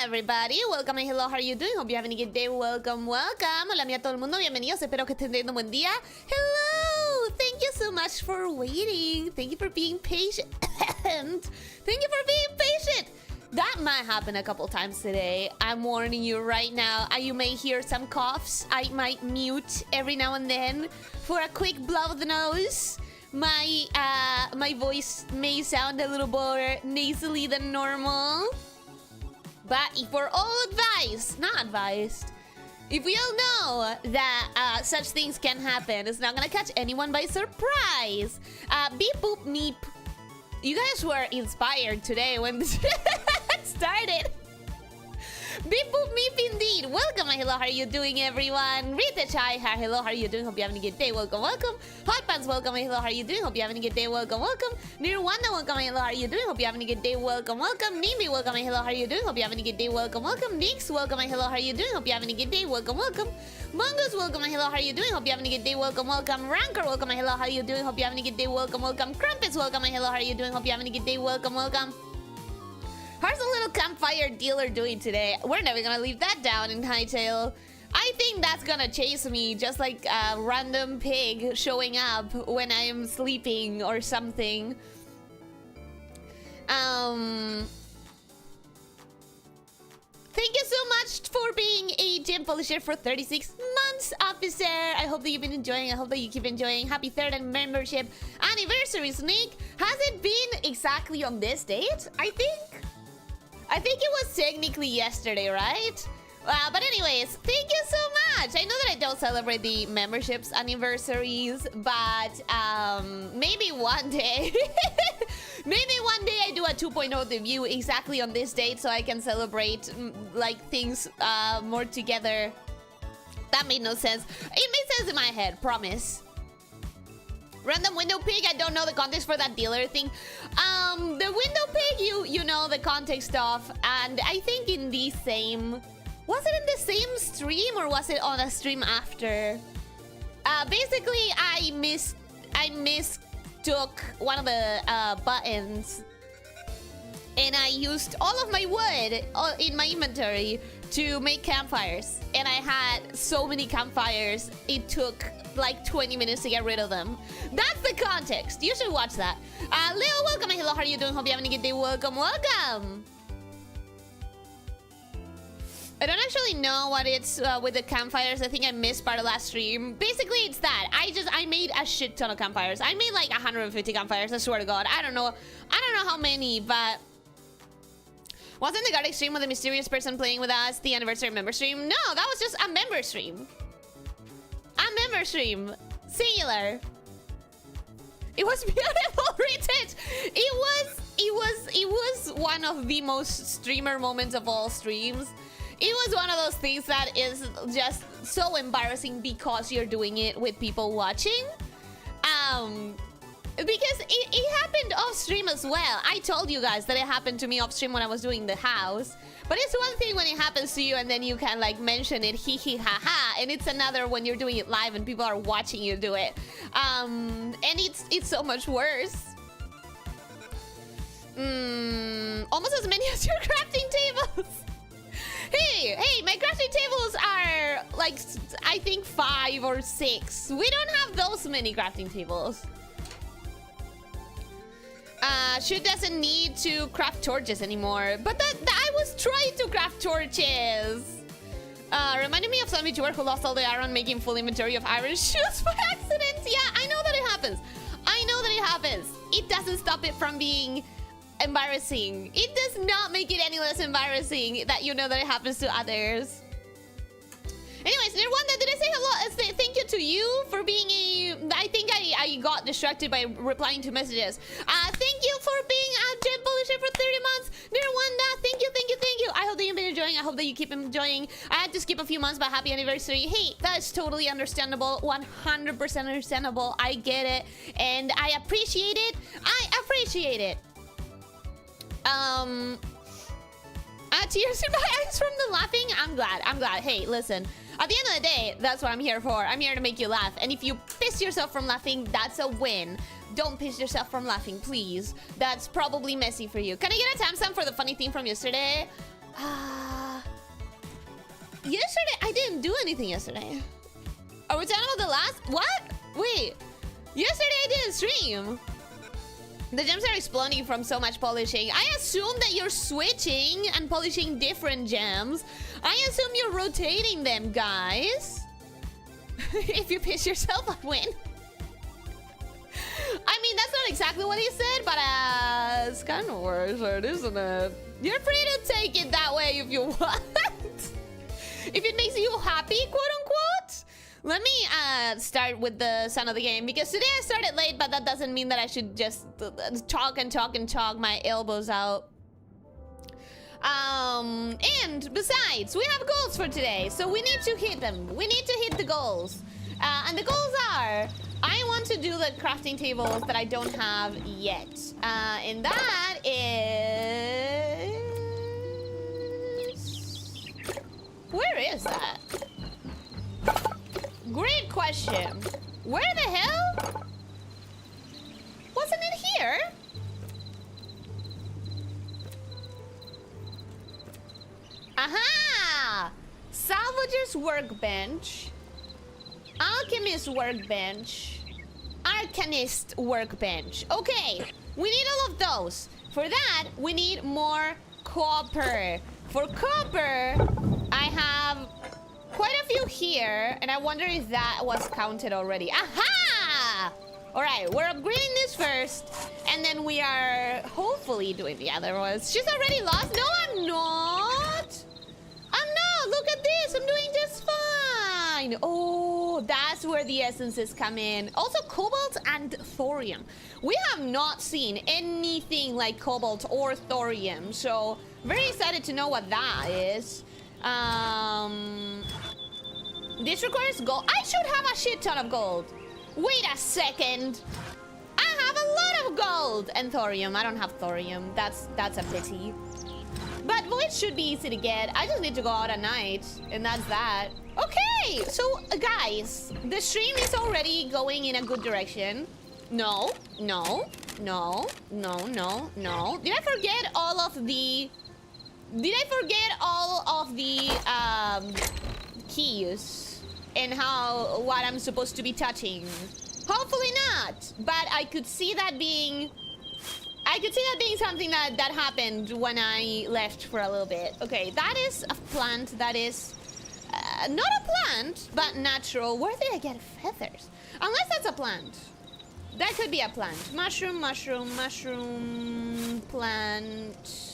everybody, welcome and hello, how are you doing? Hope you're having a good day. Welcome. Hola a todo el mundo, bienvenidos. Espero que estén teniendo un buen día. Hello, thank you so much for waiting. Thank you for being patient. Thank you for being patient. That might happen a couple times today. I'm warning you right now. You may hear some coughs. I might mute every now and then for a quick blow of the nose. My voice may sound a little more nasally than normal. But if we're all not advised, if we all know that such things can happen, it's not gonna catch anyone by surprise. Beep boop meep. You guys were inspired today when this started. Beep boop meep indeed. Welcome and hello, how are you doing, everyone? Rita Chai, hello, how are you doing? Hope you're having a good day. Welcome, welcome. Hot Pants, welcome and hello, how are you doing? Hope you're having a good day. Welcome, welcome. Nirwanda, welcome and hello, how are you doing? Hope you're having a good day. Welcome, welcome. Nimi, welcome and hello, how are you doing? Hope you're having a good day. Welcome, welcome. Nix, welcome and hello, how are you doing? Hope you're having a good day. Welcome, welcome. Mongoose, welcome and hello, how are you doing? Hope you're having a good day. Welcome, welcome. Ranker, welcome and hello, how are you doing? Hope you're having a good day. Welcome, welcome. Crumpets, welcome and hello, how are you doing? Hope you're having a good day. Welcome, welcome. How's the little campfire dealer doing today? We're never gonna leave that down in Hytale. I think that's gonna chase me just like a random pig showing up when I'm sleeping or something. Thank you so much for being a gym polisher for 36 months, officer. I hope that you've been enjoying. I hope that you keep enjoying. Happy third membership anniversary, Snake. Has it been exactly on this date? I think it was technically yesterday, right? But anyways, thank you so much. I know that I don't celebrate the memberships anniversaries, but maybe one day, maybe one day I do a 2.0 review exactly on this date so I can celebrate like things more together. That made no sense. It made sense in my head, promise. Random window pig, I don't know the context for that dealer thing. The window pig, you know the context of, and I think in the same... Was it in the same stream or was it on a stream after? Basically, I mistook one of the buttons. And I used all of my wood in my inventory to make campfires. And I had so many campfires, it took like 20 minutes to get rid of them. That's the context. You should watch that. Leo, welcome. Hello, how are you doing? Hope you're having a good day. Welcome, welcome. I don't actually know what it's with the campfires. I think I missed part of last stream. Basically, it's that. I made a shit ton of campfires. I made like 150 campfires, I swear to God. I don't know how many, but... Wasn't the Garlic stream with the mysterious person playing with us the anniversary member stream? No, that was just a member stream. A member stream. Singular. It was beautiful, Richard. It was one of the most streamer moments of all streams. It was one of those things that is just so embarrassing because you're doing it with people watching. Because it happened off stream as well. I told you guys that it happened to me off stream when I was doing the house. But it's one thing when it happens to you and then you can like mention it, hee hee ha ha. And it's another when you're doing it live and people are watching you do it. And it's so much worse. Almost as many as your crafting tables. Hey, my crafting tables are like, I think 5 or 6. We don't have those many crafting tables. Shoot doesn't need to craft torches anymore. But I was trying to craft torches. Reminded me of some vtuber who lost all the iron making full inventory of iron shoes by accident. Yeah, I know that it happens. I know that it happens. It doesn't stop it from being embarrassing. It does not make it any less embarrassing that you know that it happens to others. Anyways, Nirwanda, did I say hello? Thank you to you for being a... I think I got distracted by replying to messages. Thank you for being a gem polisher for 30 months. Nirwanda, thank you, thank you, thank you. I hope that you've been enjoying. I hope that you keep enjoying. I had to skip a few months, but happy anniversary. Hey, that's totally understandable. 100% understandable. I get it. And I appreciate it. I appreciate it. Tears in my eyes from the laughing. I'm glad. Hey, listen. At the end of the day, that's what I'm here for. I'm here to make you laugh. And if you piss yourself from laughing, that's a win. Don't piss yourself from laughing, please. That's probably messy for you. Can I get a timestamp for the funny thing from yesterday? Yesterday, I didn't do anything yesterday. Are we talking about the last? What? Wait. Yesterday I didn't stream. The gems are exploding from so much polishing. I assume that you're switching and polishing different gems. I assume you're rotating them, guys. If you piss yourself, I win. I mean, that's not exactly what he said, but it's kind of worse, isn't it? You're free to take it that way if you want. If it makes you happy, quote unquote. Let me start with the sound of the game, because today I started late, but that doesn't mean that I should just talk and talk and talk my elbows out. And besides, we have goals for today, so we need to hit them. We need to hit the goals. And the goals are, I want to do the crafting tables that I don't have yet. And that is... Where is that? Great question. Where the hell? Wasn't it here? Aha! Salvager's workbench. Alchemist workbench. Arcanist workbench. Okay, we need all of those. For that, we need more copper. For copper, I have quite a few here, and I wonder if that was counted already. Aha! Alright, we're upgrading this first, and then we are hopefully doing the other ones. She's already lost? No, I'm not! I'm not! Look at this! I'm doing just fine! Oh, that's where the essences come in. Also, cobalt and thorium. We have not seen anything like cobalt or thorium, so very excited to know what that is. This requires gold. I should have a shit ton of gold. Wait a second. I have a lot of gold and thorium. I don't have thorium. That's a pity. But void should be easy to get. I just need to go out at night, and that's that. Okay, so guys, the stream is already going in a good direction. No, no, no, no, no, no. Did I forget all of the... Did I forget all of the keys and what I'm supposed to be touching? Hopefully not, but I could see that being something that happened when I left for a little bit. Okay, that is a plant that is not a plant, but natural. Where did I get feathers? Unless that's a plant. That could be a plant. Mushroom, mushroom, mushroom, plant.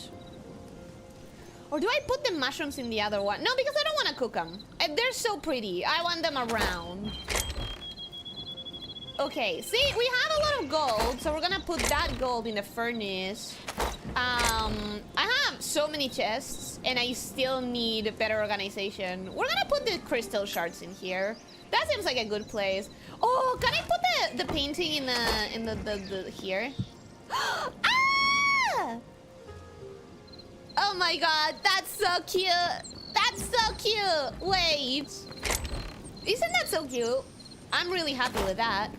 Or do I put the mushrooms in the other one? No, because I don't want to cook them. They're so pretty. I want them around. Okay, see, we have a lot of gold, so we're gonna put that gold in the furnace. I have so many chests, and I still need better organization. We're gonna put the crystal shards in here. That seems like a good place. Oh, can I put the painting in the here? Ah! Oh my god, that's so cute. That's so cute. Wait. Isn't that so cute? I'm really happy with that.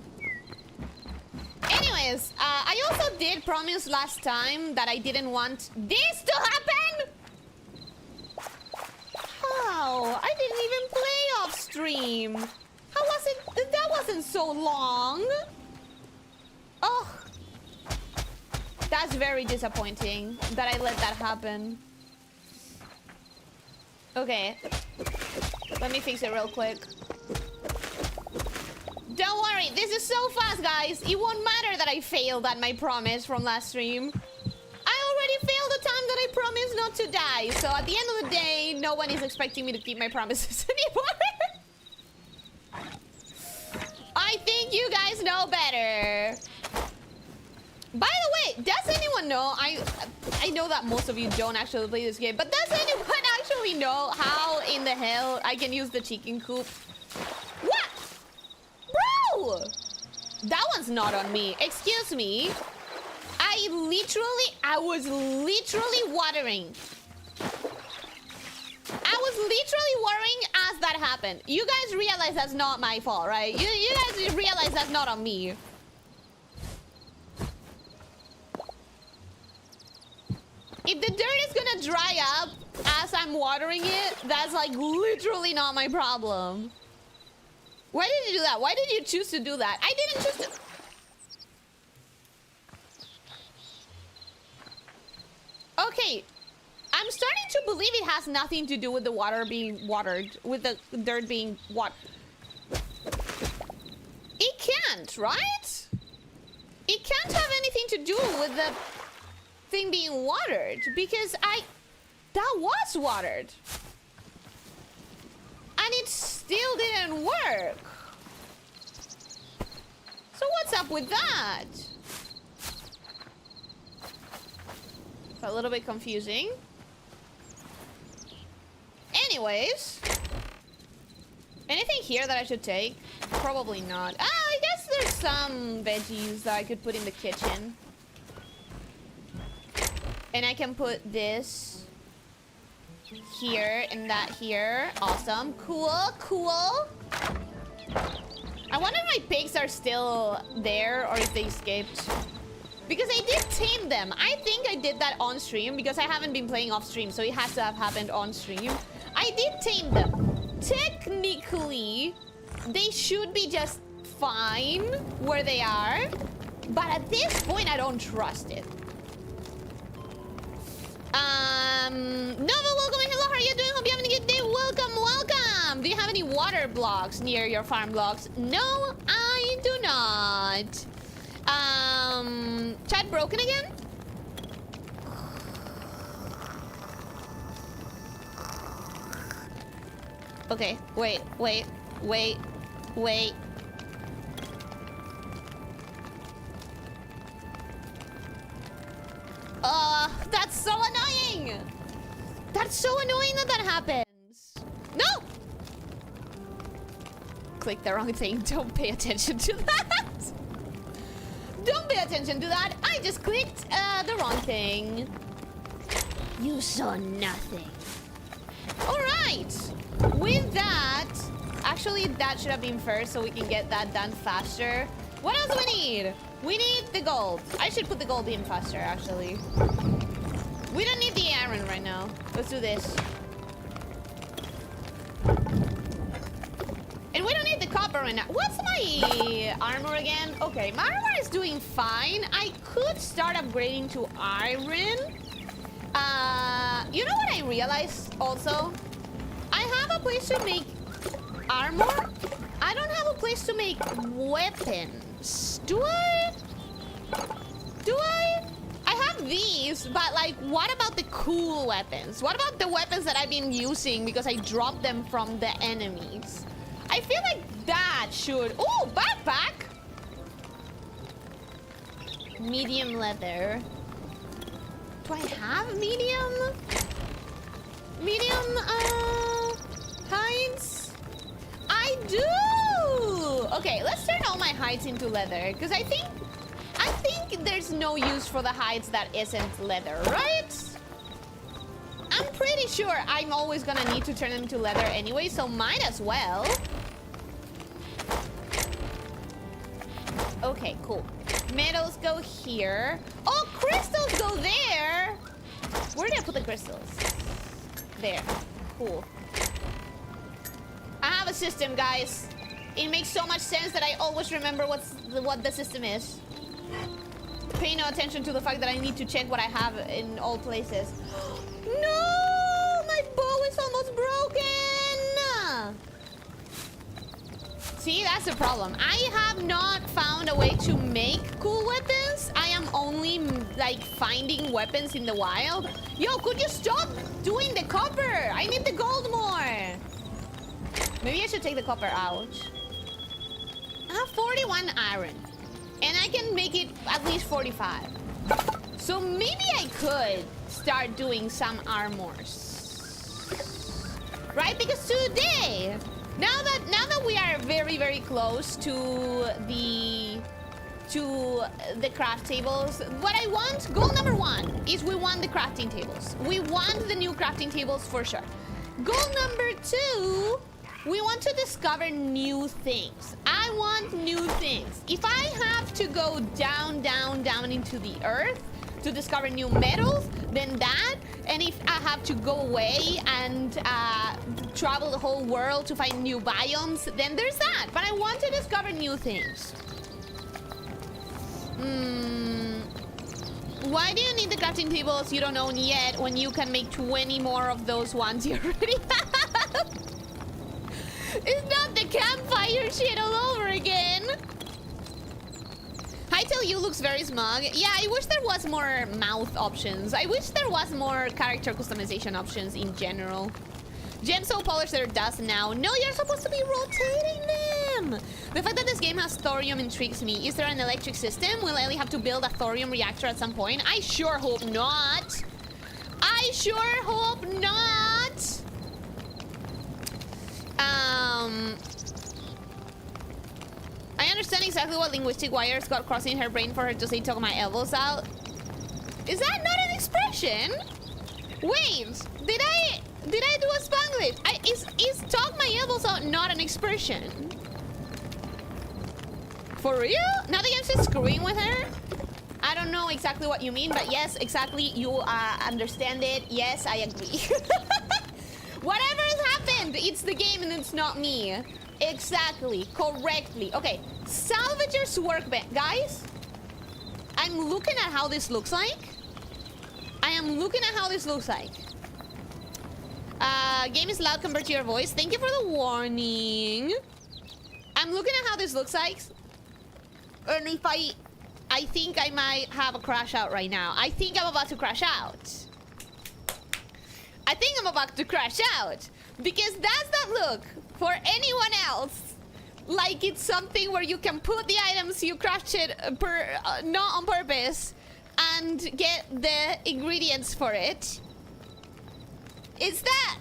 Anyways, I also did promise last time that I didn't want this to happen. How? I didn't even play off stream. How was it? That wasn't so long. Oh. That's very disappointing that I let that happen. Okay. Let me fix it real quick. Don't worry, this is so fast, guys. It won't matter that I failed at my promise from last stream. I already failed the time that I promised not to die. So at the end of the day, no one is expecting me to keep my promises anymore. I think you guys know better. By the way, does anyone know, I know that most of you don't actually play this game, but does anyone actually know how in the hell I can use the chicken coop? What? Bro! That one's not on me. Excuse me. I was literally watering. I was literally worrying as that happened. You guys realize that's not my fault, right? You guys realize that's not on me. If the dirt is gonna dry up as I'm watering it, that's like literally not my problem. Why did you do that? Why did you choose to do that? I didn't choose to... Okay, I'm starting to believe it has nothing to do with the water being watered, with the dirt being watered. It can't, right? It can't have anything to do with the thing being watered, because that was watered. And it still didn't work. So what's up with that? It's a little bit confusing. Anyways. Anything here that I should take? Probably not. Ah, I guess there's some veggies that I could put in the kitchen. And I can put this here and that here. Awesome. Cool, cool. I wonder if my pigs are still there or if they escaped. Because I did tame them. I think I did that on stream because I haven't been playing off stream, so it has to have happened on stream. I did tame them. Technically, they should be just fine where they are. But at this point, I don't trust it. Nova, welcome. Hello, how are you doing? Hope you're having a good day. Welcome, welcome. Do you have any water blocks near your farm blocks? No, I do not. Chat broken again? Okay, wait. That's so annoying! That's so annoying that happens. No! Click the wrong thing. Don't pay attention to that. Don't pay attention to that. I just clicked the wrong thing. You saw nothing. All right. With that, actually, that should have been first so we can get that done faster. What else do we need? We need the gold. I should put the gold in faster, actually. We don't need the iron right now. Let's do this. And we don't need the copper right now. What's my armor again? Okay, my armor is doing fine. I could start upgrading to iron. You know what I realized also? I have a place to make armor. I don't have a place to make weapons. Do I? I have these, but like, what about the cool weapons? What about the weapons that I've been using because I dropped them from the enemies? I feel like that should... Oh, backpack! Medium leather. Do I have medium? Medium, hides? I do! Okay, let's turn all my hides into leather, because I think there's no use for the hides that isn't leather, right? I'm pretty sure I'm always gonna need to turn them into leather anyway, so might as well. Okay, cool. Metals go here. Oh, crystals go there! Where did I put the crystals? There. Cool. I have a system, guys. It makes so much sense that I always remember what the system is. Pay no attention to the fact that I need to check what I have in all places. No! My bow is almost broken! See, that's the problem. I have not found a way to make cool weapons. I am only, like, finding weapons in the wild. Yo, could you stop doing the copper? I need the gold more. Maybe I should take the copper out. I have 41 iron. And I can make it at least 45. So maybe I could start doing some armors. Right? Because today, now that we are very, very close to the craft tables, what I want, goal number 1 is we want the crafting tables. We want the new crafting tables for sure. Goal number 2, we want to discover new things. I want new things. If I have to go down into the earth to discover new metals, then that. And if I have to go away and travel the whole world to find new biomes, then there's that. But I want to discover new things. Why do you need the crafting tables you don't own yet when you can make 20 more of those ones you already have? It's not the campfire shit all over again. Hytale, you looks very smug. Yeah, I wish there was more mouth options. I wish there was more character customization options in general. Gems so polished they're dust now. No, you're supposed to be rotating them. The fact that this game has thorium intrigues me. Is there an electric system? Will Ellie have to build a thorium reactor at some point? I sure hope not. I sure hope not. I understand exactly what linguistic wires got crossing her brain for her to say "talk my elbows out." Is that not an expression? Wait, did I do a Spanglish? Is "talk my elbows out" not an expression? For real? Now the game's just screwing with her? I don't know exactly what you mean, but yes, exactly, you understand it. Yes, I agree. Whatever has happened, it's the game and it's not me. Exactly, correctly. Okay, salvager's workbench. Guys, I'm looking at how this looks like. I am looking at how this looks like. Game is loud compared to your voice. Thank you for the warning. I'm looking at how this looks like. And if I think I might have a crash out right now. I think I'm about to crash out. I think I'm about to crash out. Because does that look, for anyone else, like it's something where you can put the items you crafted not on purpose and get the ingredients for it? Is that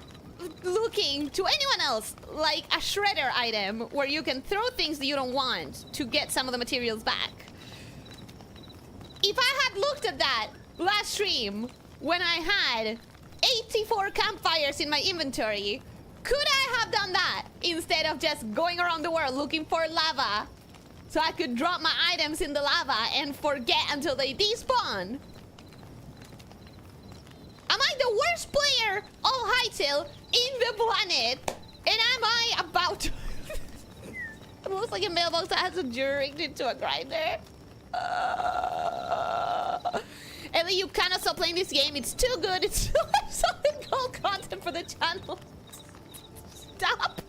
looking to anyone else like a shredder item where you can throw things that you don't want to get some of the materials back? If I had looked at that last stream when I had 84 campfires in my inventory, could I have done that instead of just going around the world looking for lava so I could drop my items in the lava and forget until they despawn? Am I the worst player of Hytale in the planet? And am I about to... It looks like a mailbox that has a direct into a grinder. Ellie, you cannot stop playing this game. It's too good. It's too much solid gold content for the channel. Stop.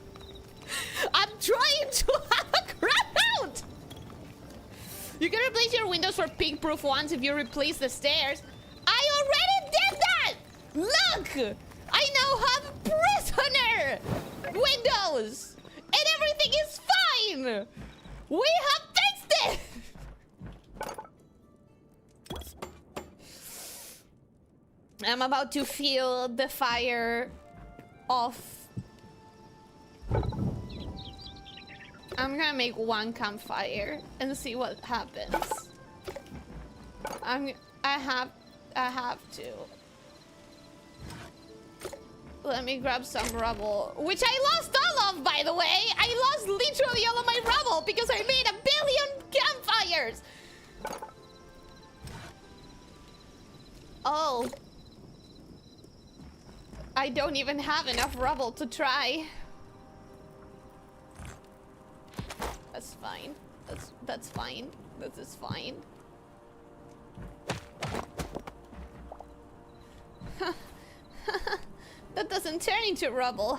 I'm trying to have a crap out. You can replace your windows for pig-proof ones if you replace the stairs. I already did that. Look, I now have prisoner windows and everything is fine. We have fixed it. I'm about to feel the fire off. I'm gonna make one campfire and see what happens. I have to. Let me grab some rubble, which I lost all of, by the way. I lost literally all of my rubble because I made 1 billion campfires. Oh. I don't even have enough rubble to try. That's fine. That's fine. This is fine. That doesn't turn into rubble.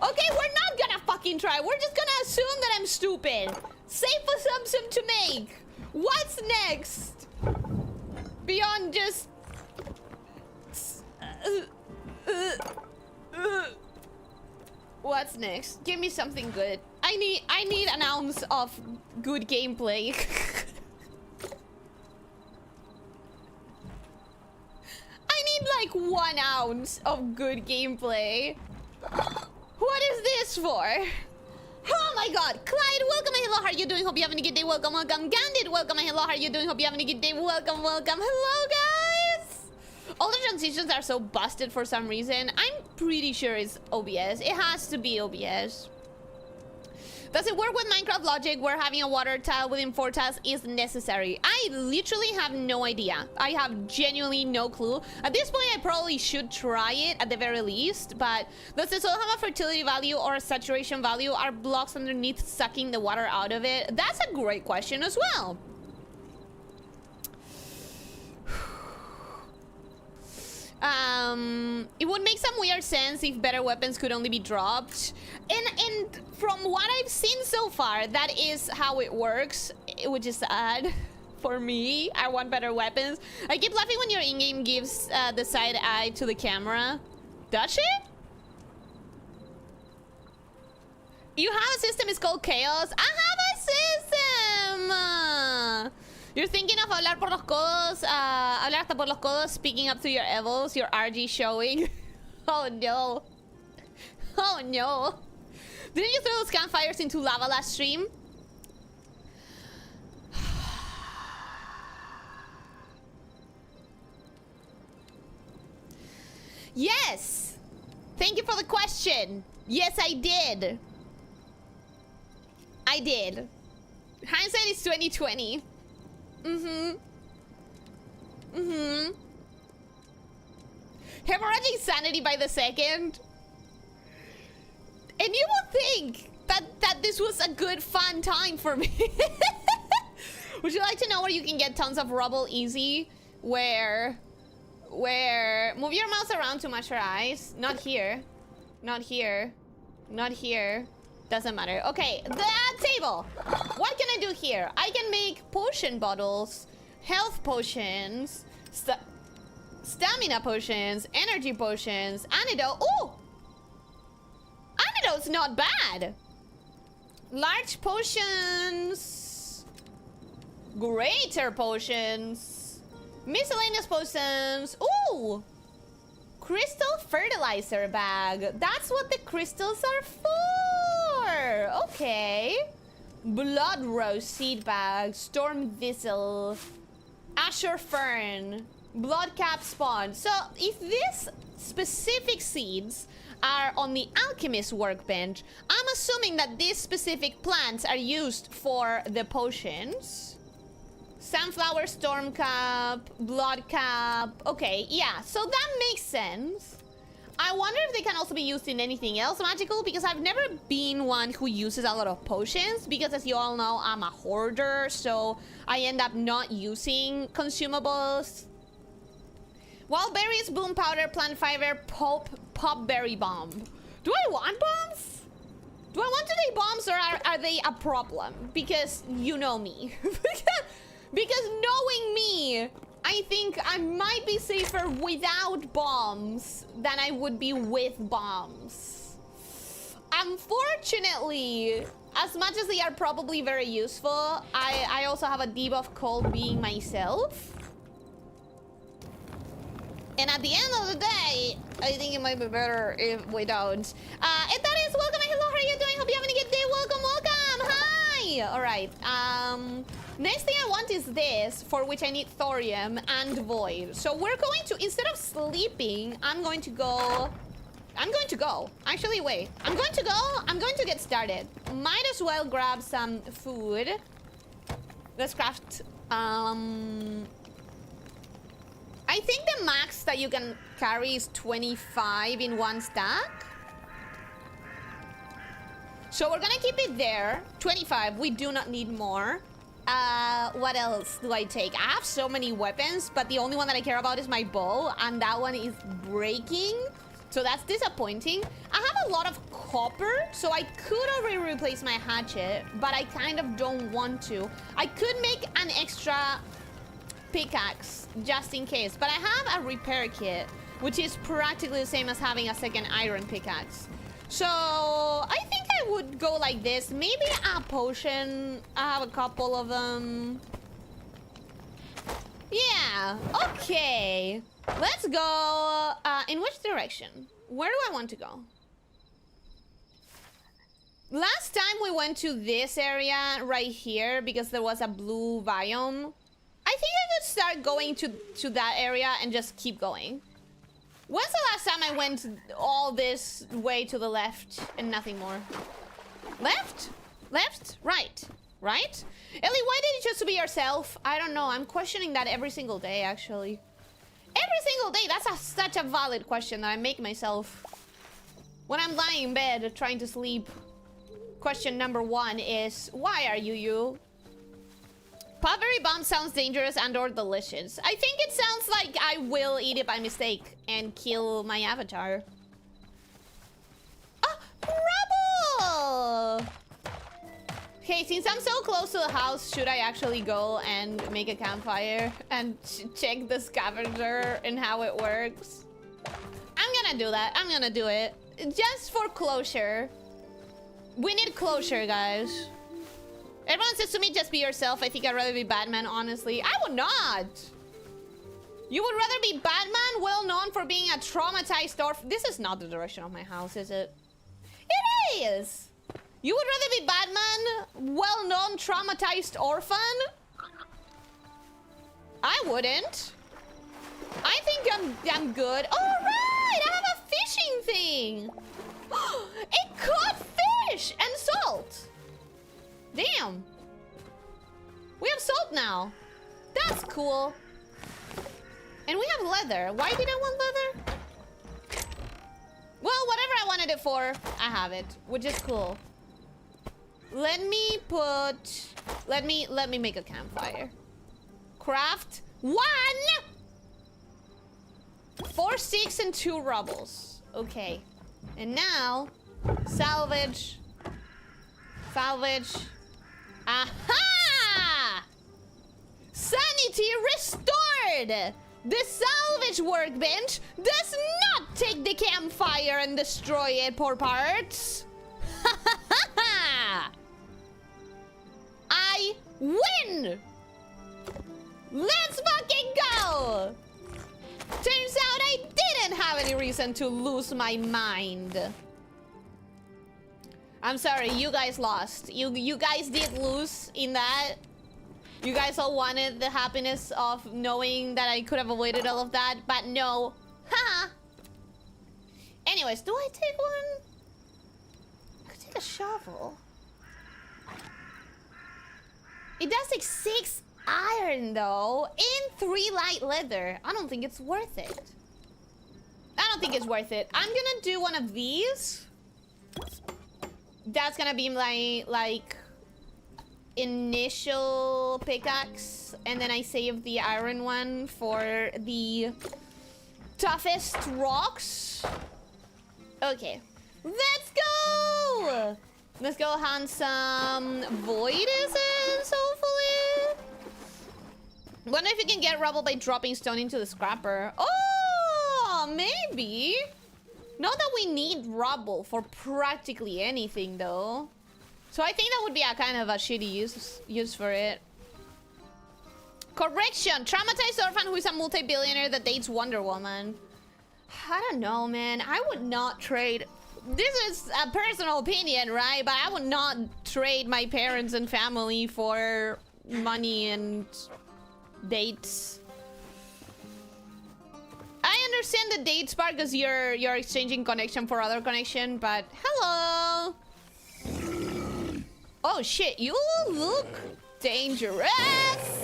Okay, we're not gonna fucking try. We're just gonna assume that I'm stupid. Safe assumption to make. What's next? Beyond just... What's next? Give me something good. I need an ounce of good gameplay. I need like 1 ounce of good gameplay. What is this for? Oh my god. Clyde, welcome and hello, how are you doing? Hope you're having a good day. Welcome, welcome. Gandit, welcome and hello, how are you doing? Hope you're having a good day. Welcome, welcome. Hello, guys. All the transitions are so busted for some reason. I'm pretty sure it's OBS. It has to be OBS. Does it work with Minecraft logic where having a water tile within 4 tiles is necessary? I literally have no idea. I have genuinely no clue. At this point, I probably should try it at the very least, but does the soil have a fertility value or a saturation value? Are blocks underneath sucking the water out of it? That's a great question as well. It would make some weird sense if better weapons could only be dropped. And from what I've seen so far, that is how it works, which is sad for me. I want better weapons. I keep laughing when your in-game gives the side eye to the camera. Does it? You have a system, it's called Chaos. I have a system! You're thinking of hablar por los codos, hablar hasta por los codos, speaking up to your evils, your RG showing. Oh no. Oh no. Didn't you throw those campfires into lava last stream? Yes! Thank you for the question. Yes, I did. I did. Hindsight is 2020. Hemorrhagic sanity by the second. And you would think that this was a good fun time for me. Would you like to know where you can get tons of rubble easy? Where move your mouse around to match your eyes. Not here. Not here. Not here. Doesn't matter. Okay, the table. What can I do here? I can make potion bottles, health potions, stamina potions, energy potions, antidote. Ooh! Antidote's not bad. Large potions. Greater potions. Miscellaneous potions. Ooh! Crystal fertilizer bag. That's what the crystals are for. Okay. Blood rose seed bag. Storm thistle. Azure fern. Blood cap spawn. So if these specific seeds are on the alchemist workbench, I'm assuming that these specific plants are used for the potions. Sunflower storm cap, blood cap. Okay, yeah, so that makes sense. I wonder if they can also be used in anything else magical, because I've never been one who uses a lot of potions, because as you all know, I'm a hoarder, so I end up not using consumables. Wild berries, bloom powder, plant fiber, pop berry bomb. Do I want bombs? Do I want to take bombs, or are they a problem? Because you know me. Because knowing me, I think I might be safer without bombs than I would be with bombs. Unfortunately, as much as they are probably very useful, I also have a debuff called being myself. And at the end of the day, I think it might be better if we don't. And that is welcome. Hello, how are you doing? Hope you're having a good day. Welcome, welcome. Hi. All right. Next thing I want is this, for which I need thorium and void. So we're going to, instead of sleeping, I'm going to go. Actually, wait. I'm going to get started. Might as well grab some food. Let's craft. I think the max that you can carry is 25 in one stack. So we're gonna keep it there. 25. We do not need more. What else do I take? I have so many weapons, but the only one that I care about is my bow, and that one is breaking. So that's disappointing. I have a lot of copper, so I could already replace my hatchet, but I kind of don't want to. I could make an extra pickaxe just in case, but I have a repair kit, which is practically the same as having a second iron pickaxe. So I think I would go like this. Maybe a potion. I have a couple of them. Yeah, okay. Let's go. In which direction? Where do I want to go? Last time we went to this area right here because there was a blue biome. I think I could start going to that area and just keep going. When's the last time I went all this way to the left and nothing more? Left? Left? Right. Right? Ellie, why did you choose to be yourself? I don't know. I'm questioning that every single day, actually. Every single day. That's such a valid question that I make myself. When I'm lying in bed trying to sleep. Question number 1 is, why are you you? Potberry bomb sounds dangerous and or delicious. I think it sounds like I will eat it by mistake and kill my avatar. Ah, rubble! Okay, since I'm so close to the house, should I actually go and make a campfire and check the scavenger and how it works? I'm gonna do that. I'm gonna do it. Just for closure. We need closure, guys. Everyone says to me, just be yourself. I think I'd rather be Batman, honestly. I would not. You would rather be Batman, well known for being a traumatized orphan. This is not the direction of my house, is it? It is. You would rather be Batman, well-known traumatized orphan? I wouldn't. I think I'm good. All right, I have a fishing thing. It caught fish and salt. Damn. We have salt now. That's cool. And we have leather. Why did I want leather? Well, whatever I wanted it for, I have it, which is cool. Let me make a campfire. Craft 1! 4 sticks and 2 rubbles. Okay. And now, salvage. Salvage. Aha! Sanity restored! The salvage workbench does not take the campfire and destroy it for parts. Ha ha ha ha! I win! Let's fucking go! Turns out I didn't have any reason to lose my mind. I'm sorry, you guys lost. You guys did lose in that. You guys all wanted the happiness of knowing that I could have avoided all of that, but no. Ha! Anyways, do I take one? I could take a shovel. It does take 6 iron though, and 3 light leather. I don't think it's worth it. I don't think it's worth it. I'm gonna do one of these. That's gonna be my, like, initial pickaxe. And then I save the iron one for the toughest rocks. Okay. Let's go! Let's go hunt some voidices, hopefully. Wonder if you can get rubble by dropping stone into the scrapper. Oh, maybe. Not that we need rubble for practically anything, though. So I think that would be a kind of a shitty use for it. Correction. Traumatized orphan who is a multi-billionaire that dates Wonder Woman. I don't know, man. I would not trade... This is a personal opinion, right? But I would not trade my parents and family for money and dates. I understand the dates part because you're exchanging connection for other connection, but hello. Oh shit, you look dangerous.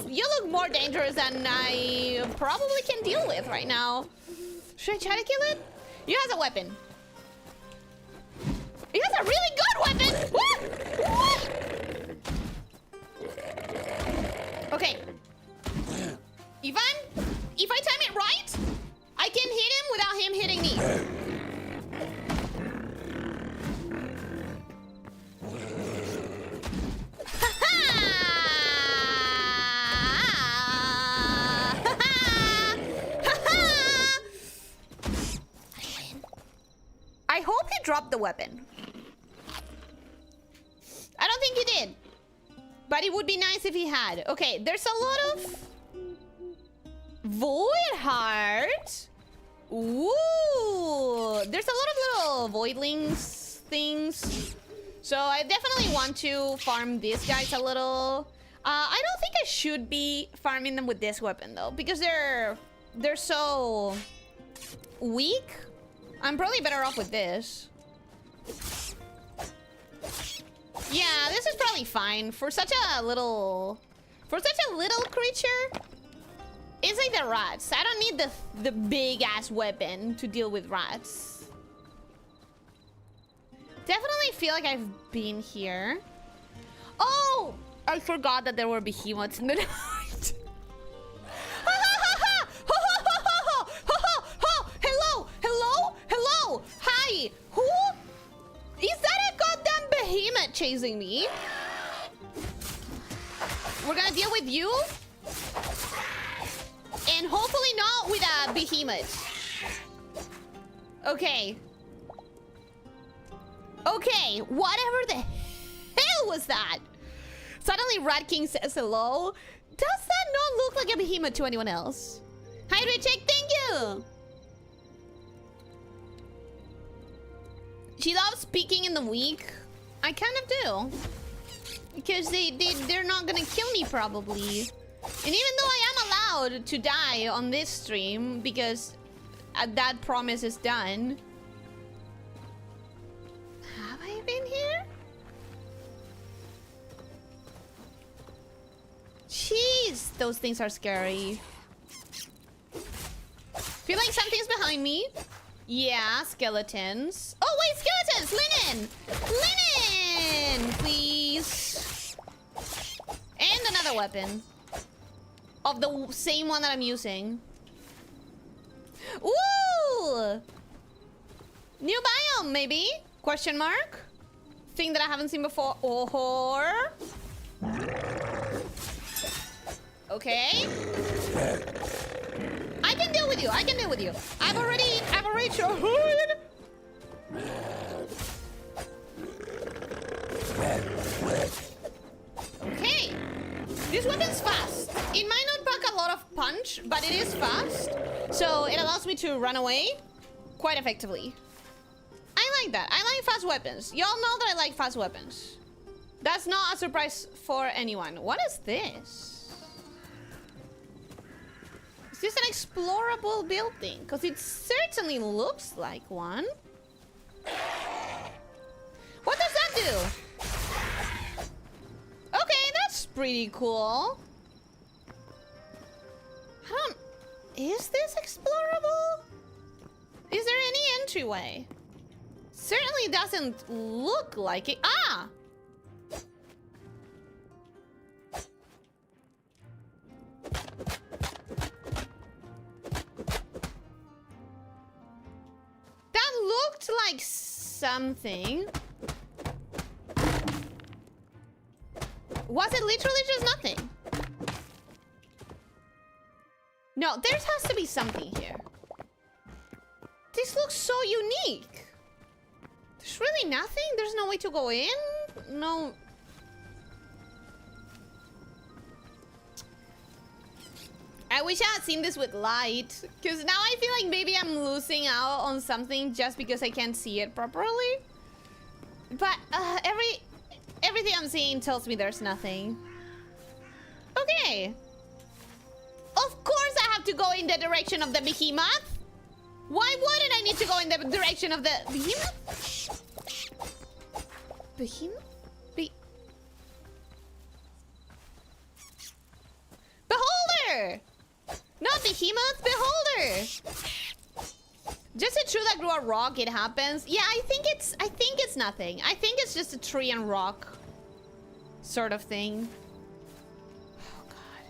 You look more dangerous than I probably can deal with right now. Should I try to kill it? He has a weapon. He has a really good weapon! Okay. If I time it right, I can hit him without him hitting me. I hope he dropped the weapon. I don't think he did. But it would be nice if he had. Okay, there's a lot of... Void heart. Ooh. There's a lot of little voidlings things. So I definitely want to farm these guys a little. I don't think I should be farming them with this weapon though, because they're so weak. I'm probably better off with this. Yeah, this is probably fine for such a little creature. It's like the rats. I don't need the big ass weapon to deal with rats. Definitely feel like I've been here. Oh, I forgot that there were behemoths in the night. Hello, hello, hello. Hi. Who? Is that a goddamn behemoth chasing me? We're gonna deal with you. And hopefully not with a behemoth. Okay. Okay, whatever the hell was that? Suddenly Rat King says hello. Does that not look like a behemoth to anyone else? Hi Richard, thank you. She loves speaking in the weak. I kind of do. Because they're not gonna kill me probably. And even though I am allowed to die on this stream because that promise is done. Have I been here? Jeez, those things are scary. Feel like something's behind me. Yeah, skeletons. Oh wait, skeletons! Linen! Linen, please. And another weapon. Of the same one that I'm using. Ooh! New biome, maybe? Question mark? Thing that I haven't seen before. Or... Okay. I can deal with you. I can deal with you. I've already tried. Okay. This weapon's fast. It might not pack a lot of punch, but it is fast. So it allows me to run away quite effectively. I like that. I like fast weapons. Y'all know that I like fast weapons. That's not a surprise for anyone. What is this? Is this an explorable building? Because it certainly looks like one. What does that do? Okay, that's pretty cool. Is this explorable? Is there any entryway? Certainly doesn't look like it. Ah! That looked like something. Was it literally just nothing? No, there has to be something here. This looks so unique. There's really nothing? There's no way to go in? No. I wish I had seen this with light. Because now I feel like maybe I'm losing out on something just because I can't see it properly. But everything I'm seeing tells me there's nothing. Okay. Of course I have to go in the direction of the behemoth. Why wouldn't I need to go in the direction of the behemoth? Behemoth? Beholder! Not behemoth, beholder! Just a tree that grew a rock, it happens. Yeah, I think it's nothing. I think it's just a tree and rock sort of thing. Oh god.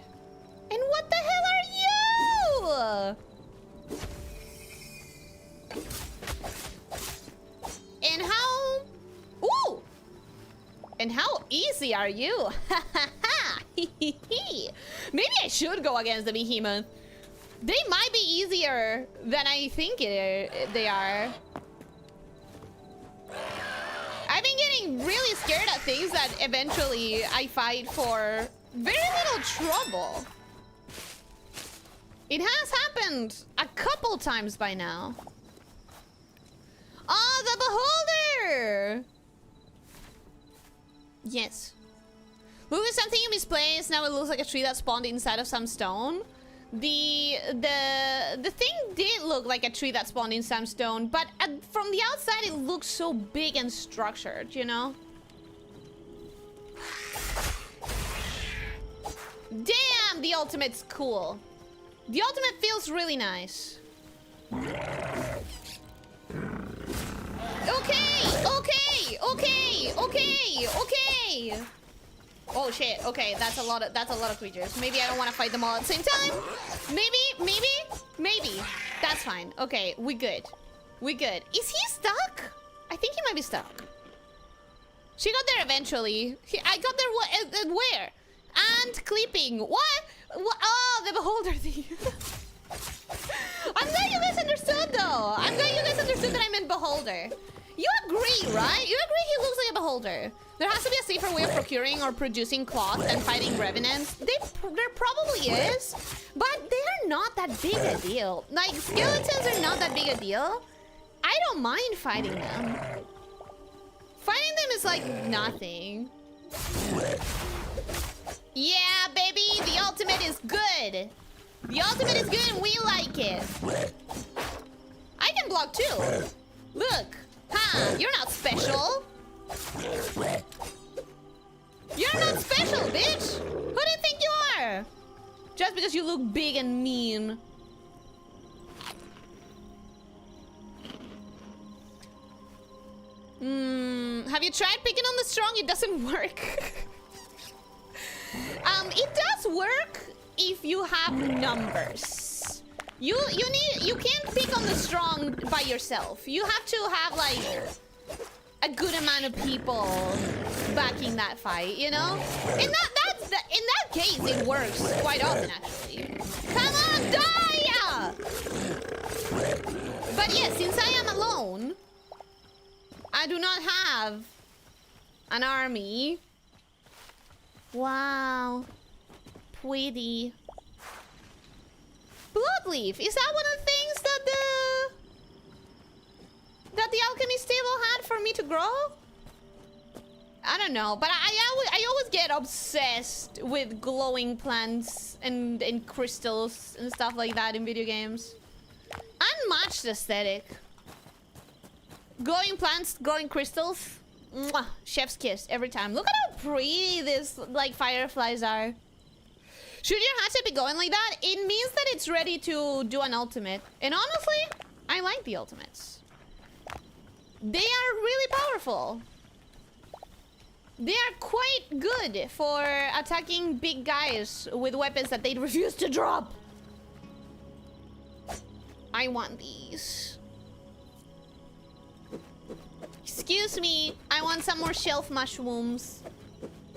And what the hell are you? And how... Ooh! And how easy are you? Maybe I should go against the behemoth. They might be easier than I think they are. I've been getting really scared at things that eventually I fight for very little trouble. It has happened a couple times by now. Oh, the beholder! Yes. Look at something you misplaced. Now it looks like a tree that spawned inside of some stone. The thing did look like a tree that spawned in some stone, but from the outside it looks so big and structured, you know? Damn, the ultimate's cool. The ultimate feels really nice. Okay. Oh shit. Okay, that's a lot of creatures. Maybe I don't want to fight them all at the same time. Maybe. That's fine. Okay, we good. Is he stuck? I think he might be stuck. She got there eventually. I got there where? And clipping. What? Oh, the beholder thing. I'm glad you guys understood though. I'm glad you guys understood that I meant beholder. You agree, right? You agree he looks like a beholder. There has to be a safer way of procuring or producing cloth and fighting revenants. There probably is, but they're not that big a deal. Like, skeletons are not that big a deal. I don't mind fighting them. Fighting them is like nothing. Yeah, baby, the ultimate is good. The ultimate is good and we like it. I can block too. Look. Huh, you're not special. You're not special, bitch. Who do you think you are? Just because you look big and mean. Have you tried picking on the strong? It doesn't work. It does work if you have numbers. You can't pick on the strong by yourself. You have to have like a good amount of people backing that fight, you know? In that case, it works quite often actually. Come on, die! But yeah, since I am alone, I do not have an army. Wow. Pretty. Bloodleaf. Is that one of the things that the alchemist table had for me to grow? I don't know, but I always get obsessed with glowing plants and crystals and stuff like that in video games. Unmatched aesthetic. Glowing plants, glowing crystals. Mwah, chef's kiss every time. Look at how pretty this like fireflies are. Should your hatchet be going like that? It means that it's ready to do an ultimate. And honestly, I like the ultimates. They are really powerful. They are quite good for attacking big guys with weapons that they refuse to drop. I want these. Excuse me, I want some more shelf mushrooms.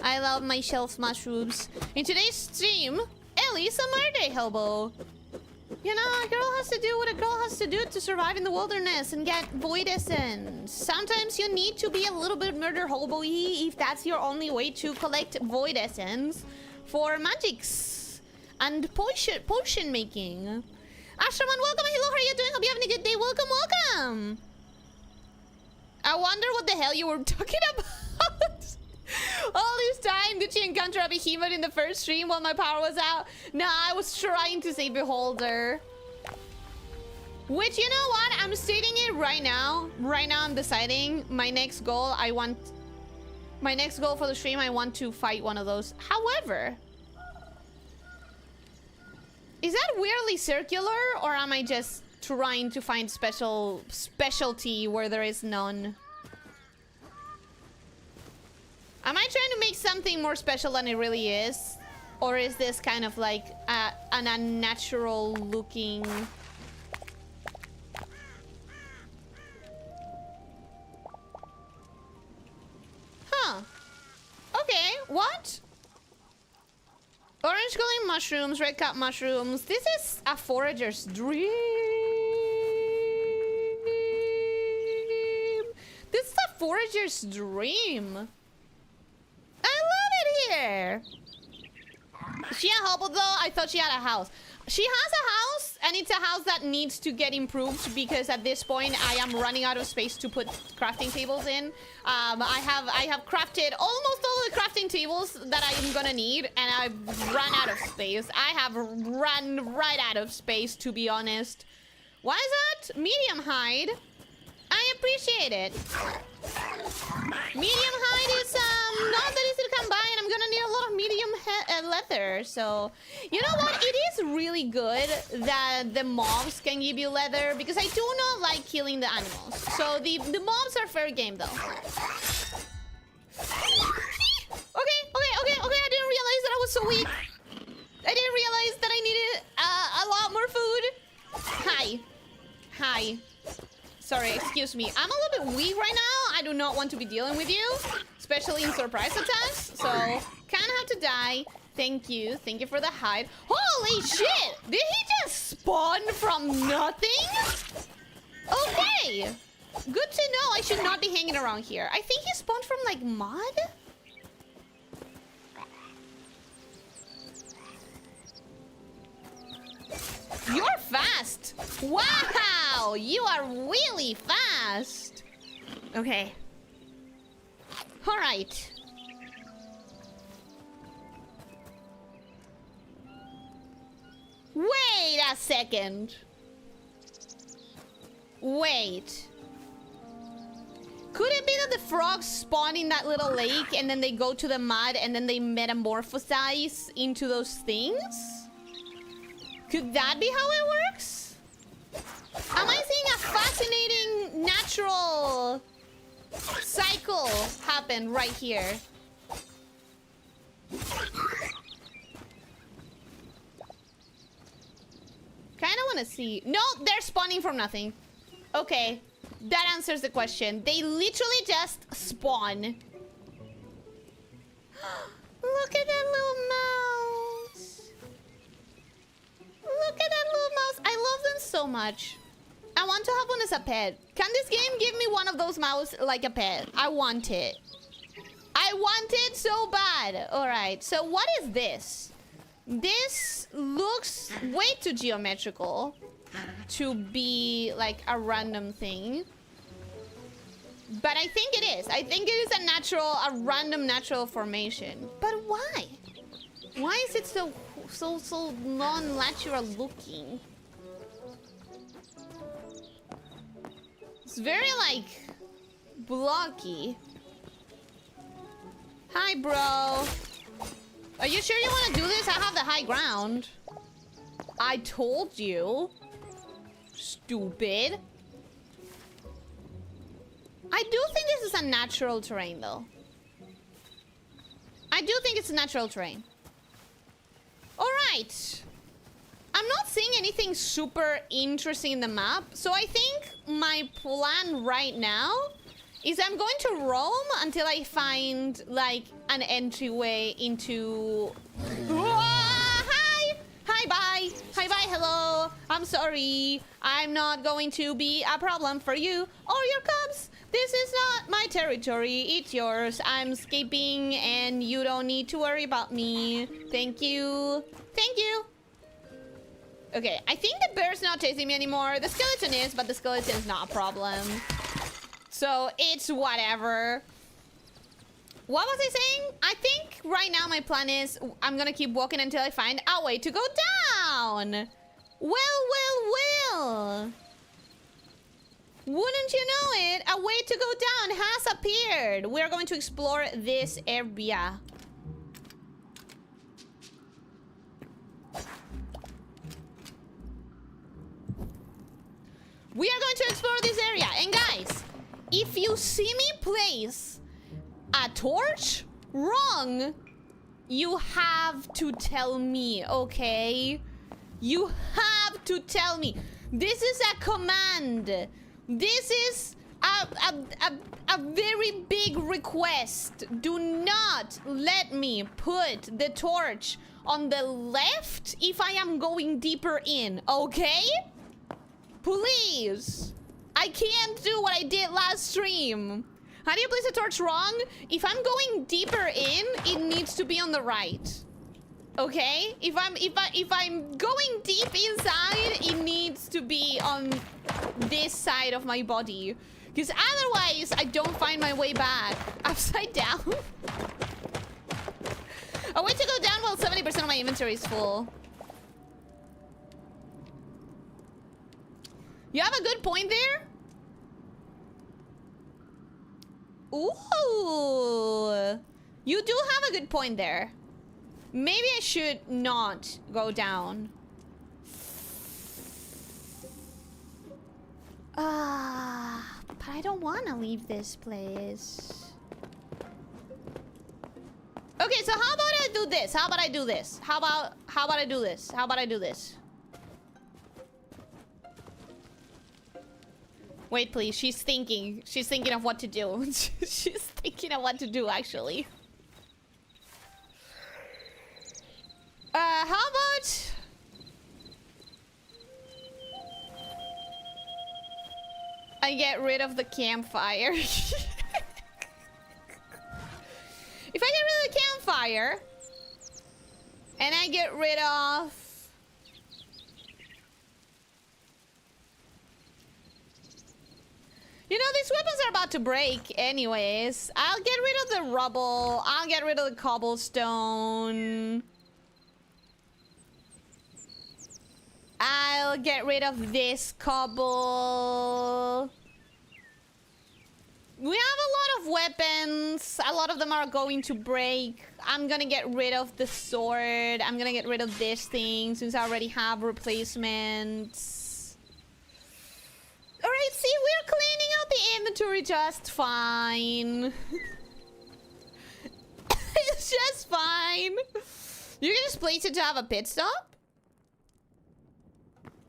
I love my shelf mushrooms. In today's stream, Elyssia murder hobo. You know, a girl has to do what a girl has to do to survive in the wilderness and get void essence. Sometimes you need to be a little bit murder hobo-y if that's your only way to collect void essence for magics and potion making. Ashraman, welcome. Hello, how are you doing? Hope you're having a good day. Welcome. I wonder what the hell you were talking about. All this time, did you encounter a behemoth in the first stream while my power was out? No, I was trying to say beholder. Which, you know what? I'm stating it right now. Right now, I'm deciding my next goal. My next goal for the stream, I want to fight one of those. However, is that weirdly circular, or am I just trying to find specialty where there is none? Am I trying to make something more special than it really is? Or is this kind of like an unnatural looking... Huh. Okay, what? Orange glowing mushrooms, red cap mushrooms. This is a forager's dream. This is a forager's dream. I love it here. Is she a hobo though? I thought she had a house. She has a house, and it's a house that needs to get improved because at this point I am running out of space to put crafting tables in. I have crafted almost all the crafting tables that I'm gonna need, and I've run out of space. I have run right out of space, to be honest. Why is that? Medium hide. I appreciate it. Medium hide is not that easy to come by, and I'm gonna need a lot of medium leather. So, you know what? It is really good that the mobs can give you leather because I do not like killing the animals. So the mobs are fair game though. Okay. I didn't realize that I was so weak. I didn't realize that I needed a lot more food. Hi. Sorry, excuse me. I'm a little bit weak right now. I do not want to be dealing with you, especially in surprise attacks. So, kind of have to die. Thank you. Thank you for the hide. Holy shit! Did he just spawn from nothing? Okay. Good to know. I should not be hanging around here. I think he spawned from, like, mud? You're fast! Wow! You are really fast! Okay. Alright. Wait a second. Wait. Could it be that the frogs spawn in that little lake and then they go to the mud and then they metamorphosize into those things? Could that be how it works? Am I seeing a fascinating natural cycle happen right here? Kinda wanna see. No, they're spawning from nothing. Okay, that answers the question. They literally just spawn. Look at that little mouse. Look at that little mouse. I love them so much. I want to have one as a pet. Can this game give me one of those mouse like a pet? I want it. I want it so bad. All right, so what is this? This looks way too geometrical to be like a random thing. But I think it is. I think it is a random natural formation. But why? Why is it so non-natural looking? It's very like blocky. Hi, bro. Are you sure you want to do this? I have the high ground. I told you. Stupid. I do think this is a natural terrain, though. I do think it's a natural terrain. All right. I'm not seeing anything super interesting in the map. So I think my plan right now is I'm going to roam until I find, like, an entryway into... Hi! Hi, bye! Hi, bye, hello! I'm sorry. I'm not going to be a problem for you or your cubs. This is not my territory. It's yours. I'm escaping and you don't need to worry about me. Thank you. Thank you. Okay, I think the bear's not chasing me anymore. The skeleton is, but the skeleton's not a problem. So, it's whatever. What was I saying? I think right now my plan is I'm gonna keep walking until I find a way to go down. Well. Wouldn't you know it? A way to go down has appeared. We're going to explore this area. We are going to explore this area. And guys, if you see me place a torch wrong, you have to tell me, okay? You have to tell me. This is a command. This is a very big request. Do not let me put the torch on the left if I am going deeper in, okay? Please. I can't do what I did last stream. How do you place a torch wrong? If I'm going deeper in, it needs to be on the right. Okay? If I'm going deep inside, it needs to be on this side of my body. Because otherwise, I don't find my way back. Upside down. A way to go down while 70% of my inventory is full. You have a good point there? Ooh. You do have a good point there. Maybe I should not go down. But I don't want to leave this place. Okay, so how about I do this? How about I do this? How about I do this? How about I do this? Wait, please. She's thinking. She's thinking of what to do. She's thinking of what to do, actually. How about... I get rid of the campfire. If I get rid of the campfire... and I get rid of... you know, these weapons are about to break anyways. I'll get rid of the rubble. I'll get rid of the cobblestone. I'll get rid of this cobble. We have a lot of weapons. A lot of them are going to break. I'm gonna get rid of the sword. I'm gonna get rid of this thing since I already have replacements. Alright, see, we're cleaning out the inventory just fine. It's just fine. You can just place it to have a pit stop?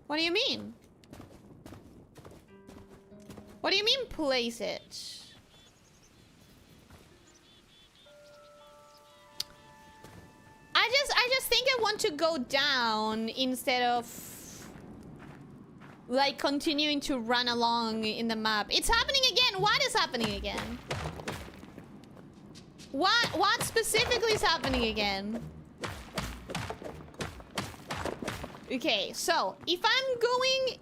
What do you mean? What do you mean place it? I just think I want to go down instead of like continuing to run along in the map. It's happening again. What is happening again? What specifically is happening again? Okay, so if I'm going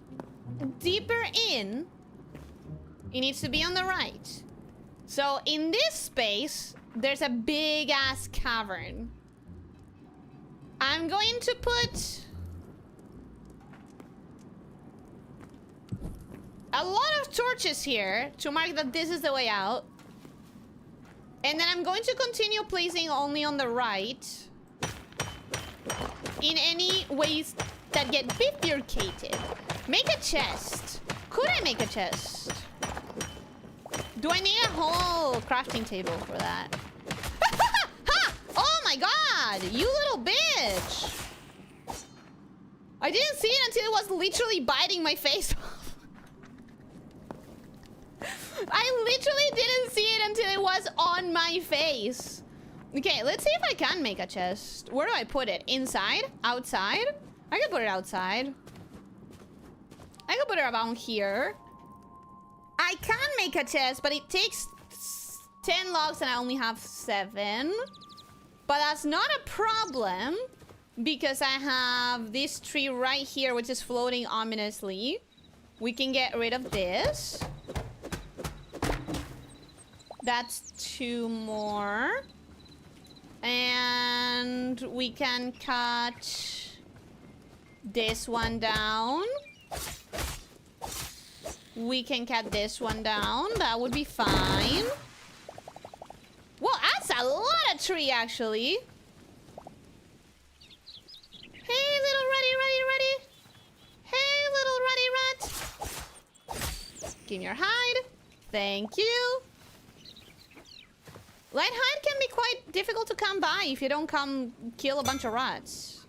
deeper in, it needs to be on the right. So in this space, there's a big ass cavern. I'm going to put a lot of torches here to mark that this is the way out. And then I'm going to continue placing only on the right. In any ways that get bifurcated. Make a chest. Could I make a chest? Do I need a whole crafting table for that? Ha! Oh my god! You little bitch! I didn't see it until it was literally biting my face off. I literally didn't see it until it was on my face. Okay, let's see if I can make a chest. Where do I put it? Inside? Outside? I can put it outside. I can put it around here. I can make a chest, but it takes 10 logs and I only have 7. But that's not a problem because I have this tree right here which is floating ominously. We can get rid of this. That's 2 more. And we can cut this one down. We can cut this one down. That would be fine. Well, that's a lot of tree, actually. Hey, little ruddy. Hey, little ruddy rat. Give me your hide. Thank you. Light hide can be quite difficult to come by if you don't come kill a bunch of rats.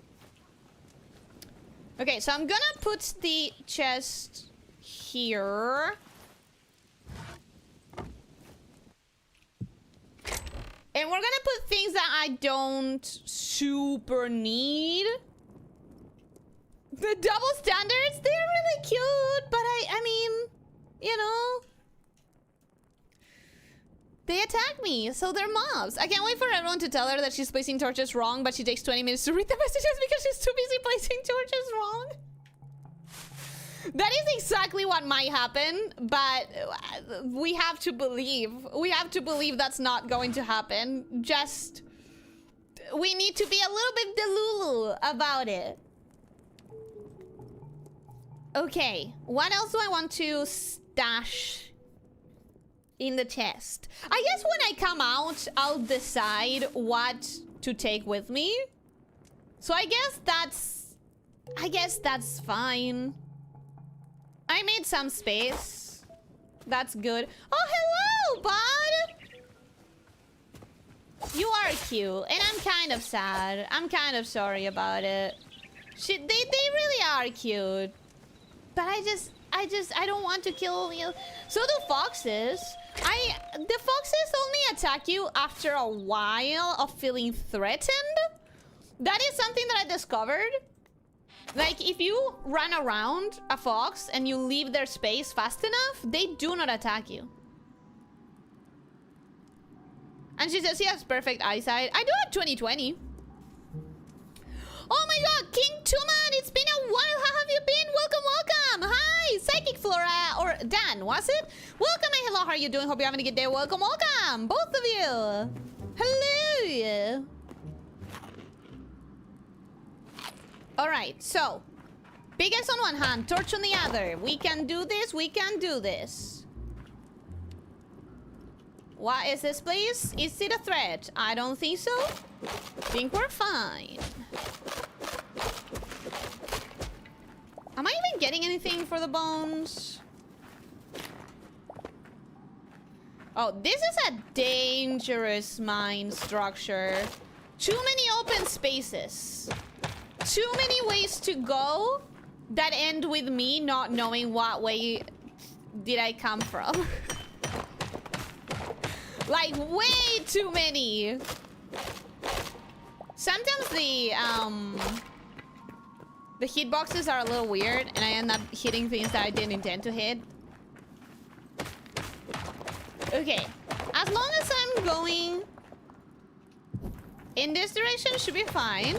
Okay, so I'm gonna put the chest here. And we're gonna put things that I don't super need. The double standards, they're really cute, but I mean, you know. They attack me, so they're mobs. I can't wait for everyone to tell her that she's placing torches wrong, but she takes 20 minutes to read the messages because she's too busy placing torches wrong. That is exactly what might happen, but we have to believe. We have to believe that's not going to happen. Just, we need to be a little bit delulu about it. Okay, what else do I want to stash in the chest? I guess when I come out, I'll decide what to take with me. So I guess that's fine. I made some space. That's good. Oh, hello, bud! You are cute, and I'm kind of sad. I'm kind of sorry about it. They really are cute. But I don't want to kill you. So do foxes. The foxes only attack you after a while of feeling threatened. That is something that I discovered. Like, if you run around a fox and you leave their space fast enough, they do not attack you. And she says she has perfect eyesight. I do have 20/20. Oh my god, King Tuman, it's been a while. How have you been? Welcome, welcome. Hi, Psychic Flora, or Dan, was it? Welcome and hello, how are you doing? Hope you're having a good day. Welcome, welcome, both of you. Hello. All right, so biggest on one hand, torch on the other. We can do this, we can do this. What is this, please? Is it a threat? I don't think so. Think we're fine. Am I even getting anything for the bones? Oh, this is a dangerous mine structure. Too many open spaces. Too many ways to go that end with me not knowing what way did I come from. Like, way too many. Sometimes the hitboxes are a little weird and I end up hitting things that I didn't intend to hit. Okay, as long as I'm going in this direction, should be fine.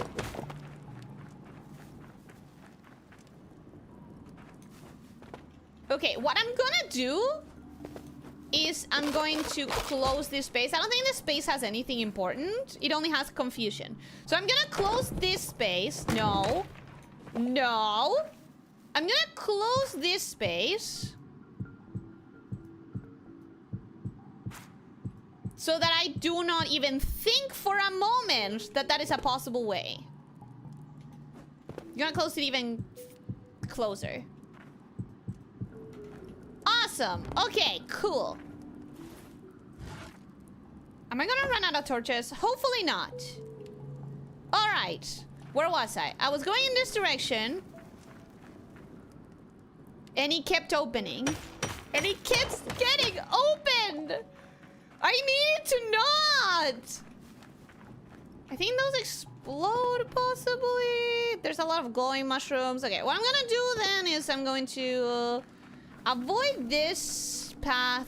Okay, what I'm gonna do is I'm going to close this space. I don't think this space has anything important. It only has confusion. So I'm gonna close this space. No. No. I'm gonna close this space so that I do not even think for a moment that that is a possible way. I'm gonna close it even closer. Awesome. Okay, cool. Am I gonna run out of torches? Hopefully not. All right. Where was I? I was going in this direction. And it kept opening. And it keeps getting opened. I needed to not. I think those explode, possibly. There's a lot of glowing mushrooms. Okay, what I'm gonna do then is I'm going to avoid this path.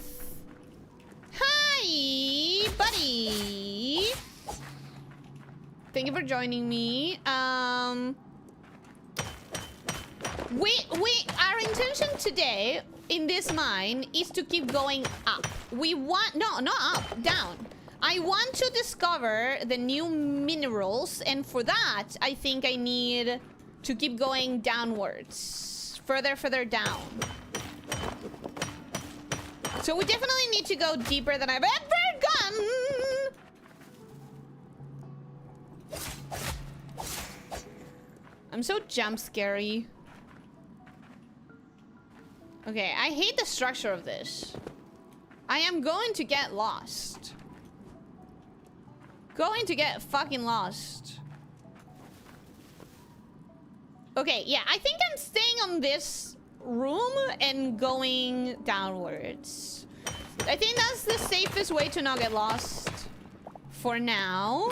Hi, buddy. Thank you for joining me. Our intention today in this mine is to keep going up. We want, no, not up, down. I want to discover the new minerals, and for that, I think I need to keep going downwards. Further down. So we definitely need to go deeper than I've ever gone. I'm so jump scary. Okay, I hate the structure of this. I am going to get lost. Going to get fucking lost. Okay, yeah, I think I'm staying on this room and going downwards. I think that's the safest way to not get lost for now.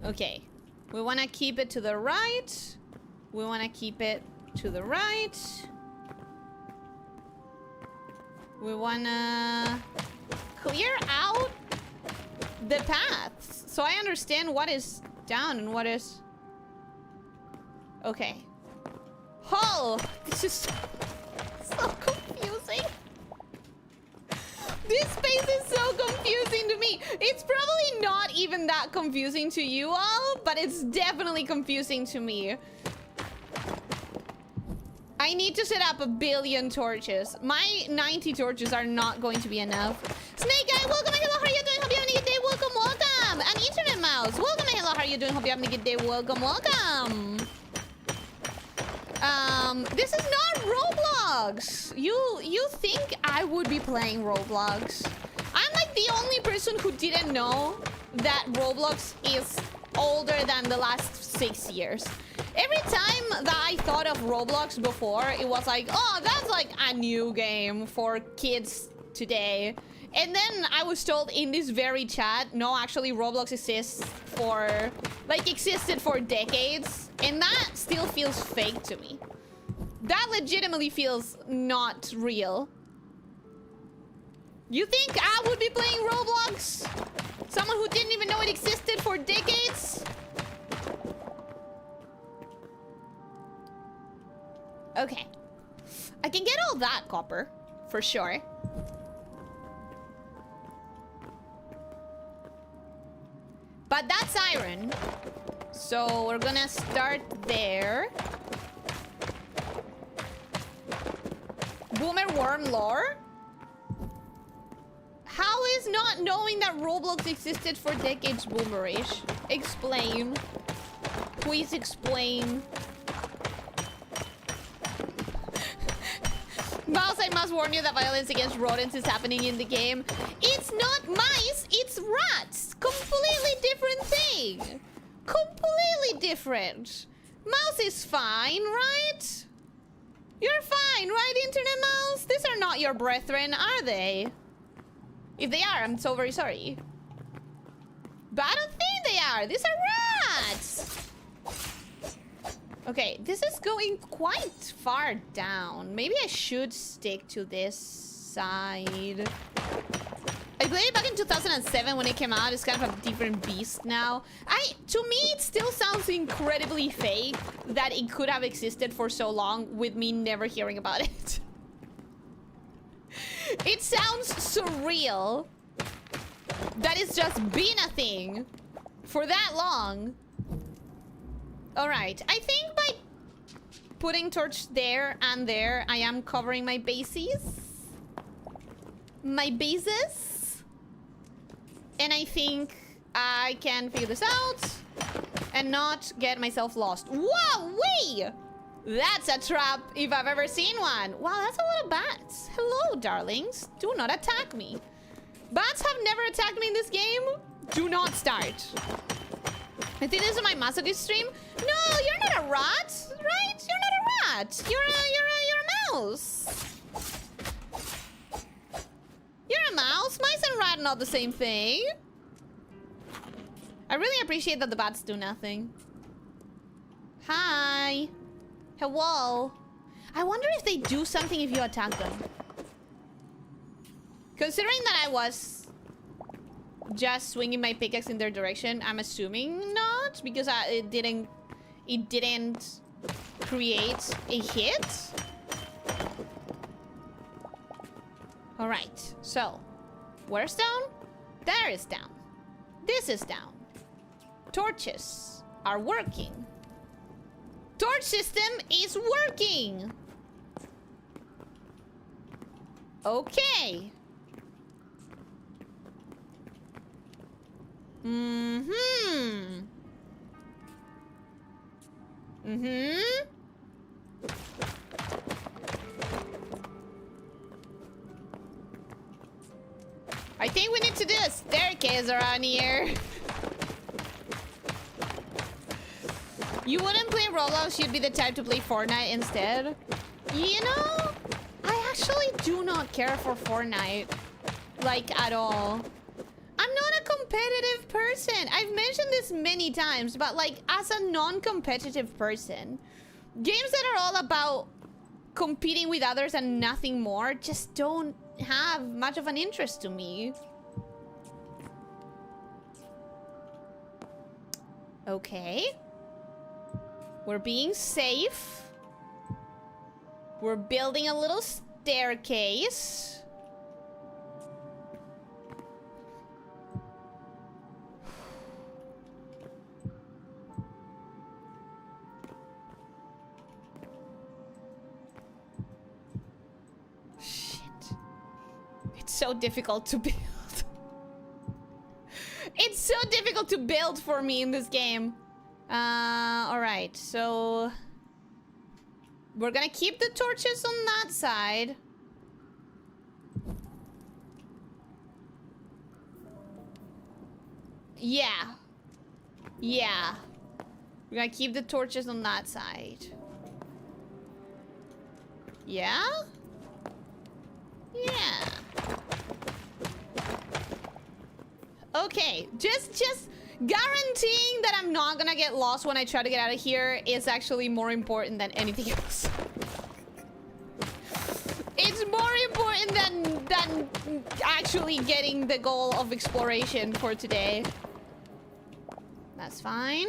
Okay, we want to keep it to the right. We want to keep it to the right. We want to clear out the paths so I understand what is down and what is... Okay. Oh, this is so confusing. This space is so confusing to me. It's probably not even that confusing to you all, but it's definitely confusing to me. I need to set up 1 billion torches. My 90 torches are not going to be enough. Snake Guy, welcome. Hello, how are you doing? Hope you having a good day. Welcome, welcome. And house. Welcome, hello, how are you doing? Hope you're having a good day. Welcome, welcome. This is not Roblox. You think I would be playing Roblox? I'm like the only person who didn't know that Roblox is older than the last 6 years. Every time that I thought of Roblox before, it was like, oh, that's like a new game for kids today. And then I was told in this very chat, no, actually Roblox exists for, like, existed for decades. And that still feels fake to me. That legitimately feels not real. You think I would be playing Roblox? Someone who didn't even know it existed for decades? Okay. I can get all that copper, for sure. But that's iron. So we're gonna start there. Boomer worm lore? How is not knowing that Roblox existed for decades boomerish? Explain. Please explain. Mouse, I must warn you that violence against rodents is happening in the game. It's not mice, it's rats. Completely different thing. Completely different. Mouse is fine, right? You're fine, right, Internet Mouse? These are not your brethren, are they? If they are, I'm so very sorry. But I don't think they are. These are rats. Okay, this is going quite far down. Maybe I should stick to this side. I played it back in 2007 when it came out. It's kind of a different beast now. To me, it still sounds incredibly fake that it could have existed for so long with me never hearing about it. It sounds surreal that it's just been a thing for that long. Alright, I think by putting torch there and there, I am covering my bases. My bases. And I think I can figure this out and not get myself lost. Whoa, wait! That's a trap if I've ever seen one. Wow, that's a lot of bats. Hello, darlings. Do not attack me. Bats have never attacked me in this game. Do not start. I think this is my masochist stream. No, you're not a rat, right? You're not a rat. You're a mouse. You're a mouse. Mice and rat are not the same thing. I really appreciate that the bats do nothing. Hi. Hello. I wonder if they do something if you attack them. Considering that I was just swinging my pickaxe in their direction, I'm assuming not, because it didn't create a hit. All right, so where's down? There is down. This is down. Torches are working. Torch system is working. Okay. Mm-hmm. Mm-hmm. I think we need to do a staircase around here. You wouldn't play Roblox, you'd be the type to play Fortnite instead. You know, I actually do not care for Fortnite. Like, at all. I'm not a competitive person. I've mentioned this many times, but like, as a non-competitive person, games that are all about competing with others and nothing more just don't have much of an interest to me. Okay. We're being safe. We're building a little staircase. Shit. It's so difficult to build. It's so difficult to build for me in this game. Alright, so... we're gonna keep the torches on that side. Yeah. Yeah. We're gonna keep the torches on that side. Yeah? Yeah. Okay, just guaranteeing that I'm not gonna get lost when I try to get out of here is actually more important than anything else. It's more important than actually getting the goal of exploration for today. That's fine.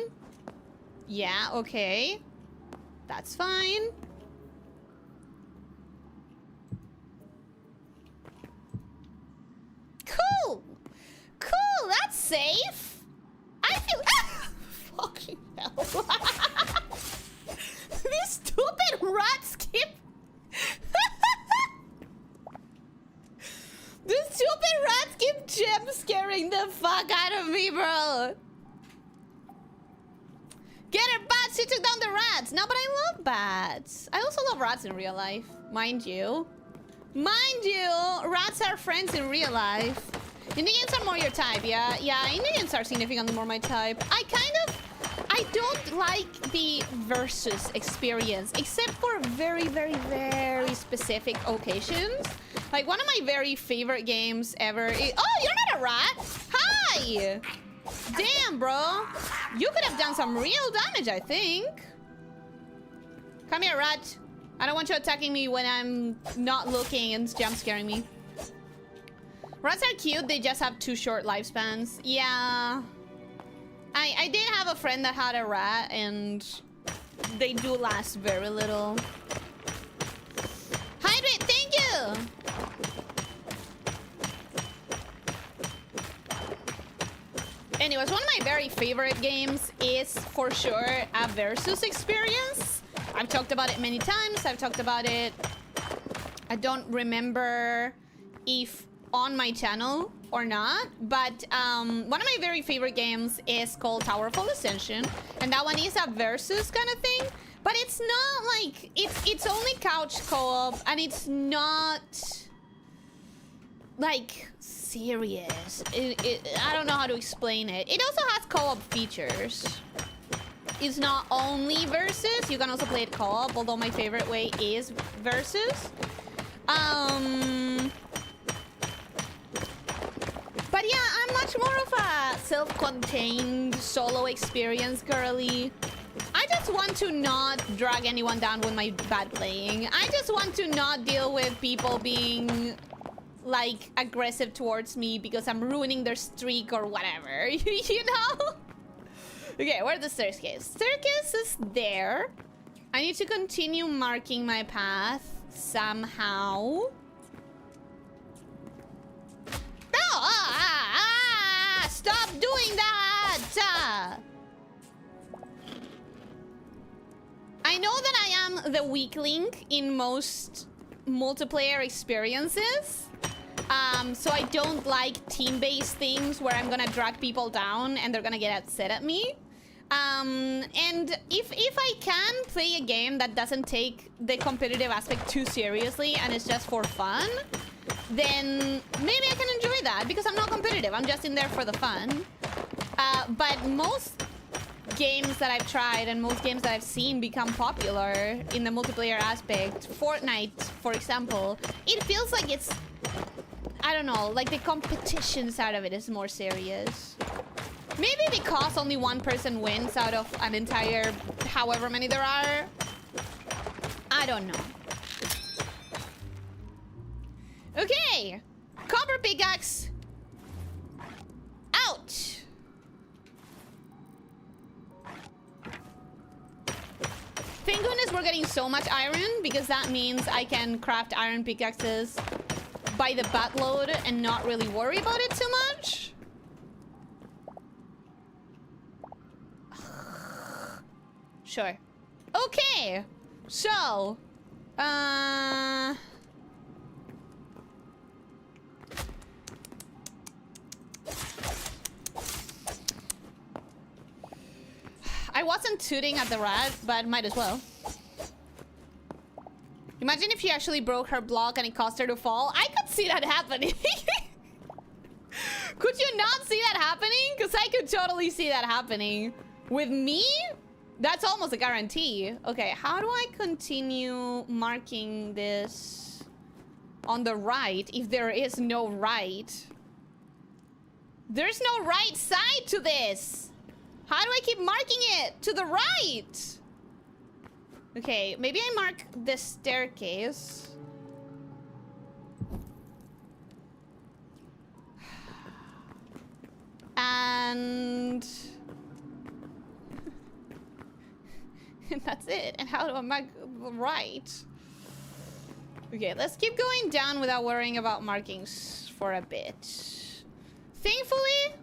Yeah, okay. That's fine. Cool! Cool, that's safe! I feel... fucking hell. This stupid rat skip... This stupid rat skip jump scaring the fuck out of me, bro! Get her, bats! She took down the rats! No, but I love bats. I also love rats in real life, mind you. Mind you, rats are friends in real life. Indians are more your type, yeah? Yeah, Indians are significantly more my type. I don't like the versus experience, except for very, very, very specific occasions. Like, one of my very favorite games ever is... Oh, you're not a rat! Hi! Damn, bro. You could have done some real damage, I think. Come here, rat. I don't want you attacking me when I'm not looking and jump scaring me. Rats are cute, they just have too short lifespans. Yeah. I did have a friend that had a rat and they do last very little. Hydrate, thank you! Anyways, one of my very favorite games is for sure a versus experience. I've talked about it many times. I've talked about it. I don't remember if on my channel or not, but one of my very favorite games is called Tower of Ascension, and that one is a versus kind of thing, but it's not like it's only couch co-op, and it's not like serious. I don't know how to explain it. It also has co-op features. It's not only versus, you can also play it co-op, although my favorite way is versus. But yeah, I'm much more of a self-contained solo experience girly. I just want to not drag anyone down with my bad playing. I just want to not deal with people being like aggressive towards me because I'm ruining their streak or whatever, you know? Okay, where's the staircase? Staircase is there. I need to continue marking my path somehow. No! Stop doing that! I know that I am the weak link in most multiplayer experiences. So I don't like team-based things where I'm gonna drag people down and they're gonna get upset at me. And if I can play a game that doesn't take the competitive aspect too seriously and it's just for fun, then maybe I can enjoy that because I'm not competitive. I'm just in there for the fun. But most games that I've tried and most games that I've seen become popular in the multiplayer aspect, Fortnite, for example, it feels like it's, I don't know, like the competition side of it is more serious. Maybe because only one person wins out of an entire however many there are. I don't know. Okay. Copper pickaxe. Ouch. Thank goodness we're getting so much iron because that means I can craft iron pickaxes by the buttload and not really worry about it too much. Sure. Okay. So, I wasn't tooting at the rat, but might as well. Imagine if she actually broke her block and it caused her to fall. I could see that happening. Could you not see that happening? Because I could totally see that happening. With me? That's almost a guarantee. Okay, how do I continue marking this on the right if there is no right? There's no right side to this. How do I keep marking it to the right? Okay, maybe I mark the staircase. And that's it. And how do I mark right? Okay, let's keep going down without worrying about markings for a bit. Thankfully,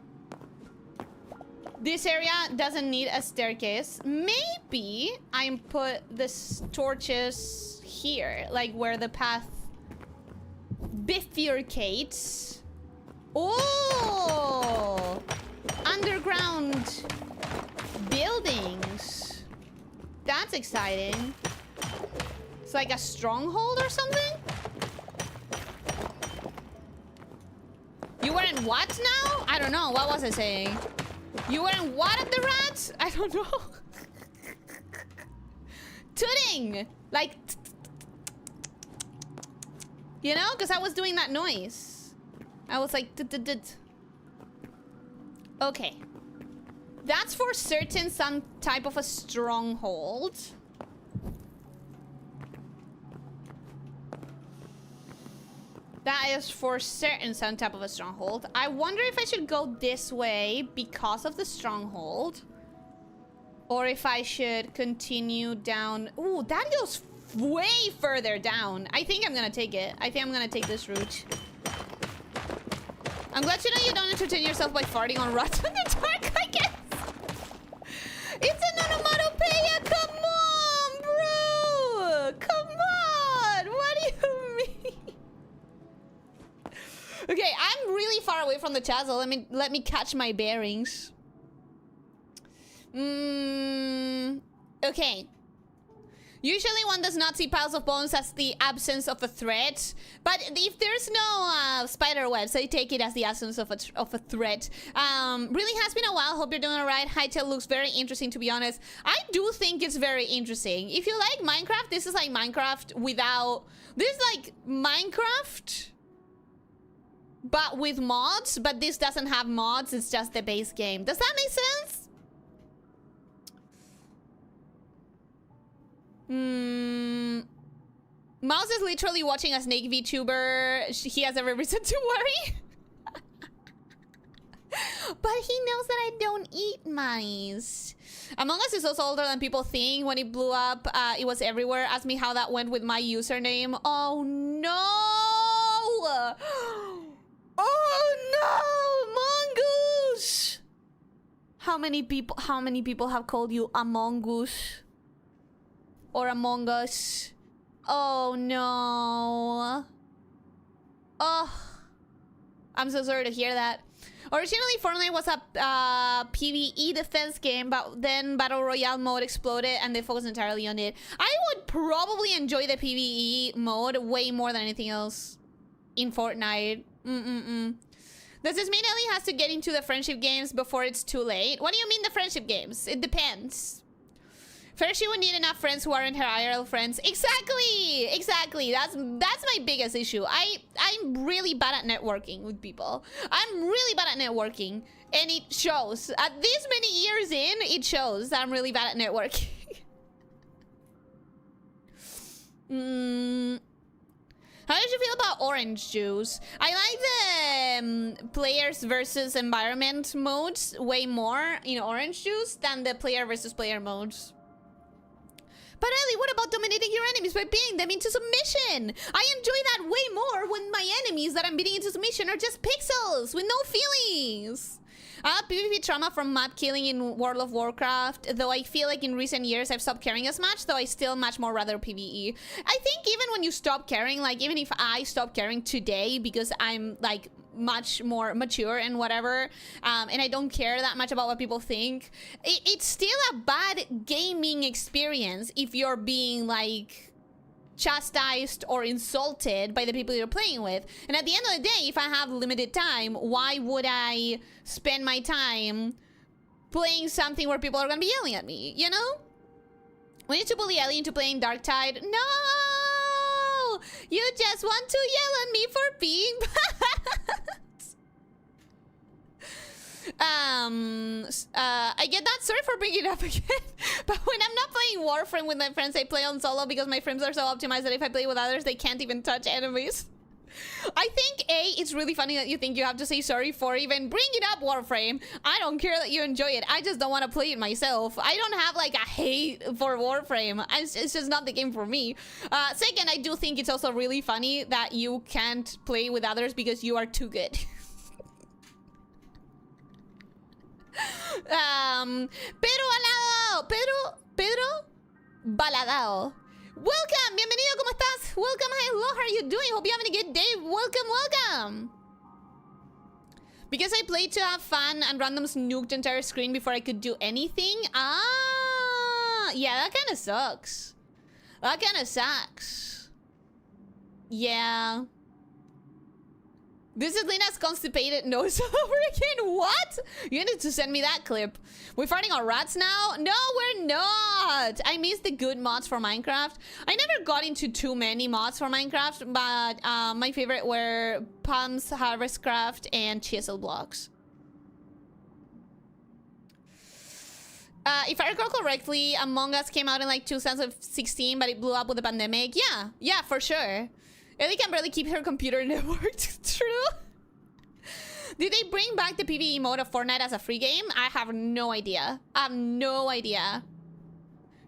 this area doesn't need a staircase. Maybe I put the torches here, like where the path bifurcates. Oh! Underground buildings. That's exciting. It's like a stronghold or something? You were in what now? I don't know. What was I saying? You were in what at the rats? I don't know. Tooting! Like... You know? Because I was doing that noise. I was like... Okay. That's for certain some type of a stronghold. That is for certain some type of a stronghold. I wonder if I should go this way because of the stronghold. Or if I should continue down... Ooh, that goes way further down. I think I'm gonna take it. I think I'm gonna take this route. I'm glad to know you don't entertain yourself by farting on rats in the dark, I guess. It's an onomatopoeia! Come on, bro! Come on! What do you mean? Okay, I'm really far away from the chasm. Let me catch my bearings. Okay. Usually one does not see piles of bones as the absence of a threat. But if there's no spider webs, I take it as the absence of a threat. Really has been a while. Hope you're doing alright. Hytale looks very interesting, to be honest. I do think it's very interesting. If you like Minecraft, this is like Minecraft without... This is like Minecraft, but with mods. But this doesn't have mods. It's just the base game. Does that make sense? Mouse is literally watching a snake VTuber. He has every reason to worry. But he knows that I don't eat mice. Among Us is also older than people think. When it blew up, it was everywhere. Ask me how that went with my username. Oh no! Oh no! Mongoose! How many people have called you Among Us? Or Among Us? Oh no. Oh, I'm so sorry to hear that. Originally, Fortnite was a PvE defense game, but then Battle Royale mode exploded and they focused entirely on it. I would probably enjoy the PvE mode way more than anything else in Fortnite. Does this mean Ellie has to get into the friendship games before it's too late? What do you mean the friendship games? It depends. First, she would need enough friends who aren't her IRL friends. Exactly. That's my biggest issue. I'm really bad at networking with people. I'm really bad at networking, and it shows. At this many years in, it shows that I'm really bad at networking. How did you feel about orange juice? I like the players versus environment modes way more in orange juice than the player versus player modes. But Ellie, what about dominating your enemies by beating them into submission? I enjoy that way more when my enemies that I'm beating into submission are just pixels with no feelings. I have PvP trauma from map killing in World of Warcraft, though I feel like in recent years I've stopped caring as much, though I still much more rather PvE. I think even when you stop caring, like even if I stop caring today because I'm like much more mature and whatever, and I don't care that much about what people think, it's still a bad gaming experience if you're being like chastised or insulted by the people you're playing with. And at the end of the day, if I have limited time, why would I spend my time playing something where people are gonna be yelling at me, you know? We need to bully Ellie into playing Darktide. No! You just want to yell at me for being bad. I get that. Sorry for bringing it up again. But when I'm not playing Warframe with my friends, I play on solo because my frames are so optimized that if I play with others, they can't even touch enemies. I think, it's really funny that you think you have to say sorry for even bringing up Warframe. I don't care that you enjoy it. I just don't want to play it myself. I don't have like a hate for Warframe. It's just not the game for me. Second, I do think it's also really funny that you can't play with others because you are too good. Pedro Balado, Pedro Baladao. Welcome, bienvenido, ¿cómo estás? Welcome, hello, how are you doing? Hope you're having a good day. Welcome. Because I played to have fun and randoms nuked the entire screen before I could do anything. Ah, yeah, that kind of sucks. That kind of sucks. Yeah. This is Lina's constipated nose over again. What? You need to send me that clip. We're fighting our rats now? No, we're not. I miss the good mods for Minecraft. I never got into too many mods for Minecraft, but my favorite were Palms, Harvestcraft, and Chisel Blocks. If I recall correctly, Among Us came out in like 2016, but it blew up with the pandemic. Yeah, for sure. Ellie can barely keep her computer networked. True. Did they bring back the PvE mode of Fortnite as a free game? I have no idea. I have no idea.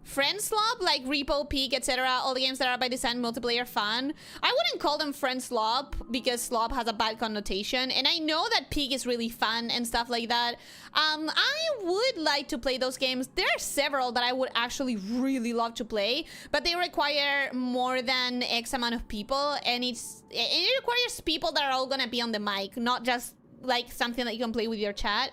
Friend Slop, like Repo, Peak, etc. All the games that are by design multiplayer fun. I wouldn't call them Friend Slop because Slop has a bad connotation. And I know that Peak is really fun and stuff like that. I would like to play those games. There are several that I would actually really love to play, but they require more than X amount of people, and it requires people that are all gonna be on the mic, not just like something that you can play with your chat.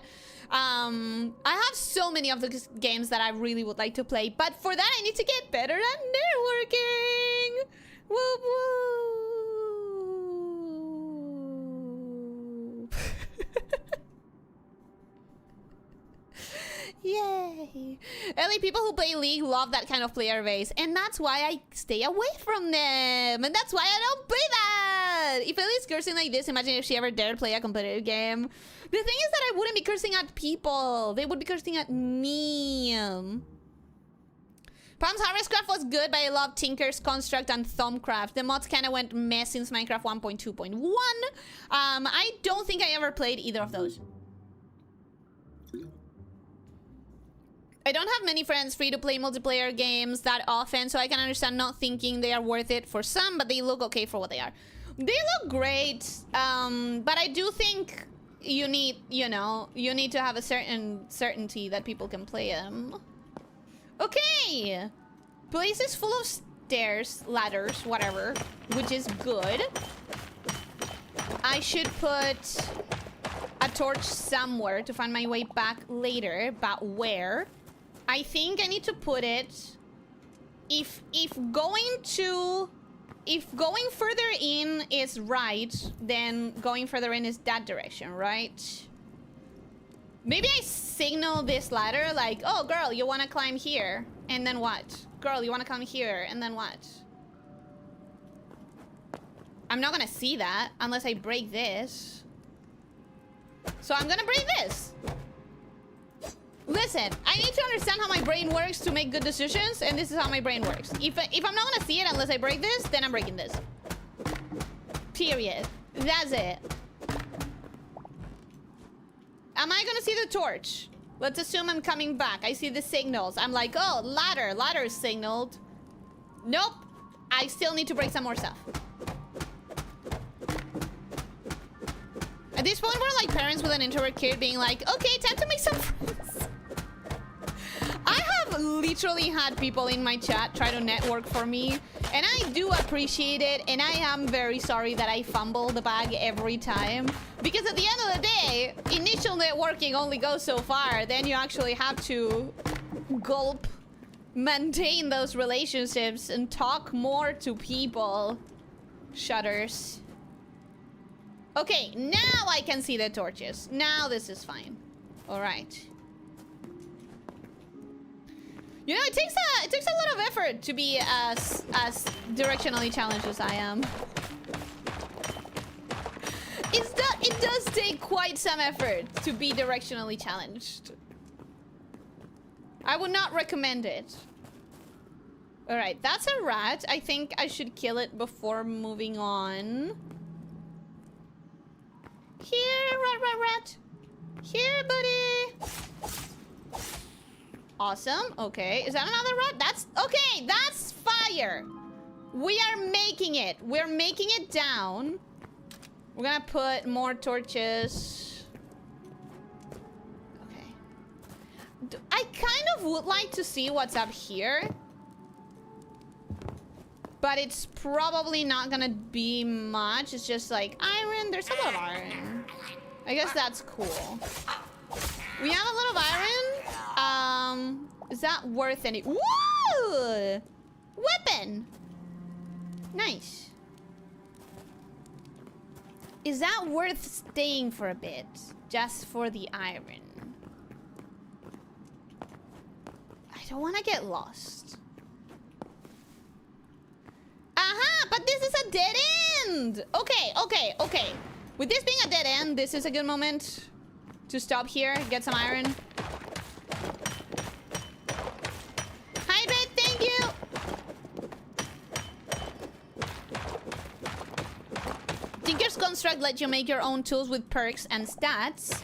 I have so many of the games that I really would like to play, but for that I need to get better at networking. Woo woo. Yay. Ellie, people who play League love that kind of player base, and that's why I stay away from them, and that's why I don't play that. If Ellie's cursing like this, imagine if she ever dared play a competitive game. The thing is that I wouldn't be cursing at people. They would be cursing at me. Palms Harvestcraft was good, but I love Tinker's Construct and Thumbcraft. The mods kind of went mess since Minecraft 1.2.1. I don't think I ever played either of those. I don't have many friends free-to-play multiplayer games that often, so I can understand not thinking they are worth it for some, but they look okay for what they are. They look great, but I do think you need, you need to have a certain certainty that people can play them. Okay! Place is full of stairs, ladders, whatever, which is good. I should put a torch somewhere to find my way back later, but where? I think I need to put it... If going further in is right, then going further in is that direction, right? Maybe I signal this ladder like, oh, girl, you want to climb here. And then what? Girl, you want to climb here. And then what? I'm not going to see that unless I break this. So I'm going to break this. Listen, I need to understand how my brain works to make good decisions, and this is how my brain works. If I'm not gonna see it unless I break this, then I'm breaking this. Period. That's it. Am I gonna see the torch? Let's assume I'm coming back. I see the signals. I'm like, oh, ladder. Ladder is signaled. Nope. I still need to break some more stuff. At this point, we're like parents with an introvert kid being like, okay, time to make some friends. I have literally had people in my chat try to network for me, and I do appreciate it, and I am very sorry that I fumble the bag every time. Because at the end of the day, initial networking only goes so far, then you actually have to gulp, maintain those relationships, and talk more to people. Shudders. Okay, now I can see the torches. Now this is fine. All right. You know, it takes a lot of effort to be as directionally challenged as I am. It does take quite some effort to be directionally challenged. I would not recommend it. All right, that's a rat. I think I should kill it before moving on. Here, rat. Here, buddy. Awesome. Okay, is that another rat? That's okay. That's fire. We are making it. We're making it down. We're gonna put more torches. Okay. I kind of would like to see what's up here, but it's probably not gonna be much. It's just like iron. There's a lot of iron. I guess that's cool. We have a lot of iron. Is that worth any? Woo! Weapon. Nice. Is that worth staying for a bit? Just for the iron? I don't want to get lost. Aha! But this is a dead end! Okay. With this being a dead end, this is a good moment to stop here, get some iron. Hydrate, thank you! Tinker's Construct lets you make your own tools with perks and stats.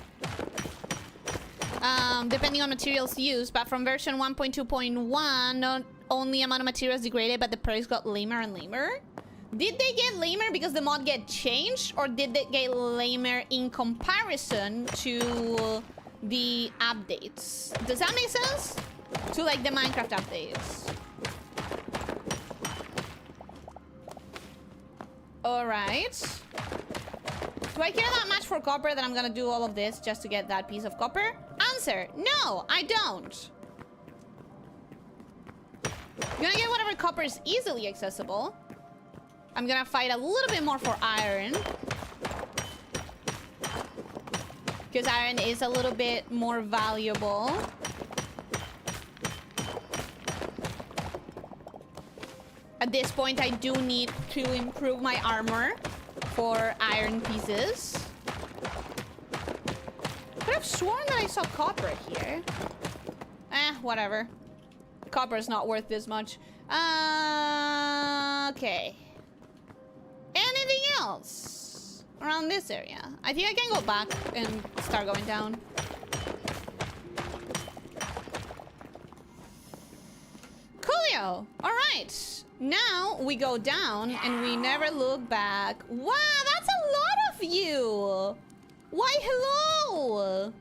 Depending on materials used, but from version 1.2.1, not only amount of materials degraded, but the perks got lamer and lamer. Did they get lamer because the mod get changed, or did they get lamer in comparison to the updates? Does that make sense? To like the Minecraft updates. All right. Do I care that much for copper that I'm gonna do all of this just to get that piece of copper? Answer, no, I don't. I'm gonna get whatever copper is easily accessible. I'm gonna fight a little bit more for iron, because iron is a little bit more valuable. At this point, I do need to improve my armor for iron pieces. Could have sworn that I saw copper here. Whatever. Copper is not worth this much. Okay. Anything else around this area? I think I can go back and start going down. Coolio. All right. Now we go down and we never look back. Wow, that's a lot of you. Why, hello.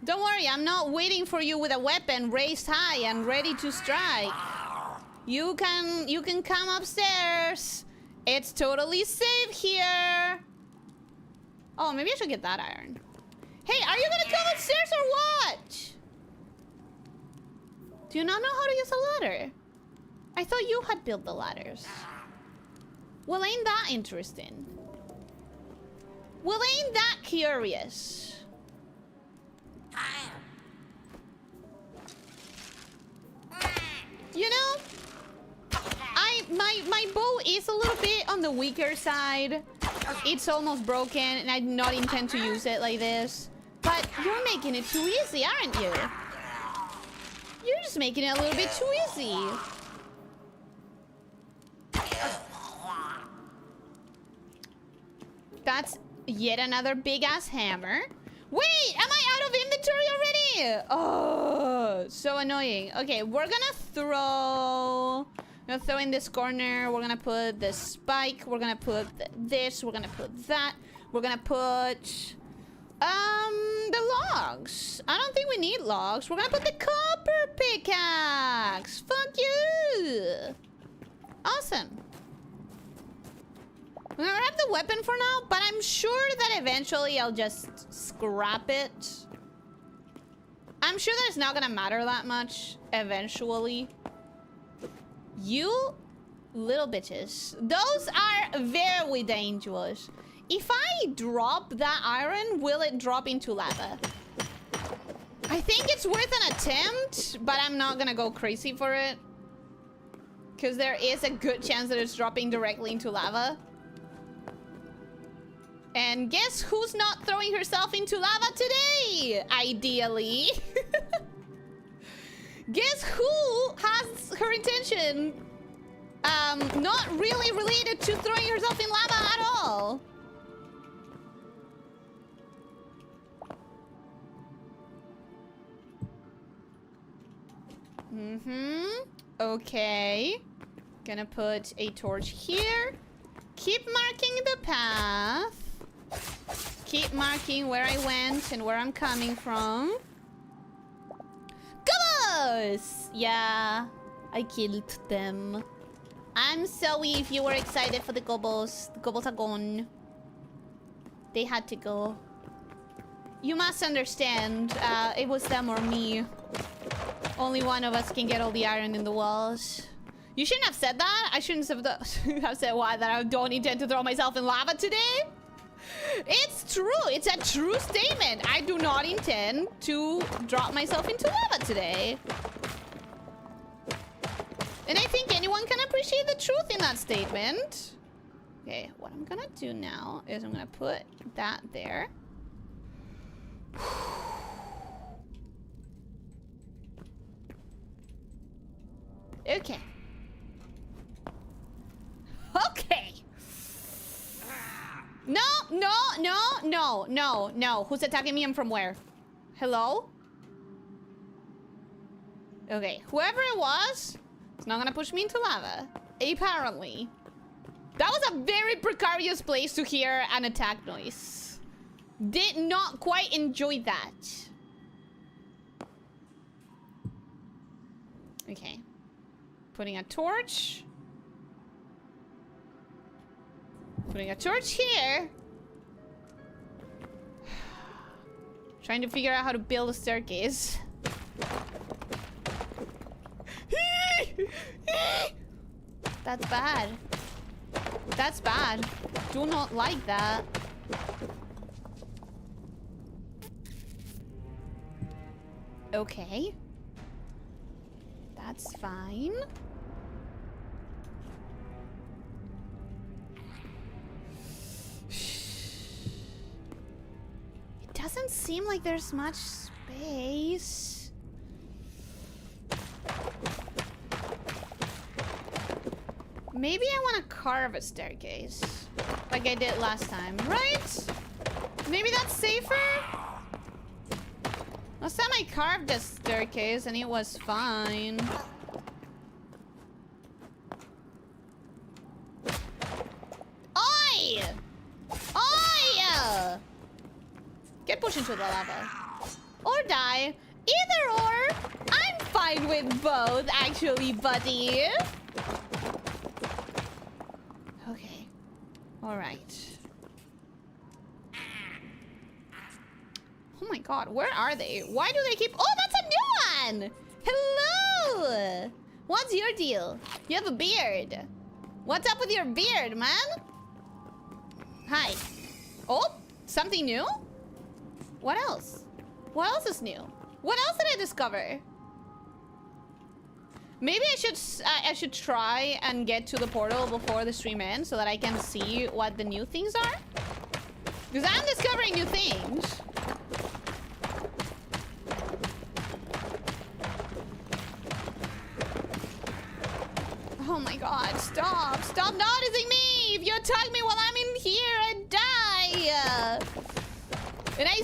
Don't worry, I'm not waiting for you with a weapon raised high and ready to strike. You can come upstairs. It's totally safe here. Oh, maybe I should get that iron. Hey, are you gonna come upstairs or what? Do you not know how to use a ladder? I thought you had built the ladders. Well, ain't that interesting? Well, ain't that curious? You know, my bow is a little bit on the weaker side. It's almost broken, and I do not intend to use it like this. But you're making it too easy, aren't you? You're just making it a little bit too easy. That's yet another big-ass hammer. Wait, am I out of inventory already? Oh, so annoying. Okay, we're gonna throw Gonna throw in this corner. We're gonna put the spike. We're gonna put this. We're gonna put that. We're gonna put the logs. I don't think we need logs. We're gonna put the copper pickaxe. Fuck you. Awesome. I'm gonna grab the weapon for now, but I'm sure that eventually I'll just scrap it. I'm sure that it's not gonna matter that much eventually. You little bitches. Those are very dangerous. If I drop that iron, will it drop into lava? I think it's worth an attempt, but I'm not gonna go crazy for it. Because there is a good chance that it's dropping directly into lava. And guess who's not throwing herself into lava today? Ideally. Guess who has her intention not really related to throwing herself in lava at all? Okay. Gonna put a torch here. Keep marking the path. Keep marking where I went and where I'm coming from. Gobos! Yeah, I killed them. I'm sorry if you were excited for the gobos. The gobos are gone. They had to go. You must understand, it was them or me. Only one of us can get all the iron in the walls. You shouldn't have said that. I shouldn't have said why that I don't intend to throw myself in lava today. It's true. It's a true statement. I do not intend to drop myself into lava today. And I think anyone can appreciate the truth in that statement. Okay, what I'm gonna do now is I'm gonna put that there. Okay. Okay. No, no, no, no, no, no. Who's attacking me and from where? Hello? Okay, whoever it was, it's not gonna push me into lava. Apparently. That was a very precarious place to hear an attack noise. Did not quite enjoy that. Okay. Putting a torch. Putting a torch here. Trying to figure out how to build a staircase. That's bad. That's bad. Do not like that. Okay. That's fine. It doesn't seem like there's much space. Maybe I want to carve a staircase like I did last time, right? Maybe that's safer? Last time I carved a staircase and it was fine. Oi! Oi! Get pushed into the lava. Or die. Either or. I'm fine with both, actually, buddy. Okay. Alright. Oh my god, where are they? Why do they keep... Oh, that's a new one! Hello! What's your deal? You have a beard. What's up with your beard, man? Hi. Oh, something new? What else? What else is new? What else did I discover? Maybe I should try and get to the portal before the stream ends so that I can see what the new things are. Because I'm discovering new things. Oh my god, stop. Stop noticing me! If you attack me while I'm in here, I die! And I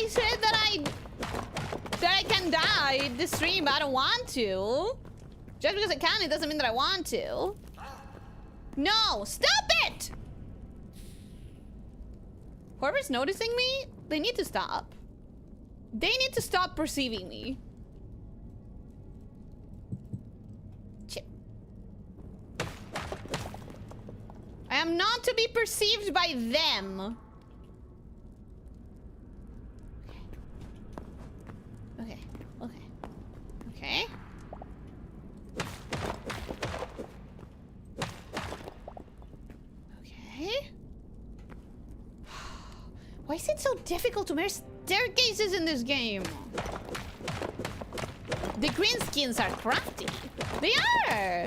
said that I can die in the stream, but I don't want to. Just because I can, it doesn't mean that I want to. No, stop it! Whoever's noticing me, they need to stop. They need to stop perceiving me. Chip. I am not to be perceived by them. Okay. Okay. Okay. Okay. Why is it so difficult to make staircases in this game? The green skins are crafty. They are.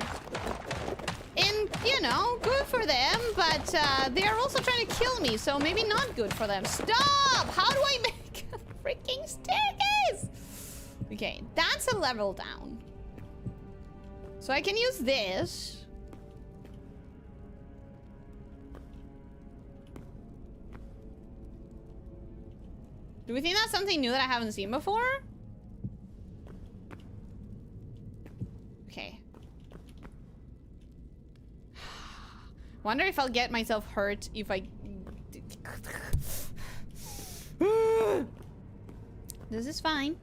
And, you know, good for them, but they are also trying to kill me, so maybe not good for them. Stop! How do I make a freaking staircase? Okay, that's a level down. So I can use this. Do we think that's something new that I haven't seen before? Okay. Wonder if I'll get myself hurt if I... This is fine.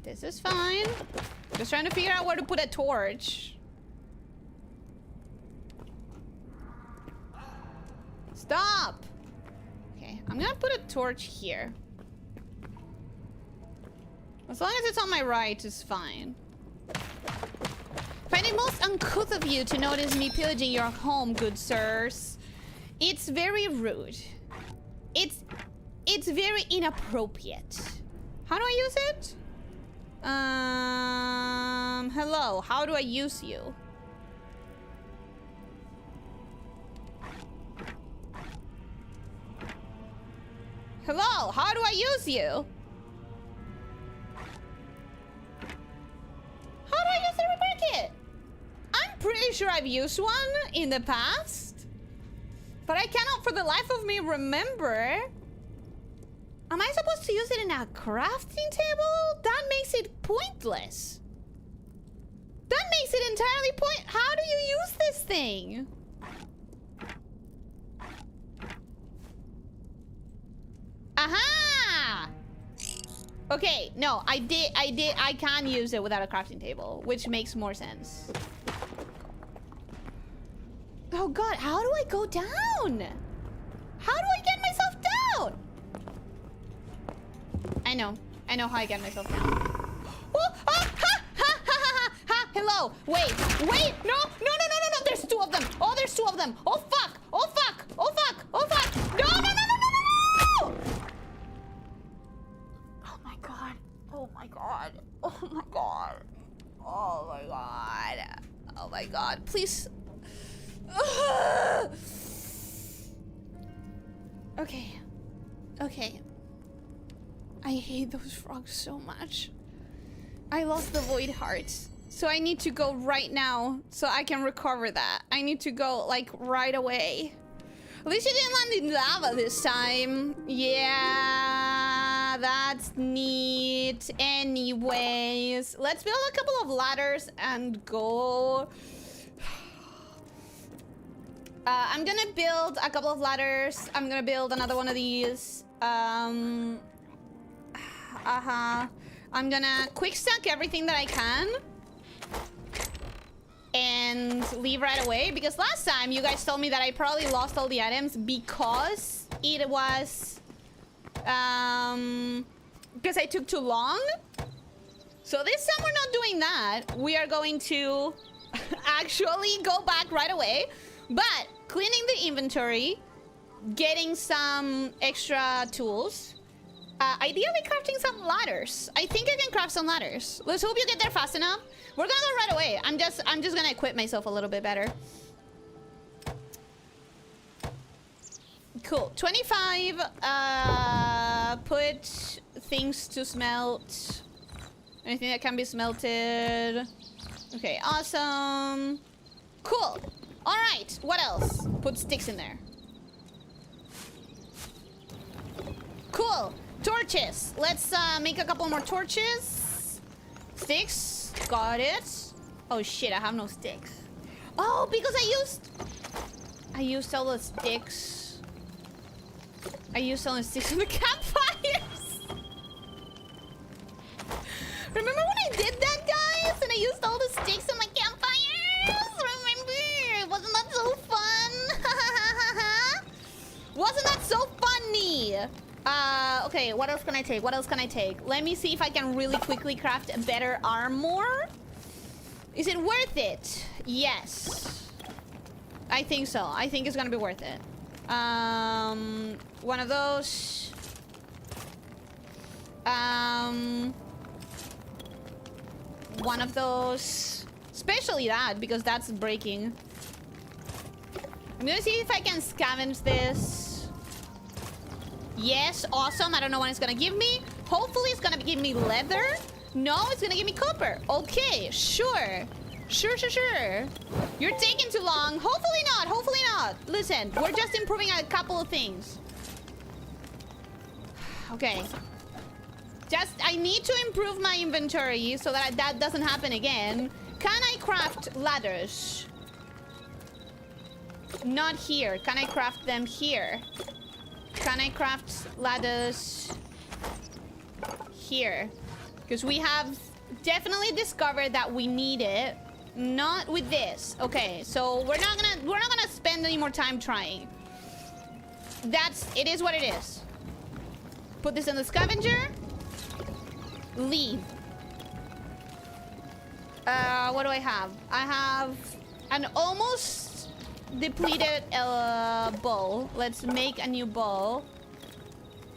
This is fine. Just trying to figure out where to put a torch. Stop! Okay, I'm gonna put a torch here. As long as it's on my right, it's fine. Find it most uncouth of you to notice me pillaging your home, good sirs. It's very rude. It's very inappropriate. How do I use it? Hello, how do I use you? Hello, how do I use you? How do I use the repair kit? I'm pretty sure I've used one in the past, but I cannot for the life of me remember. Am I supposed to use it in a crafting table? That makes it pointless. That makes it entirely How do you use this thing? Aha! Okay, no, I can use it without a crafting table, which makes more sense. Oh god, how do I go down? How do I get myself down? I know how I get myself down. Oh, ah, ha, ha, ha, ha, ha, hello, wait, no, there's two of them. Oh, there's two of them. Oh, fuck, oh, fuck, oh, fuck, oh, fuck. No. Oh my god, oh my god, oh my god, oh my god, oh my god, please. Okay. I hate those frogs so much. I lost the void heart. So I need to go right now so I can recover that. I need to go like right away. At least you didn't land in lava this time. Yeah, that's neat. Anyways, let's build a couple of ladders and go. I'm gonna build a couple of ladders. I'm gonna build another one of these. I'm gonna quick stack everything that I can and leave right away, because last time you guys told me that I probably lost all the items because it was because I took too long. So this time we're not doing that. We are going to actually go back right away, but cleaning the inventory, getting some extra tools, ideally crafting some ladders. I think I can craft some ladders. Let's hope you get there fast enough. We're gonna go right away. I'm just gonna equip myself a little bit better. Cool. 25. Put things to smelt. Anything that can be smelted. Okay, awesome. Cool. All right. What else? Put sticks in there. Cool. Torches. Let's make a couple more torches. Sticks. Got it. Oh shit, I have no sticks. Oh, because I used all the sticks. I used all the sticks on the campfires. Remember when I did that, guys? And I used all the sticks on my campfires? Remember? Wasn't that so fun? Wasn't that so funny? Okay, what else can I take? What else can I take? Let me see if I can really quickly craft a better armor. Is it worth it? Yes. I think so. I think it's gonna be worth it. One of those. One of those. Especially that, because that's breaking. I'm gonna see if I can scavenge this. Yes, awesome. I don't know what it's gonna give me. Hopefully it's gonna give me leather. No, it's gonna give me copper. Okay, sure. Sure. You're taking too long. Hopefully not. Hopefully not. Listen, we're just improving a couple of things. Okay. I need to improve my inventory so that that doesn't happen again. Can I craft ladders? Not here. Can I craft them here? Can I craft ladders here? Because we have definitely discovered that we need it. Not with this. Okay, so we're not gonna spend any more time trying. It is what it is. Put this in the scavenger. Leave. What do I have? I have an almost depleted bow. Let's make a new bow.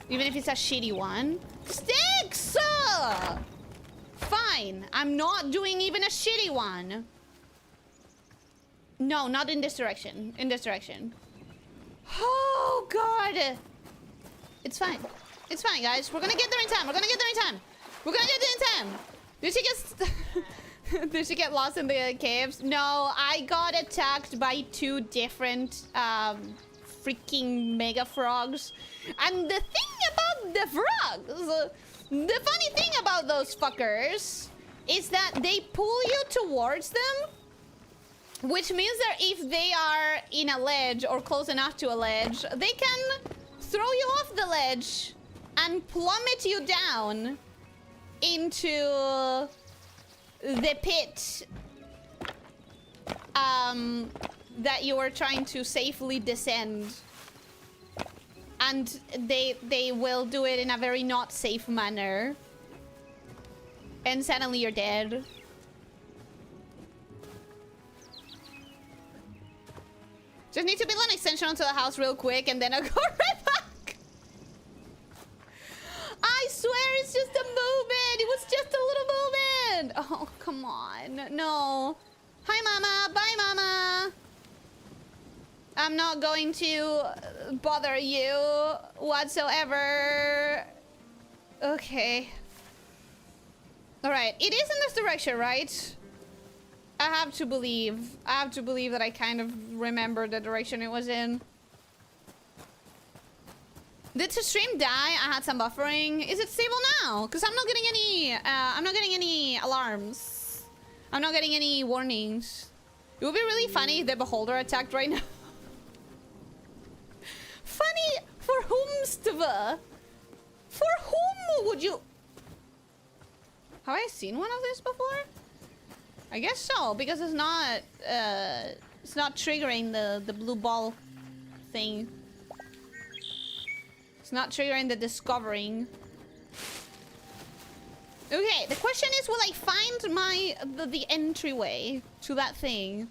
Even if it's a shitty one. Sticks! Fine. I'm not doing even a shitty one. No, not in this direction. In this direction. Oh, God. It's fine. It's fine, guys. We're gonna get there in time. We're gonna get there in time. We're gonna get there in time. Did she get... Did she get lost in the caves? No, I got attacked by 2 different freaking mega frogs. And the thing about the frogs... The funny thing about those fuckers is that they pull you towards them, which means that if they are in a ledge or close enough to a ledge, they can throw you off the ledge and plummet you down into the pit that you are trying to safely descend. And they will do it in a very not safe manner. And suddenly you're dead. Just need to build an extension onto the house real quick and then I'll go right back. I swear it's just a movement. It was just a little movement. Oh, come on. No. Hi, Mama. Bye, Mama. I'm not going to bother you whatsoever. Okay. Alright, it is in this direction, right? I have to believe that I kind of remember the direction it was in. Did the stream die? I had some buffering. Is it stable now? Because I'm not getting any alarms. I'm not getting any warnings. It would be really funny if the beholder attacked right now. Funny for whomstuver? For whom would you... Have I seen one of these before? I guess so, because it's not triggering the blue ball thing. It's not triggering the discovering. Okay, the question is, will I find the entryway to that thing?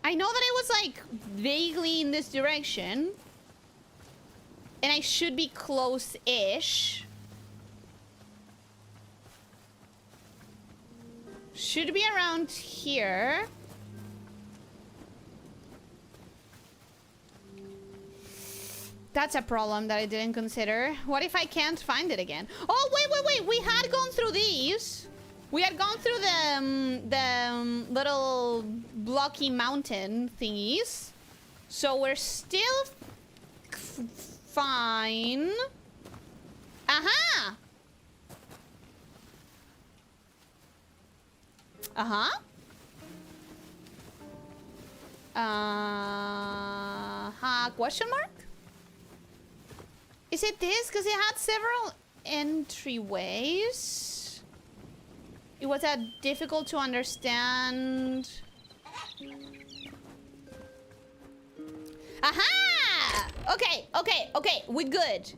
I know that it was like vaguely in this direction. And I should be close-ish. Should be around here. That's a problem that I didn't consider. What if I can't find it again? Oh, wait. We had gone through these. We had gone through the little blocky mountain thingies. So we're still fine. Aha! Uh-huh. Question mark? Is it this? Because it had several entryways. It was that difficult to understand. Aha! Okay, okay, okay. We're good.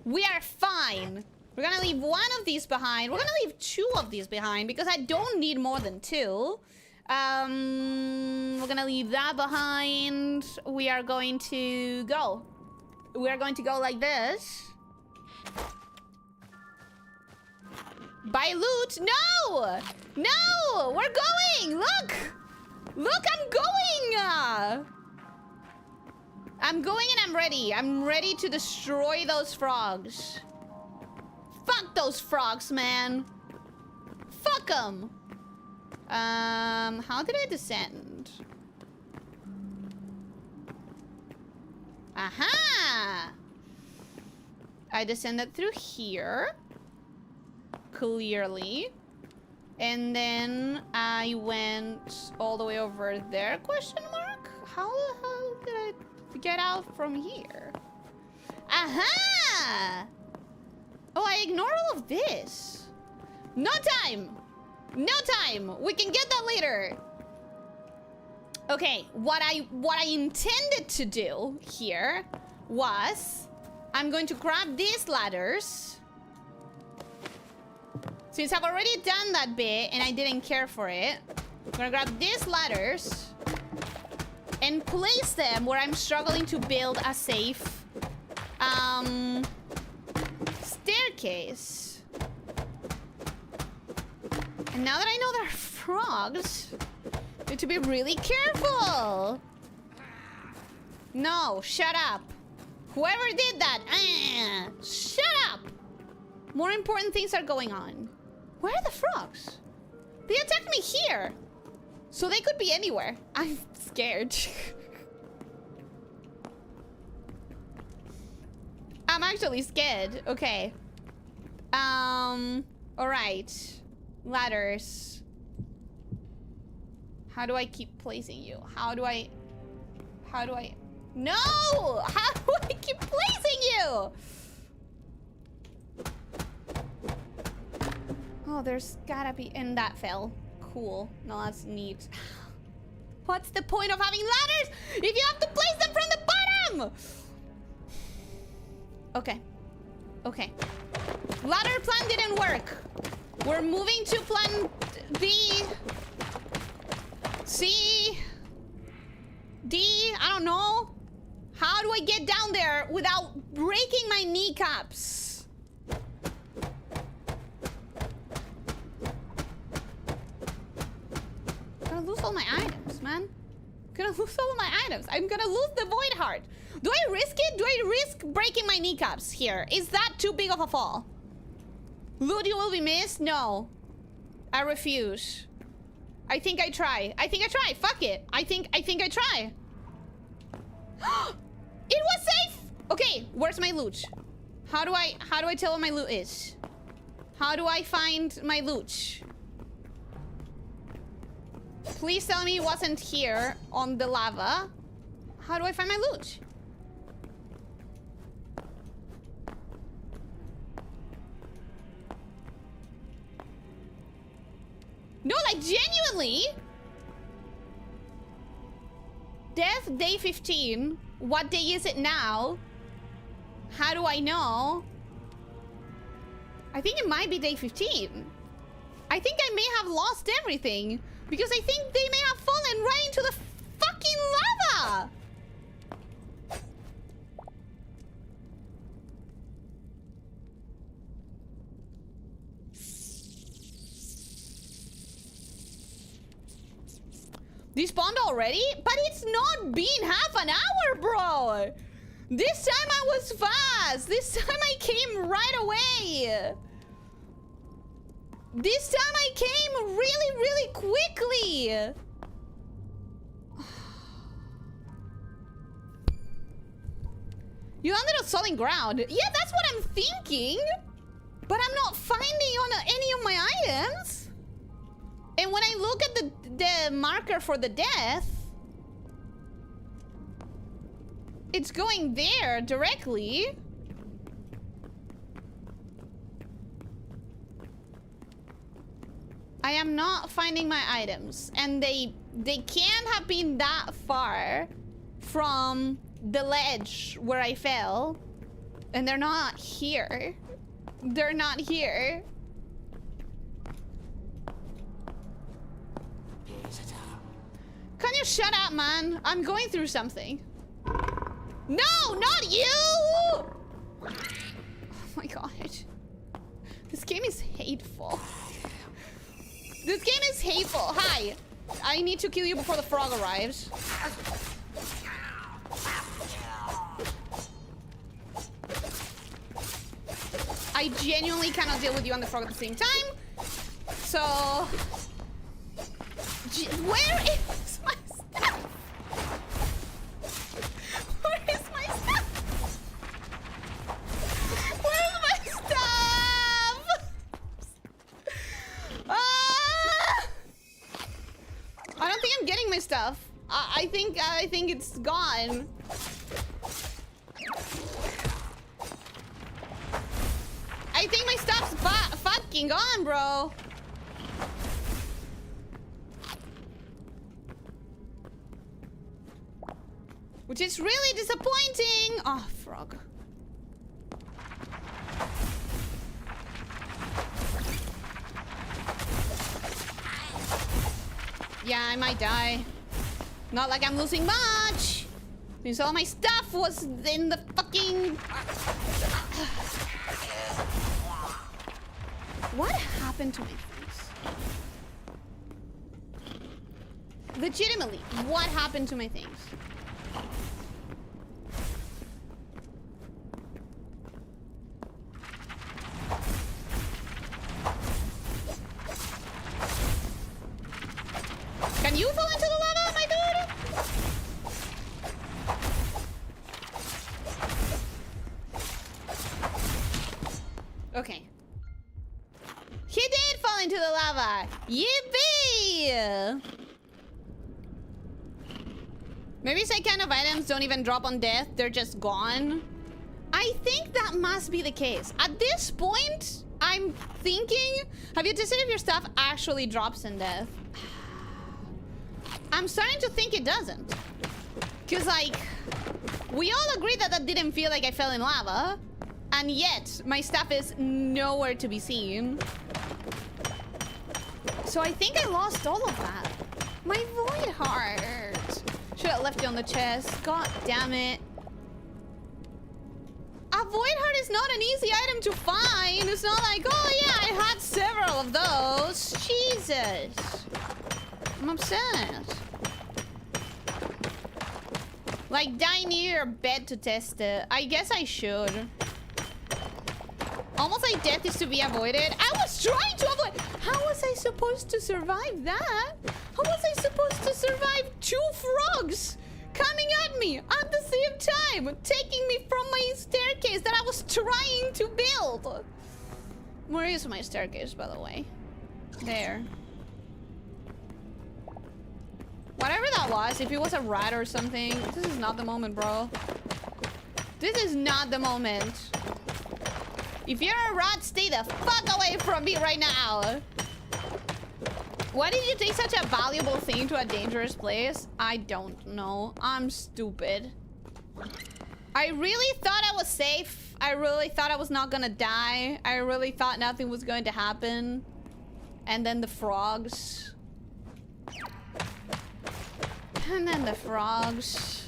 We are fine. We're gonna leave one of these behind. We're gonna leave 2 of these behind because I don't need more than 2. We're gonna leave that behind. We are going to go. We are going to go like this. Buy loot. No! No! We're going! Look! Look, I'm going! I'm going and I'm ready. I'm ready to destroy those frogs. Fuck those frogs, man. Fuck them. How did I descend? Aha! I descended through here. Clearly. And then I went all the way over there, question mark? How the hell did I get out from here? Aha! Oh, I ignored all of this. No time! No time! We can get that later. Okay, what I intended to do here was I'm going to grab these ladders. Since I've already done that bit and I didn't care for it, I'm gonna grab these ladders and place them where I'm struggling to build a safe staircase. And now that I know there are frogs, I need to be really careful. No, shut up. Whoever did that, shut up. More important things are going on. Where are the frogs? They attacked me here. So they could be anywhere. I'm scared. I'm actually scared. Okay. All right. Ladders. How do I keep placing you? How do I... No! How do I keep placing you? Oh, there's gotta be... And that fell. Cool. No, that's neat. What's the point of having ladders if you have to place them from the bottom? Okay. Okay. Ladder plan didn't work. We're moving to plan B. C. D. I don't know. How do I get down there without breaking my kneecaps? I'm gonna lose all my items, man. I'm gonna lose all my items. I'm gonna lose the void heart. Do I risk it? Do I risk breaking my kneecaps here? Is that too big of a fall? Loot you will be missed? No. I refuse. I think I try. I think I try. Fuck it. I think I try. It was safe! Okay, where's my loot? How do I tell what my loot is? How do I find my loot? Please tell me it wasn't here on the lava. How do I find my loot? No, like genuinely. Death day 15. What day is it now? How do I know? I think it might be day 15. I think I may have lost everything because I think they may have fallen right into the fucking lava. Despawned already? But it's not been half an hour, bro! This time I was fast! This time I came right away! This time I came really, really quickly! You landed on solid ground. Yeah, that's what I'm thinking. But I'm not finding on any of my items. And when I look at the marker for the death, it's going there directly. I am not finding my items. And they can't have been that far from the ledge where I fell. And they're not here. They're not here. Can you shut up, man? I'm going through something. No, not you! Oh my god. This game is hateful. This game is hateful. Hi. I need to kill you before the frog arrives. I genuinely cannot deal with you and the frog at the same time. So... Where is my stuff? Where is my stuff? Where's my stuff? I don't think I'm getting my stuff. I think it's gone. I think my stuff's fucking gone, bro. Which is really disappointing. Oh, frog. Yeah, I might die. Not like I'm losing much. Since all my stuff was in the fucking... What happened to my things? Legitimately, what happened to my things? Can you fall into the lava, my dude? Okay. He did fall into the lava! Yippee! Maybe some kind of items don't even drop on death, they're just gone. I think that must be the case. At this point, I'm thinking... Have you tested if your stuff actually drops in death? I'm starting to think it doesn't. Because, like, we all agree that that didn't feel like I fell in lava. And yet, my stuff is nowhere to be seen. So I think I lost all of that. My void heart. Should have left it on the chest. God damn it. A void heart is not an easy item to find. It's not like, oh yeah, I had several of those. Jesus. I'm upset. Like, die near your bed to test it. I guess I should. Almost like death is to be avoided. I was trying to avoid... How was I supposed to survive that? How was I supposed to survive 2 frogs coming at me at the same time, taking me from my staircase that I was trying to build? Where is my staircase, by the way? There. Whatever that was, if it was a rat or something, this is not the moment, bro. This is not the moment. If you're a rat, stay the fuck away from me right now. Why did you take such a valuable thing to a dangerous place? I don't know. I'm stupid. I really thought I was safe. I really thought I was not gonna die. I really thought nothing was going to happen. And then the frogs. And then the frogs.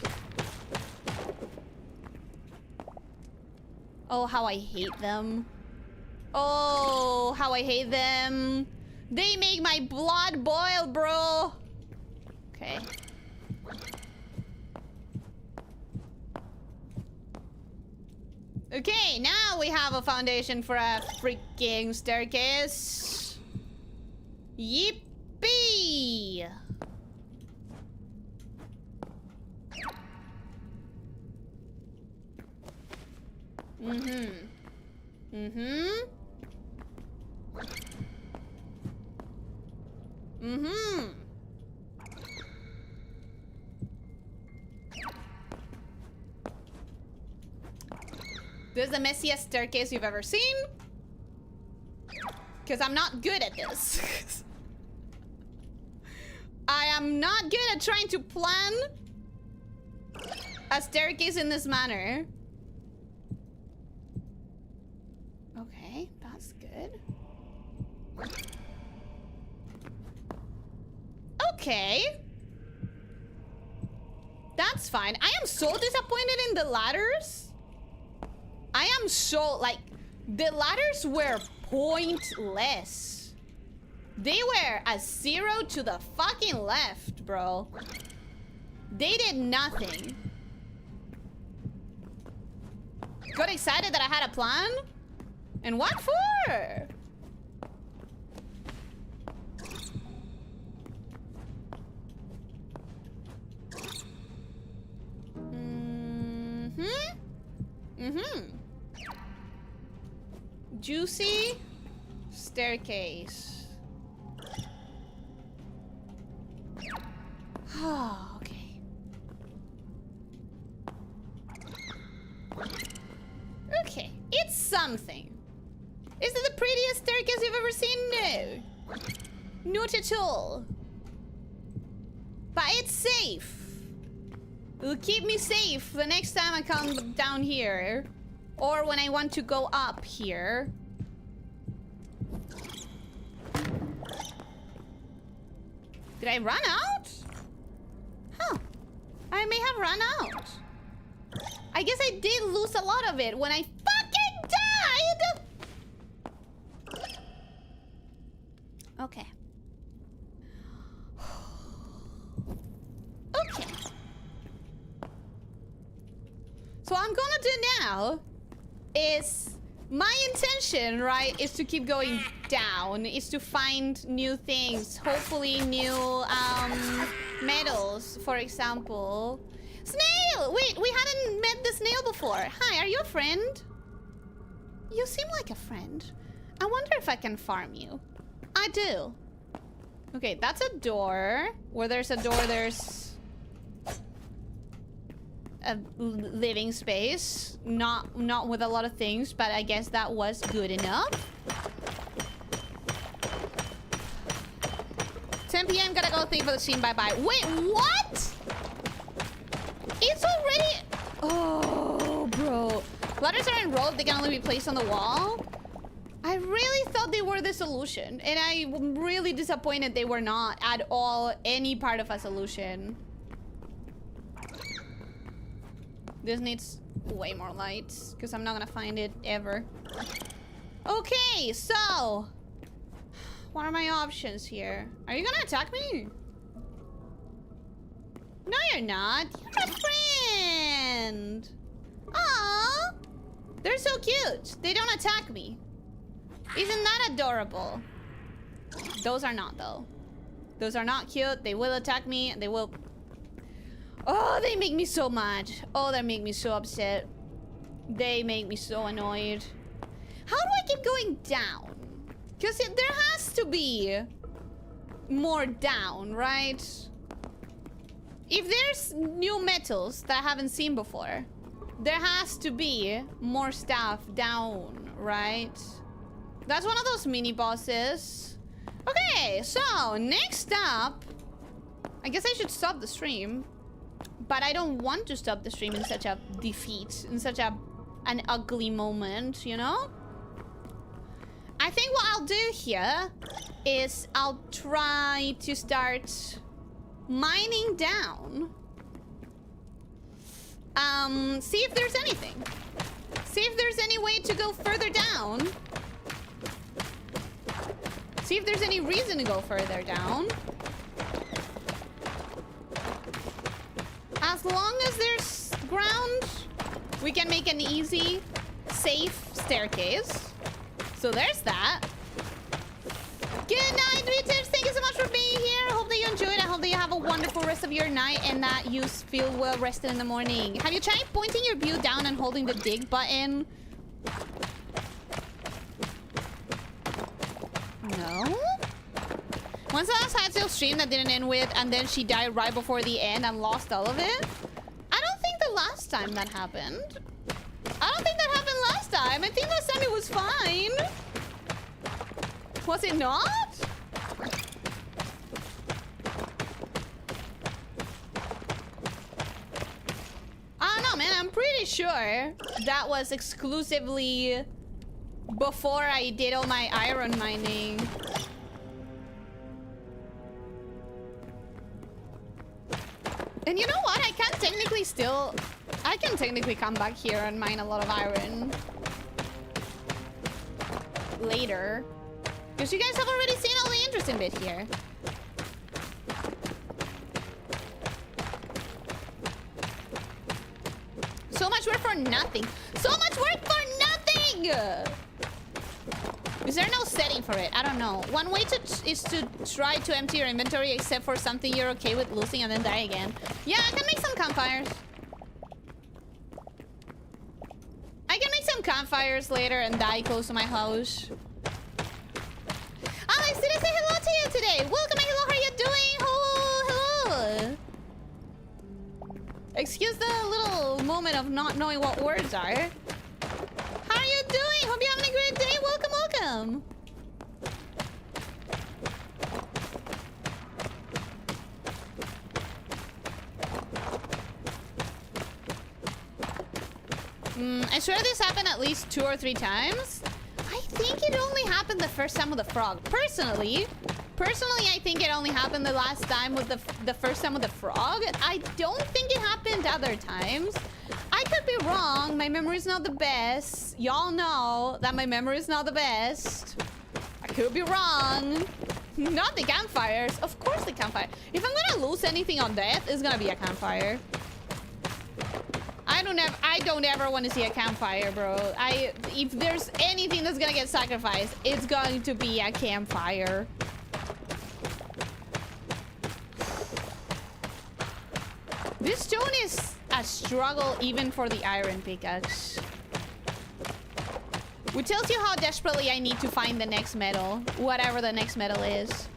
Oh, how I hate them. Oh, how I hate them. They make my blood boil, bro. Okay. Okay, now we have a foundation for a freaking staircase. Yippee! This is the messiest staircase you've ever seen. Because I'm not good at this. I am not good at trying to plan a staircase in this manner. Okay, that's good. Okay. That's fine. I am so disappointed in the ladders. I am so, like, the ladders were pointless. They were a 0 to the fucking left, bro. They did nothing. Got excited that I had a plan? And what for? Juicy staircase. Oh, okay. Okay, it's something. Is it the prettiest staircase you've ever seen? No. Not at all. But it's safe. It'll keep me safe the next time I come down here. Or when I want to go up here. Did I run out? Huh. I may have run out. I guess I did lose a lot of it when I fucking died! Okay. Okay. So what I'm gonna do now is my intention, right, is to keep going down, is to find new things, hopefully new metals, for example. Snail! Wait, we hadn't met the snail before. Hi, are you a friend? You seem like a friend. I wonder if I can farm you. I do. Okay, that's a door. Where there's a door, there's a living space. Not with a lot of things, but I guess that was good enough. 10 p.m. Gotta go. Thank you for the stream. Bye-bye. Wait, what? It's already... Oh, bro. Ladders are enrolled. They can only be placed on the wall. I really thought they were the solution. And I'm really disappointed they were not at all any part of a solution. This needs way more lights because I'm not gonna find it ever. Okay, so what are my options here? Are you gonna attack me? No, you're not. You're a friend. Aww. They're so cute. They don't attack me. Isn't that adorable? Those are not, though. Those are not cute. They will attack me. They will... Oh, they make me so mad. Oh, they make me so upset. They make me so annoyed. How do I keep going down? Because there has to be more down, right? If there's new metals that I haven't seen before, there has to be more stuff down, right? That's one of those mini bosses. Okay, so next up, I guess I should stop the stream. But I don't want to stop the stream in such a defeat, in such an ugly moment, you know? I think what I'll do here is I'll try to start mining down. See if there's anything. See if there's any way to go further down. See if there's any reason to go further down. As long as there's ground, we can make an easy, safe staircase. So there's that. Good night, Reuters. Thank you so much for being here. I hope that you enjoyed. I hope that you have a wonderful rest of your night and that you feel well rested in the morning. Have you tried pointing your view down and holding the dig button No? When's the last Hytale stream that didn't end with and then she died right before the end and lost all of it? I don't think the last time that happened. I don't think that happened last time. I think last time it was fine. Was it not? I don't know, man. I'm pretty sure that was exclusively before I did all my iron mining. And you know what? I can technically come back here and mine a lot of iron later. Because you guys have already seen all the interesting bit here. So much work for nothing. So much work for nothing! Is there no setting for it? I don't know. One way is to try to empty your inventory except for something you're okay with losing and then die again. Yeah, I can make some campfires. I can make some campfires later and die close to my house. Alex, did I say hello to you today? Welcome, hello, how are you doing? Hello. Excuse the little moment of not knowing what words are. How are you doing? Hope you're having a great day. Welcome, welcome. I swear this happened at least 2 or 3 times. I think it only happened the first time with the frog. Personally, I think it only happened the last time with the first time with the frog. I don't think it happened other times. I could be wrong. My memory's not the best. Y'all know that my memory is not the best. I could be wrong. Not the campfires. Of course the campfire. If I'm gonna lose anything on death, it's gonna be a campfire. I don't ever want to see a campfire, bro. If there's anything that's gonna get sacrificed, it's going to be a campfire. This stone is a struggle even for the iron pickaxe. Which tells you how desperately I need to find the next metal. Whatever the next metal is.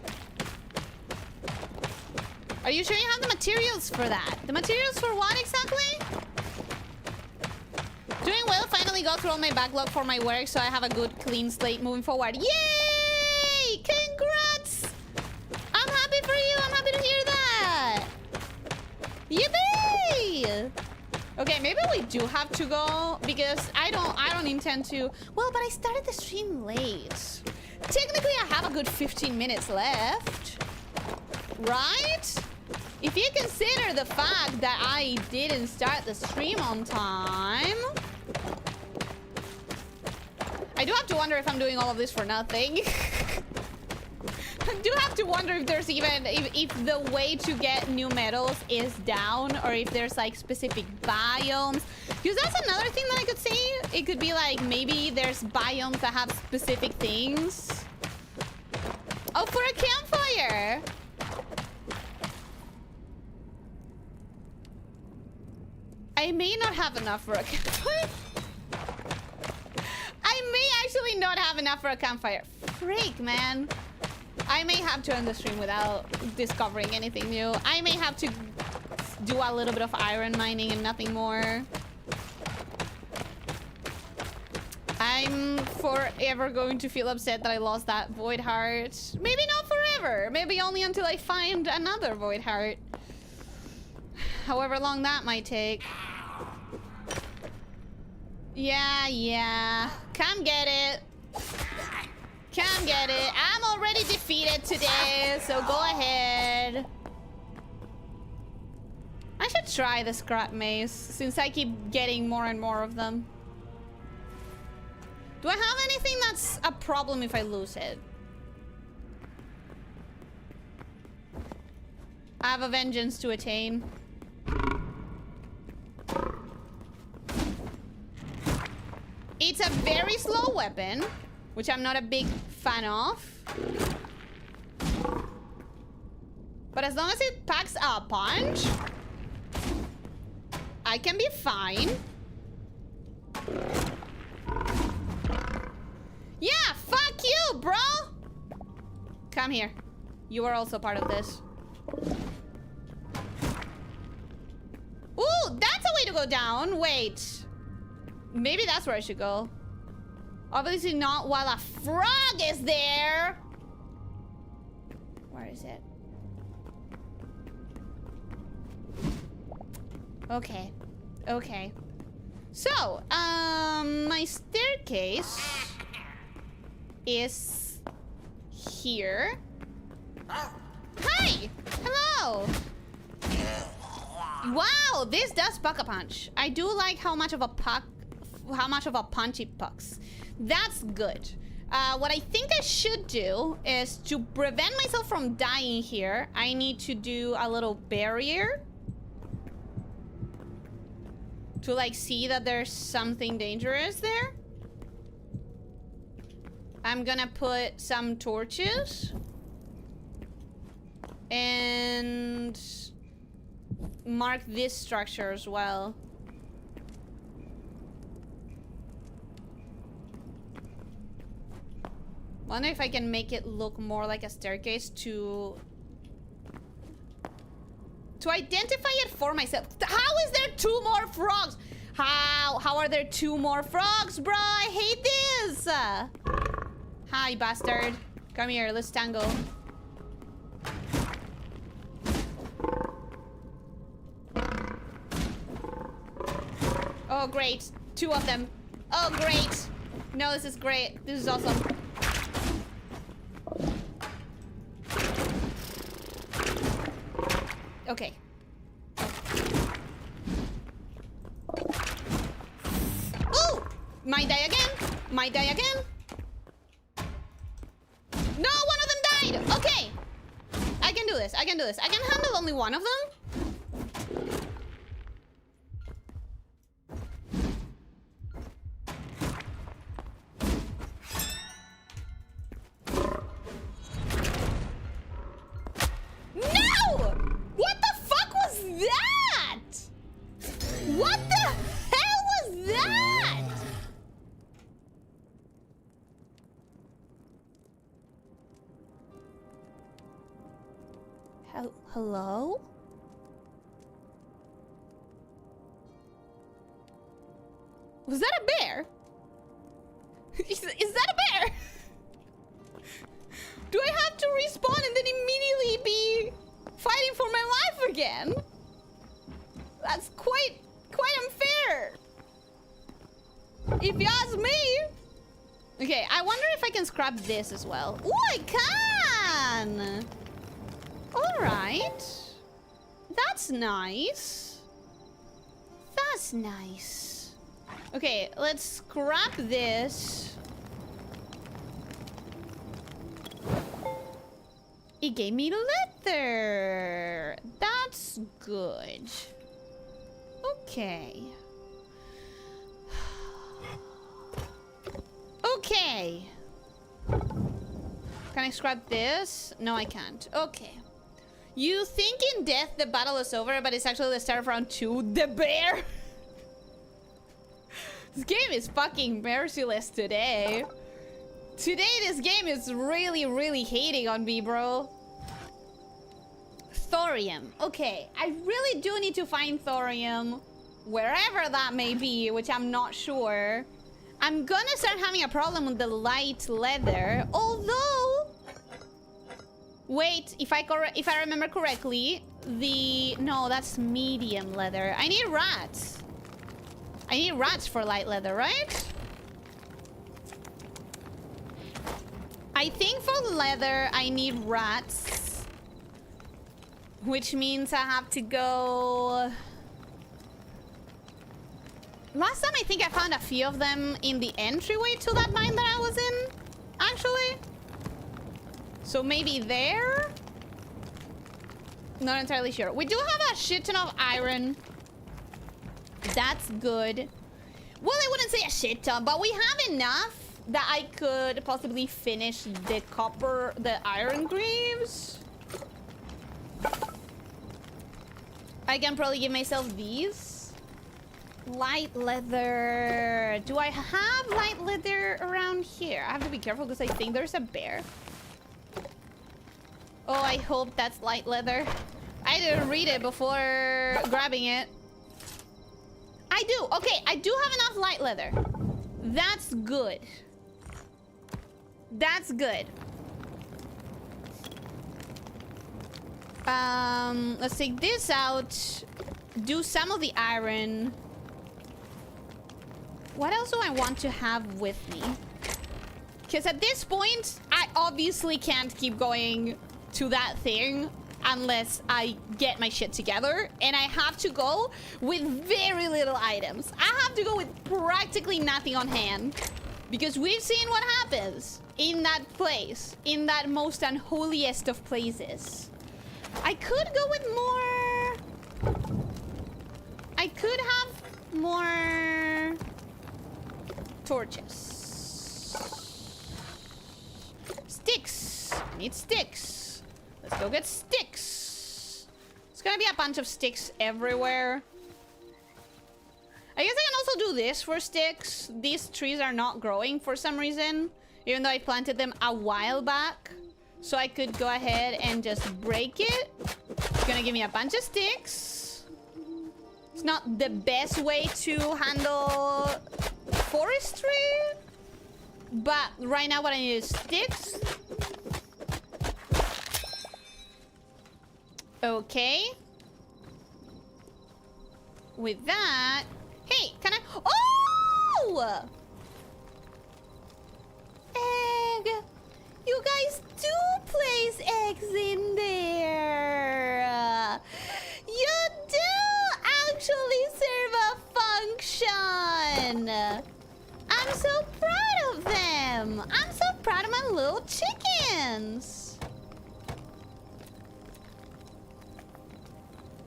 Are you sure you have the materials for that? The materials for what exactly? Doing well, finally got through all my backlog for my work, so I have a good clean slate moving forward. Yay! Congrats! I'm happy for you. I'm happy to hear that. Yippee! Okay, maybe we do have to go because I don't intend to. Well, but I started the stream late. Technically, I have a good 15 minutes left. Right? If you consider the fact that I didn't start the stream on time, I do have to wonder if I'm doing all of this for nothing. I do have to wonder if there's even if the way to get new metals is down, or if there's like specific biomes. Because that's another thing that I could say. It could be like maybe there's biomes that have specific things. Oh, for a campfire. I may not have enough for a campfire. I may actually not have enough for a campfire. Freak, man. I may have to end the stream without discovering anything new. I may have to do a little bit of iron mining and nothing more. I'm forever going to feel upset that I lost that void heart. Maybe not forever. Maybe only until I find another void heart. However long that might take. Yeah. Come get it. Come get it. I'm already defeated today, so go ahead. I should try the scrap mace, since I keep getting more and more of them. Do I have anything that's a problem if I lose it? I have a vengeance to attain. It's a very slow weapon, which I'm not a big fan of. But as long as it packs a punch, I can be fine. Yeah, fuck you, bro! Come here. You are also part of this. Ooh, that's a way to go down. Wait. Maybe that's where I should go. Obviously not while a frog is there. Where is it? Okay. Okay. So, my staircase is here. Hi! Hello! Wow, this does puck a punch. I do like how much of a punch it pucks. That's good. What I think I should do is to prevent myself from dying here, I need to do a little barrier. To like see that there's something dangerous there. I'm gonna put some torches. And mark this structure as well. Wonder if I can make it look more like a staircase to identify it for myself. How is there 2 more frogs? How are there 2 more frogs, bro? I hate this. Hi, bastard. Come here, let's tango. Oh, great. 2 of them. Oh, great. No, this is great. This is awesome. Okay. Ooh! Might die again. Might die again. No, one of them died. Okay. I can do this. I can do this. I can handle only one of them. Hello? Was that a bear? Is that a bear? Do I have to respawn and then immediately be fighting for my life again? That's quite unfair. If you ask me. Okay, I wonder if I can scrap this as well. Ooh, I can! Alright. That's nice. That's nice. Okay, let's scrap this. It gave me leather. That's good. Okay. Okay. Can I scrap this? No, I can't. Okay. You think in death the battle is over, but it's actually the start of round 2. The bear! This game is fucking merciless today. Today this game is really hating on me, bro. Thorium. Okay, I really do need to find thorium. Wherever that may be, which I'm not sure. I'm gonna start having a problem with the light leather. Although... Wait, if I remember correctly, no, that's medium leather. I need rats. I need rats for light leather, right? I think for leather, I need rats. Which means I have to go... Last time I think I found a few of them in the entryway to that mine that I was in, actually. So maybe there? Not entirely sure. We do have a shit ton of iron. That's good. Well, I wouldn't say a shit ton, but we have enough that I could possibly finish the iron greaves. I can probably give myself these. Light leather. Do I have light leather around here? I have to be careful because I think there's a bear. Oh, I hope that's light leather. I didn't read it before grabbing it. I do. Okay, I do have enough light leather. That's good. That's good. Let's take this out. Do some of the iron. What else do I want to have with me? Because at this point, I obviously can't keep going to that thing unless I get my shit together. And I have to go with very little items. I have to go with practically nothing on hand. Because we've seen what happens in that place. In that most unholiest of places. I could go with more... I could have more... torches. Sticks. I need sticks. Let's go get sticks. There's gonna be a bunch of sticks everywhere. I guess I can also do this for sticks. These trees are not growing for some reason, even though I planted them a while back. So I could go ahead and just break it. It's gonna give me a bunch of sticks. It's not the best way to handle forestry, but right now what I need is sticks. Okay. With that... Hey, can I... Oh! Egg! You guys do place eggs in there! You do actually serve a function! I'm so proud of them! I'm so proud of my little chickens!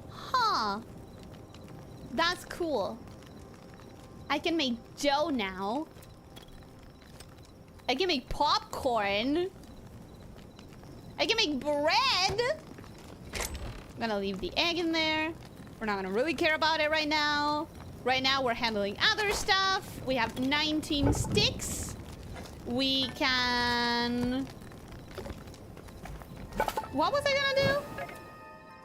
Huh. That's cool. I can make dough now. I can make popcorn. I can make bread. I'm gonna leave the egg in there. We're not gonna really care about it right now. Right now we're handling other stuff. We have 19 sticks. We can... What was I gonna do?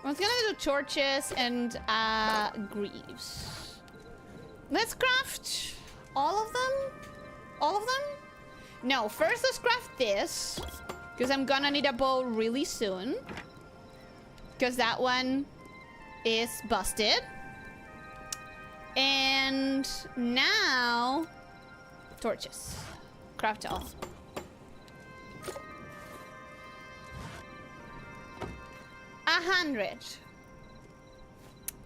I was gonna do torches and greaves. Let's craft all of them? All of them? No, first let's craft this. Because I'm gonna need a bow really soon. Because that one is busted. And now... torches. Craft all. A 100.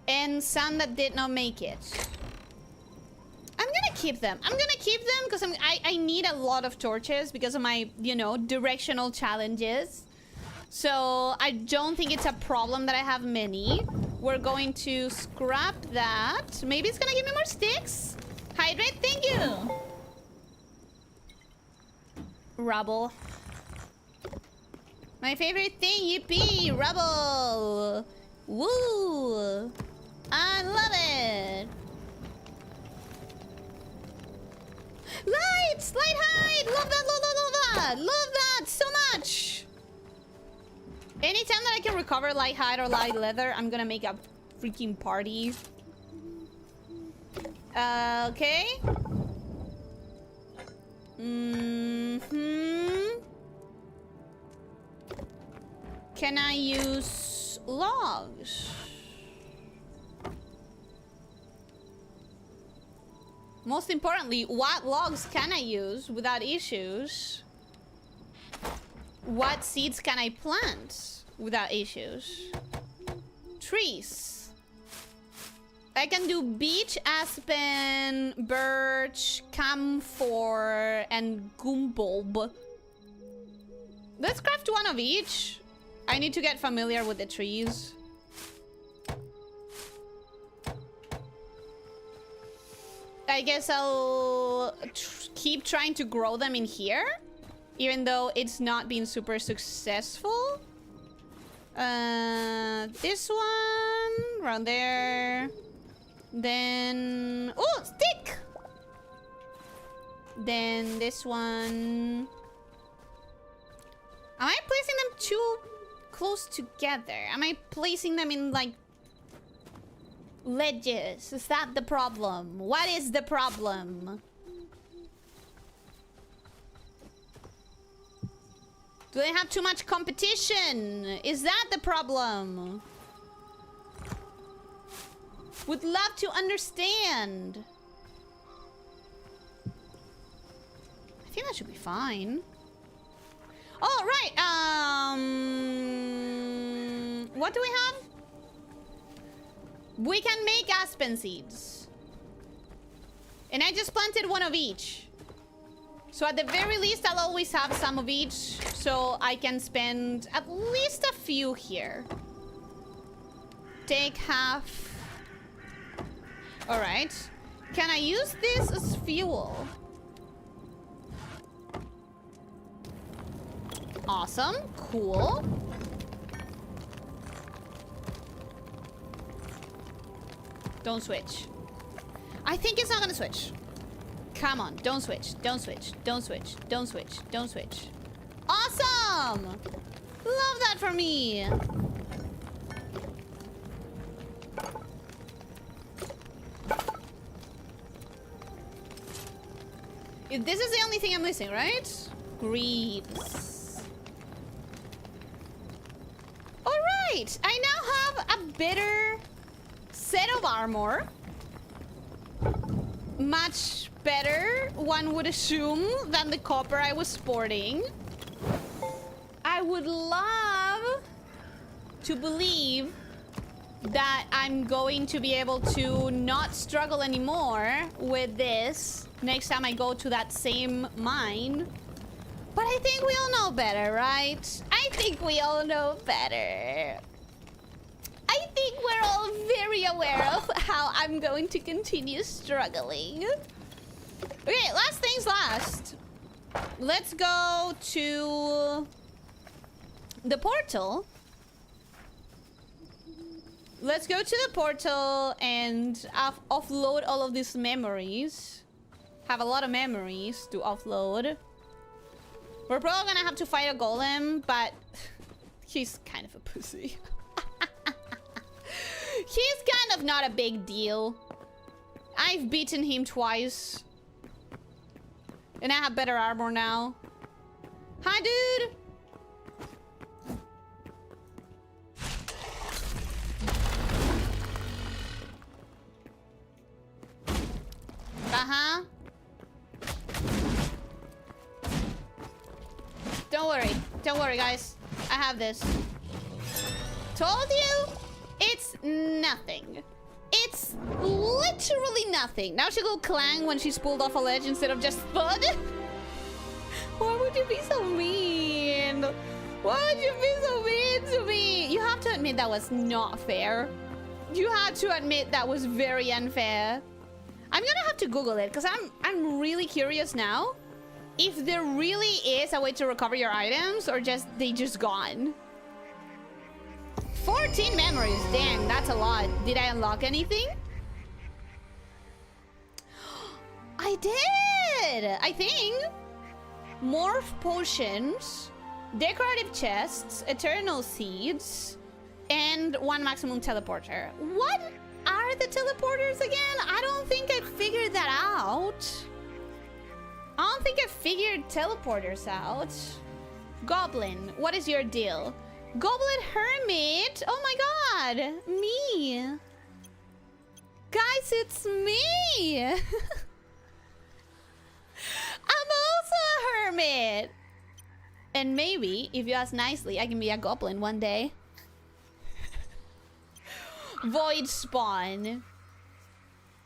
And some that did not make it. I'm gonna keep them. I'm gonna keep them because I need a lot of torches because of my, you know, directional challenges. So I don't think it's a problem that I have many. We're going to scrap that. Maybe it's gonna give me more sticks. Hydrate, thank you. Rubble. My favorite thing, yippee, rubble. Woo. I love it. Lights! Light hide! Love that, love that, love that! Love that so much! Anytime that I can recover light hide or light leather, I'm gonna make a freaking party. Okay. Can I use logs? Most importantly, what logs can I use without issues? What seeds can I plant without issues? Trees. I can do beech, aspen, birch, camphor, and gumbulb. Let's craft one of each. I need to get familiar with the trees. I guess I'll keep trying to grow them in here, even though it's not been super successful. This one, around there. Then, oh, stick! Then this one. Am I placing them too close together? Am I placing them in, like, ledges? Is that the problem? What is the problem? Do they have too much competition? Is that the problem? Would love to understand. I think that should be fine. Oh, right. What do we have? We can make aspen seeds. And I just planted one of each. So at the very least, I'll always have some of each. So I can spend at least a few here. Take half. All right. Can I use this as fuel? Awesome. Cool. Don't switch. I think it's not gonna switch. Come on, don't switch, don't switch, don't switch, don't switch, don't switch. Awesome! Love that for me! This is the only thing I'm missing, right? Greaves. Alright! I now have a better set of armor. Much better, one would assume, than the copper I was sporting. I would love to believe that I'm going to be able to not struggle anymore with this next time I go to that same mine. But I think we all know better, right? I think we all know better. I think we're all very aware of how I'm going to continue struggling. Okay, last things last. Let's go to the portal. Let's go to the portal and offload all of these memories. Have a lot of memories to offload. We're probably gonna have to fight a golem, but he's kind of a pussy. He's kind of not a big deal. I've beaten him twice. And I have better armor now. Hi, dude! Uh-huh. Don't worry, guys. I have this. Told you? It's nothing. It's literally nothing. Now she'll go clang when she's pulled off a ledge instead of just thud. Why would you be so mean? Why would you be so mean to me? You have to admit that was not fair. You had to admit that was very unfair. I'm gonna have to Google it because I'm really curious now if there really is a way to recover your items or they just gone. 14 memories, dang, that's a lot. Did I unlock anything? I did, I think. Morph potions, decorative chests, eternal seeds, and one maximum teleporter. What are the teleporters again? I don't think I figured that out. I don't think I figured teleporters out. Goblin, what is your deal? Goblin Hermit? Oh my god! Me! Guys, it's me! I'm also a hermit! And maybe, if you ask nicely, I can be a goblin one day. Void spawn.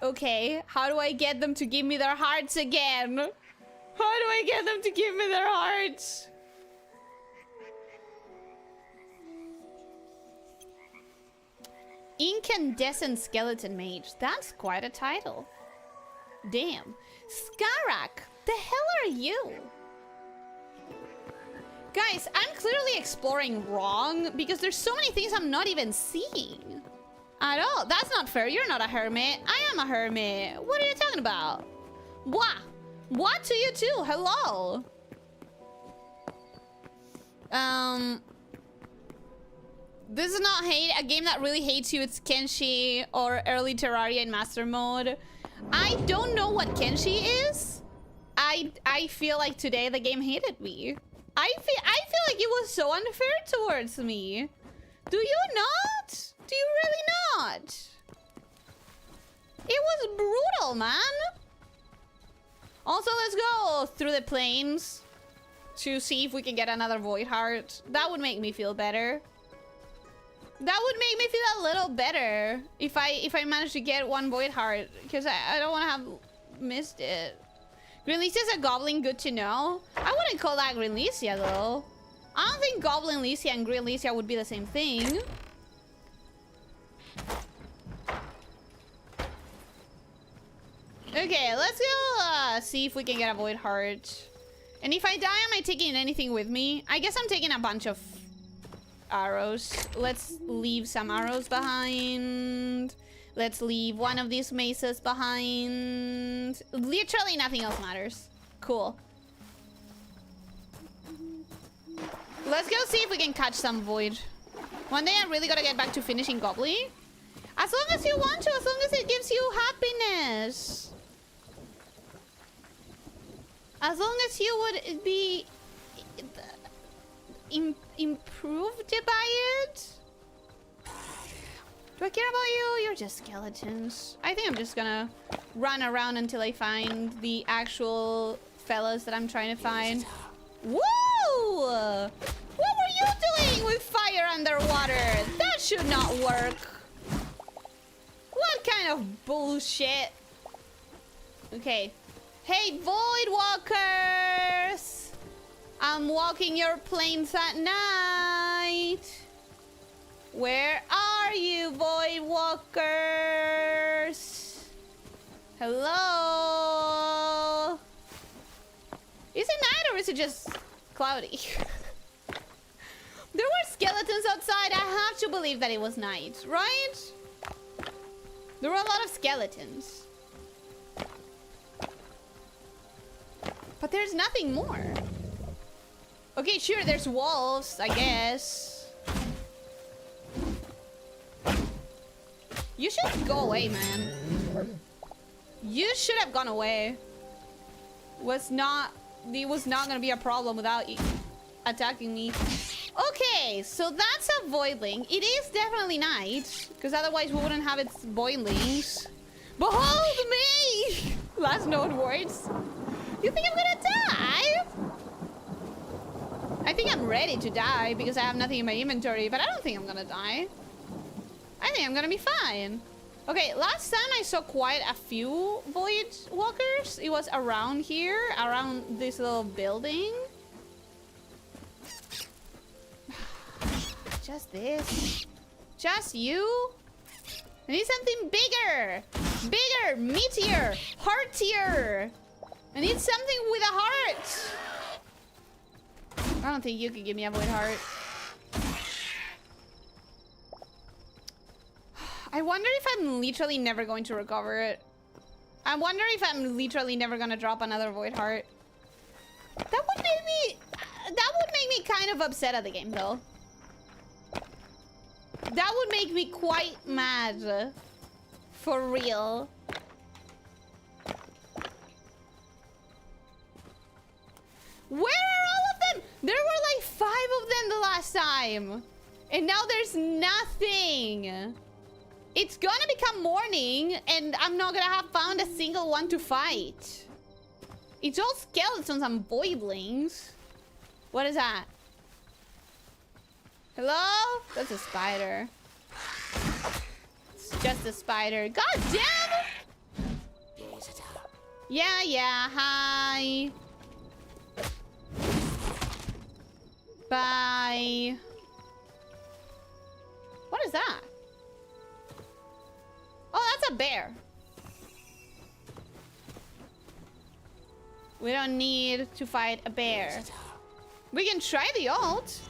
Okay, how do I get them to give me their hearts again? How do I get them to give me their hearts? Incandescent Skeleton Mage. That's quite a title. Damn. Skarak, the hell are you? Guys, I'm clearly exploring wrong because there's so many things I'm not even seeing. At all. That's not fair. You're not a hermit. I am a hermit. What are you talking about? What? What to you too? Hello. This is not hate. A game that really hates you, it's Kenshi or early Terraria in Master Mode. I don't know what Kenshi is. I feel like today the game hated me. I feel like it was so unfair towards me. Do you not? Do you really not? It was brutal, man. Also, let's go through the plains to see if we can get another Void Heart. That would make me feel better. That would make me feel a little better if I managed to get one Void Heart, because I don't want to have missed it. Greenlesia is a goblin, good to know. I wouldn't call that Greenlesia though. I don't think Goblin Lycia and Green Lycia would be the same thing. Okay, let's go see if we can get a Void Heart. And if I die, am I taking anything with me? I guess I'm taking a bunch of arrows. Let's leave some arrows behind. Let's leave one of these maces behind. Literally nothing else matters. Cool. Let's go see if we can catch some Void. One day I really gotta get back to finishing Goblin. As long as you want to, as long as it gives you happiness. As long as you would be improved by it. Do I care about you? You're just skeletons. I think I'm just gonna run around until I find the actual fellas that I'm trying to find. Woo! What were you doing with fire underwater? That should not work. What kind of bullshit? Okay. Hey, Void Walkers! I'm walking your plains at night. Where are you, Void Walkers? Hello? Is it night or is it just cloudy? There were skeletons outside. I have to believe that it was night, right? There were a lot of skeletons. But there's nothing more. Okay, sure, there's wolves, I guess. You should go away, man. You should have gone away. It was not gonna be a problem without you attacking me. Okay, so that's a voidling. It is definitely night, because otherwise we wouldn't have its voidlings. Behold me! Last note words. You think I'm gonna die? I think I'm ready to die because I have nothing in my inventory, but I don't think I'm gonna die. I think I'm gonna be fine. Okay, last time I saw quite a few Void Walkers. It was around here, around this little building. Just this. Just you. I need something bigger. Bigger, meatier, heartier. I need something with a heart. I don't think you could give me a Void Heart. I wonder if I'm literally never going to recover it. I wonder if I'm literally never gonna drop another Void Heart. That would make me kind of upset at the game though. That would make me quite mad. For real. Where are all of them? There were like 5 of them the last time. And now there's nothing. It's gonna become morning and I'm not gonna have found a single one to fight. It's all skeletons and voidlings. What is that? Hello? That's a spider. It's just a spider. God damn it! Yeah, hi. Bye. What is that? Oh, that's a bear. We don't need to fight a bear. We can try the ult.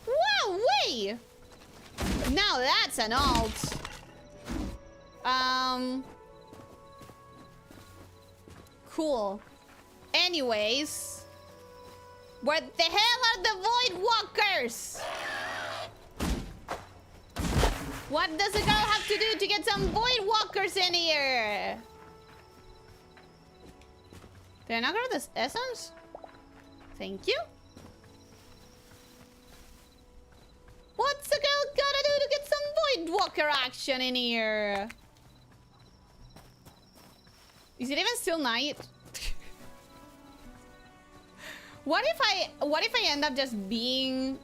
Wow, wait! Now that's an ult. Cool. Anyways. What the hell are the void walkers? What does a girl have to do to get some void walkers in here? Did I not grab this essence? Thank you. What's a girl gotta do to get some void walker action in here? Is it even still night? What if I end up just being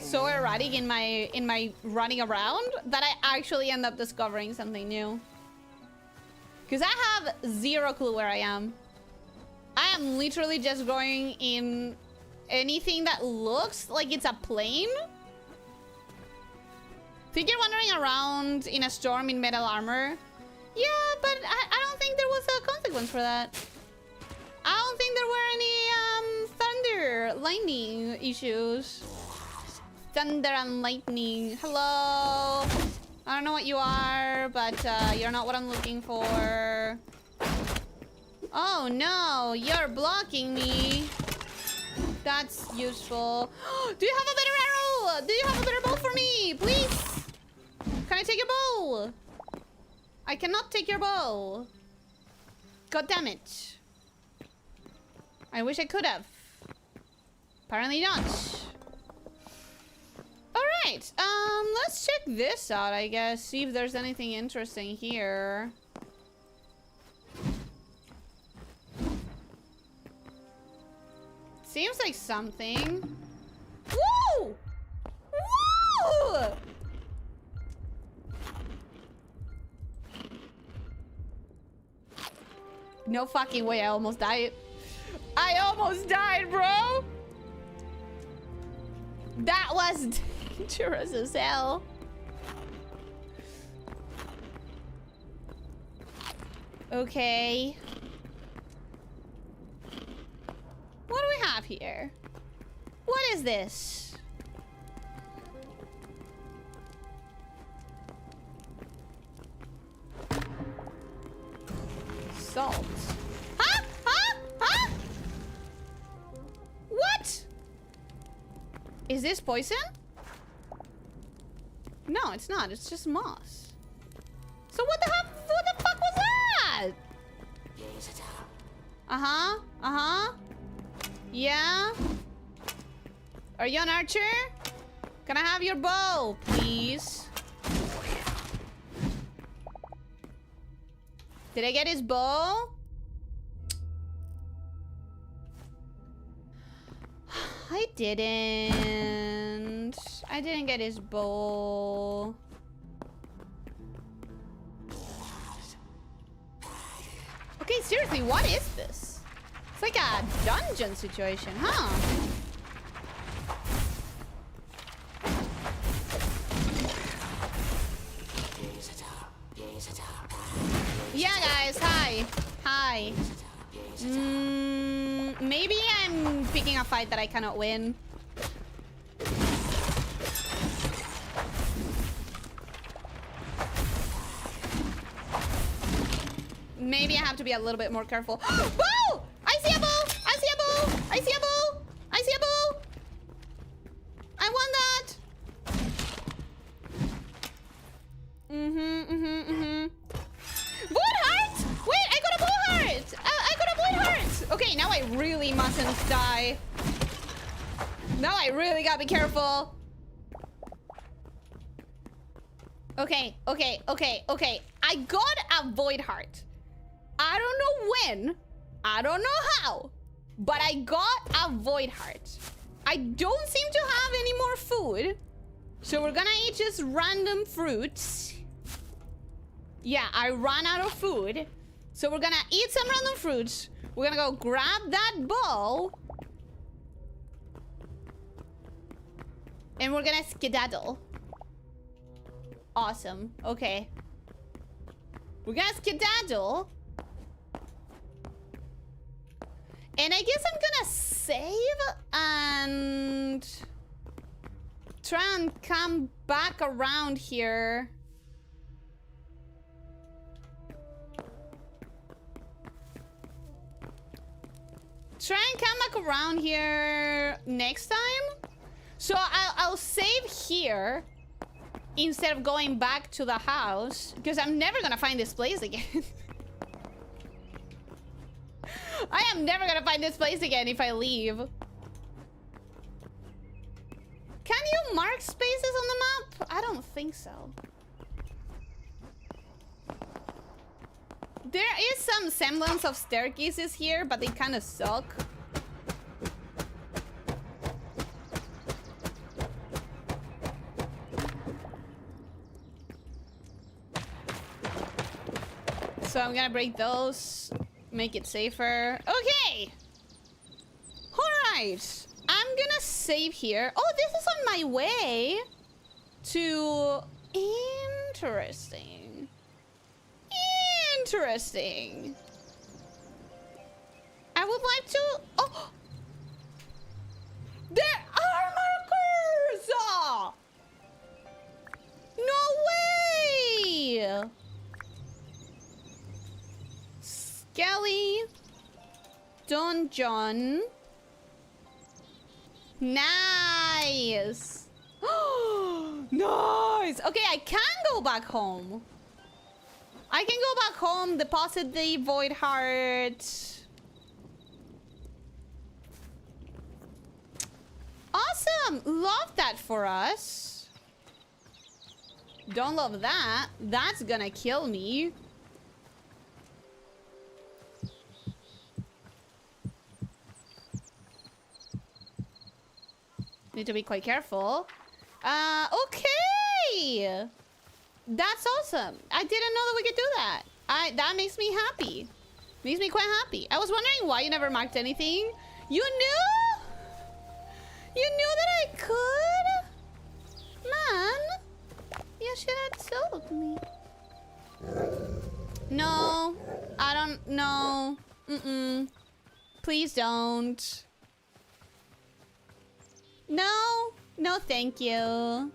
so erratic in my running around that I actually end up discovering something new? Because I have zero clue where I am. I am literally just going in anything that looks like it's a plane. Think you're wandering around in a storm in metal armor? Yeah, but I don't think there was a consequence for that. I don't think there were any thunder, lightning issues. Thunder and lightning. Hello. I don't know what you are, but you're not what I'm looking for. Oh no, you're blocking me. That's useful. Do you have a better arrow? Do you have a better bow for me? Please. Can I take your bow? I cannot take your bow. God damn it. I wish I could have. Apparently not. Alright, let's check this out, I guess. See if there's anything interesting here. Seems like something. Woo! Woo! No fucking way, I almost died. I almost died, bro! That was dangerous as hell. Okay. What do we have here? What is this? Salt. Huh? Huh? Huh? What? Is this poison? No, it's not. It's just moss. So what the hell? What the fuck was that? Uh-huh. Uh-huh. Yeah? Are you an archer? Can I have your bow, please? Did I get his bow? I didn't. I didn't get his bow. Okay, seriously, what is this? It's like a dungeon situation, huh? Yeah, guys, hi. Hi. Maybe I'm picking a fight that I cannot win. Maybe I have to be a little bit more careful. Bow! I see a bow! I see a bow! I see a bow! I see a bow! I want that! Void heart! Wait, I got a void heart! I got a void heart! Okay, now I really mustn't die. Now I really gotta be careful. Okay. I got a void heart. I don't know when. I don't know how. But I got a void heart. I don't seem to have any more food. So we're gonna eat just random fruits. Yeah, I ran out of food. So we're gonna eat some random fruits. We're gonna go grab that bow. And we're gonna skedaddle. Awesome. Okay. We're gonna skedaddle. And I guess I'm gonna save and try and come back around here. try and come back around here next time. So I'll save here instead of going back to the house, because I'm never gonna find this place again. I am never gonna find this place again if I leave. Can you mark spaces on the map? I don't think so. There is some semblance of staircases here, but they kind of suck. So I'm gonna break those, make it safer. Okay! Alright! I'm gonna save here. Oh, this is on my way to... Interesting. Interesting. I would like to... Oh! There are markers! Oh! No way! Skelly. Dungeon. Nice. Nice. Okay, I can go back home. I can go back home, deposit the void heart. Awesome. Love that for us. Don't love that. That's gonna kill me. Need to be quite careful. Okay. That's awesome. I didn't know that we could do that. That makes me happy. Makes me quite happy. I was wondering why you never marked anything. You knew? You knew that I could? Man. You should have told me. No. I don't know. Please don't. No. No, thank you.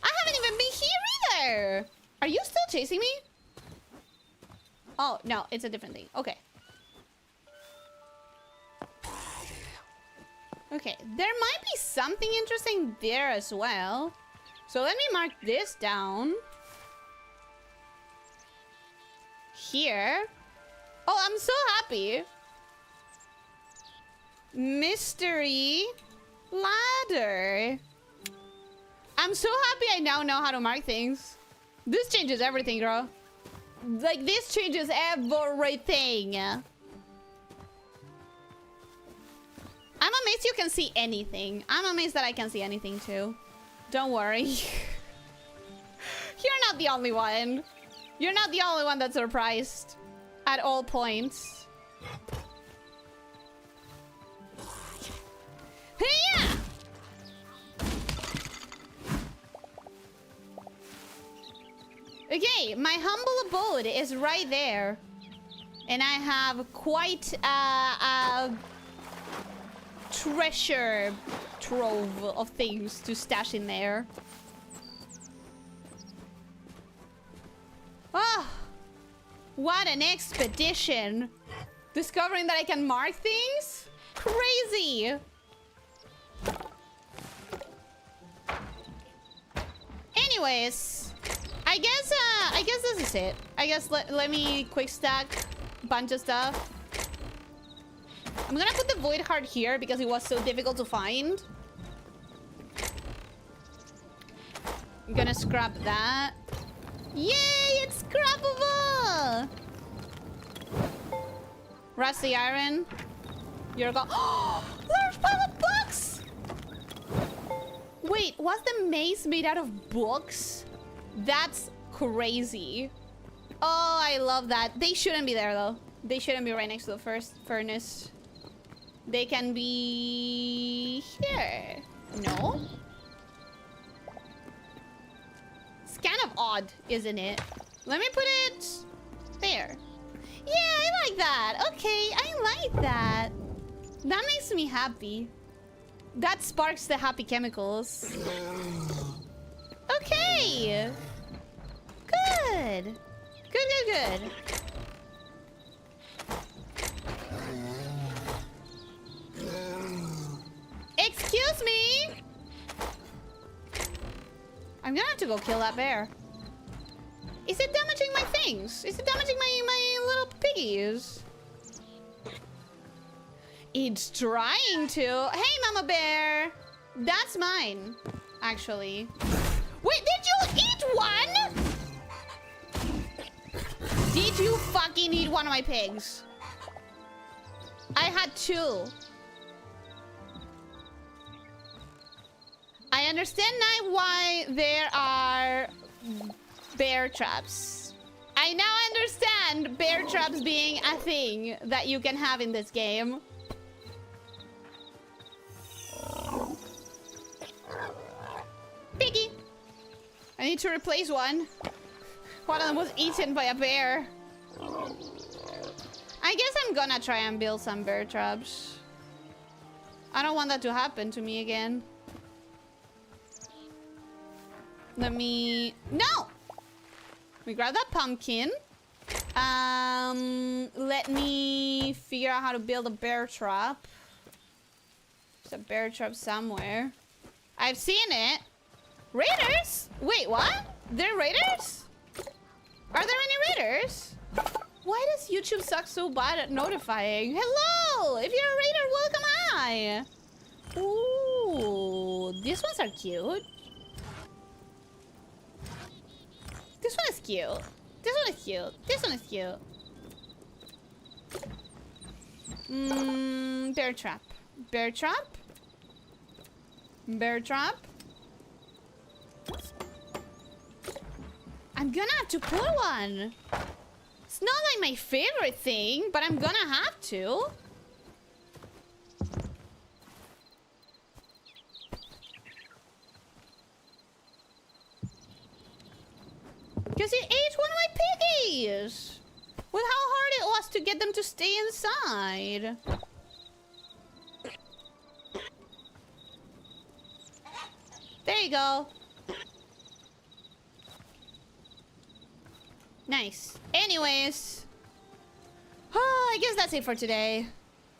I haven't even been here either. Are you still chasing me? Oh, no, it's a different thing. Okay. Okay, there might be something interesting there as well. So let me mark this down. Here. Oh, I'm so happy. Mystery ladder. I'm so happy I now know how to mark things. This changes everything, girl. Like, this changes everything. I'm amazed you can see anything. I'm amazed that I can see anything, too. Don't worry. You're not the only one. You're not the only one that's surprised. At all points. Hey-ya! Okay, my humble abode is right there. And I have quite a treasure trove of things to stash in there. Ah! What an expedition! Discovering that I can mark things? Crazy! Anyways, I guess this is it. I guess let me quick stack a bunch of stuff. I'm gonna put the void heart here because it was so difficult to find. I'm gonna scrap that. Yay, it's scrappable! Rusty iron. You're go. Oh, there's pile of books! Wait, was the maze made out of books? That's crazy. Oh, I love that. They shouldn't be there, though. They shouldn't be right next to the first furnace. They can be... here. No? It's kind of odd, isn't it? Let me put it... there. Yeah, I like that. Okay, I like that. That makes me happy. That sparks the happy chemicals. Okay. Good. Good, good, good. Excuse me! I'm gonna have to go kill that bear. Is it damaging my things? Is it damaging my little piggies? It's trying to. Hey, Mama Bear! That's mine, actually. Wait, did you eat one? Did you fucking eat one of my pigs? I had two. I understand now why there are bear traps. I now understand bear traps being a thing that you can have in this game. Piggy! I need to replace one. One of them was eaten by a bear. I guess I'm gonna try and build some bear traps. I don't want that to happen to me again. Let me... No! Let me grab that pumpkin. Let me figure out how to build a bear trap. There's a bear trap somewhere. I've seen it. Raiders? Wait, what? They're raiders? Are there any raiders? Why does YouTube suck so bad at notifying? Hello! If you're a raider, welcome, hi! Ooh, these ones are cute. This one is cute. This one is cute. This one is cute. Bear trap. Bear trap? Bear trap? I'm gonna have to put one. It's not like my favorite thing, but I'm gonna have to. Because you ate one of my piggies! With how hard it was to get them to stay inside. There you go. Nice. Anyways. Oh, I guess that's it for today.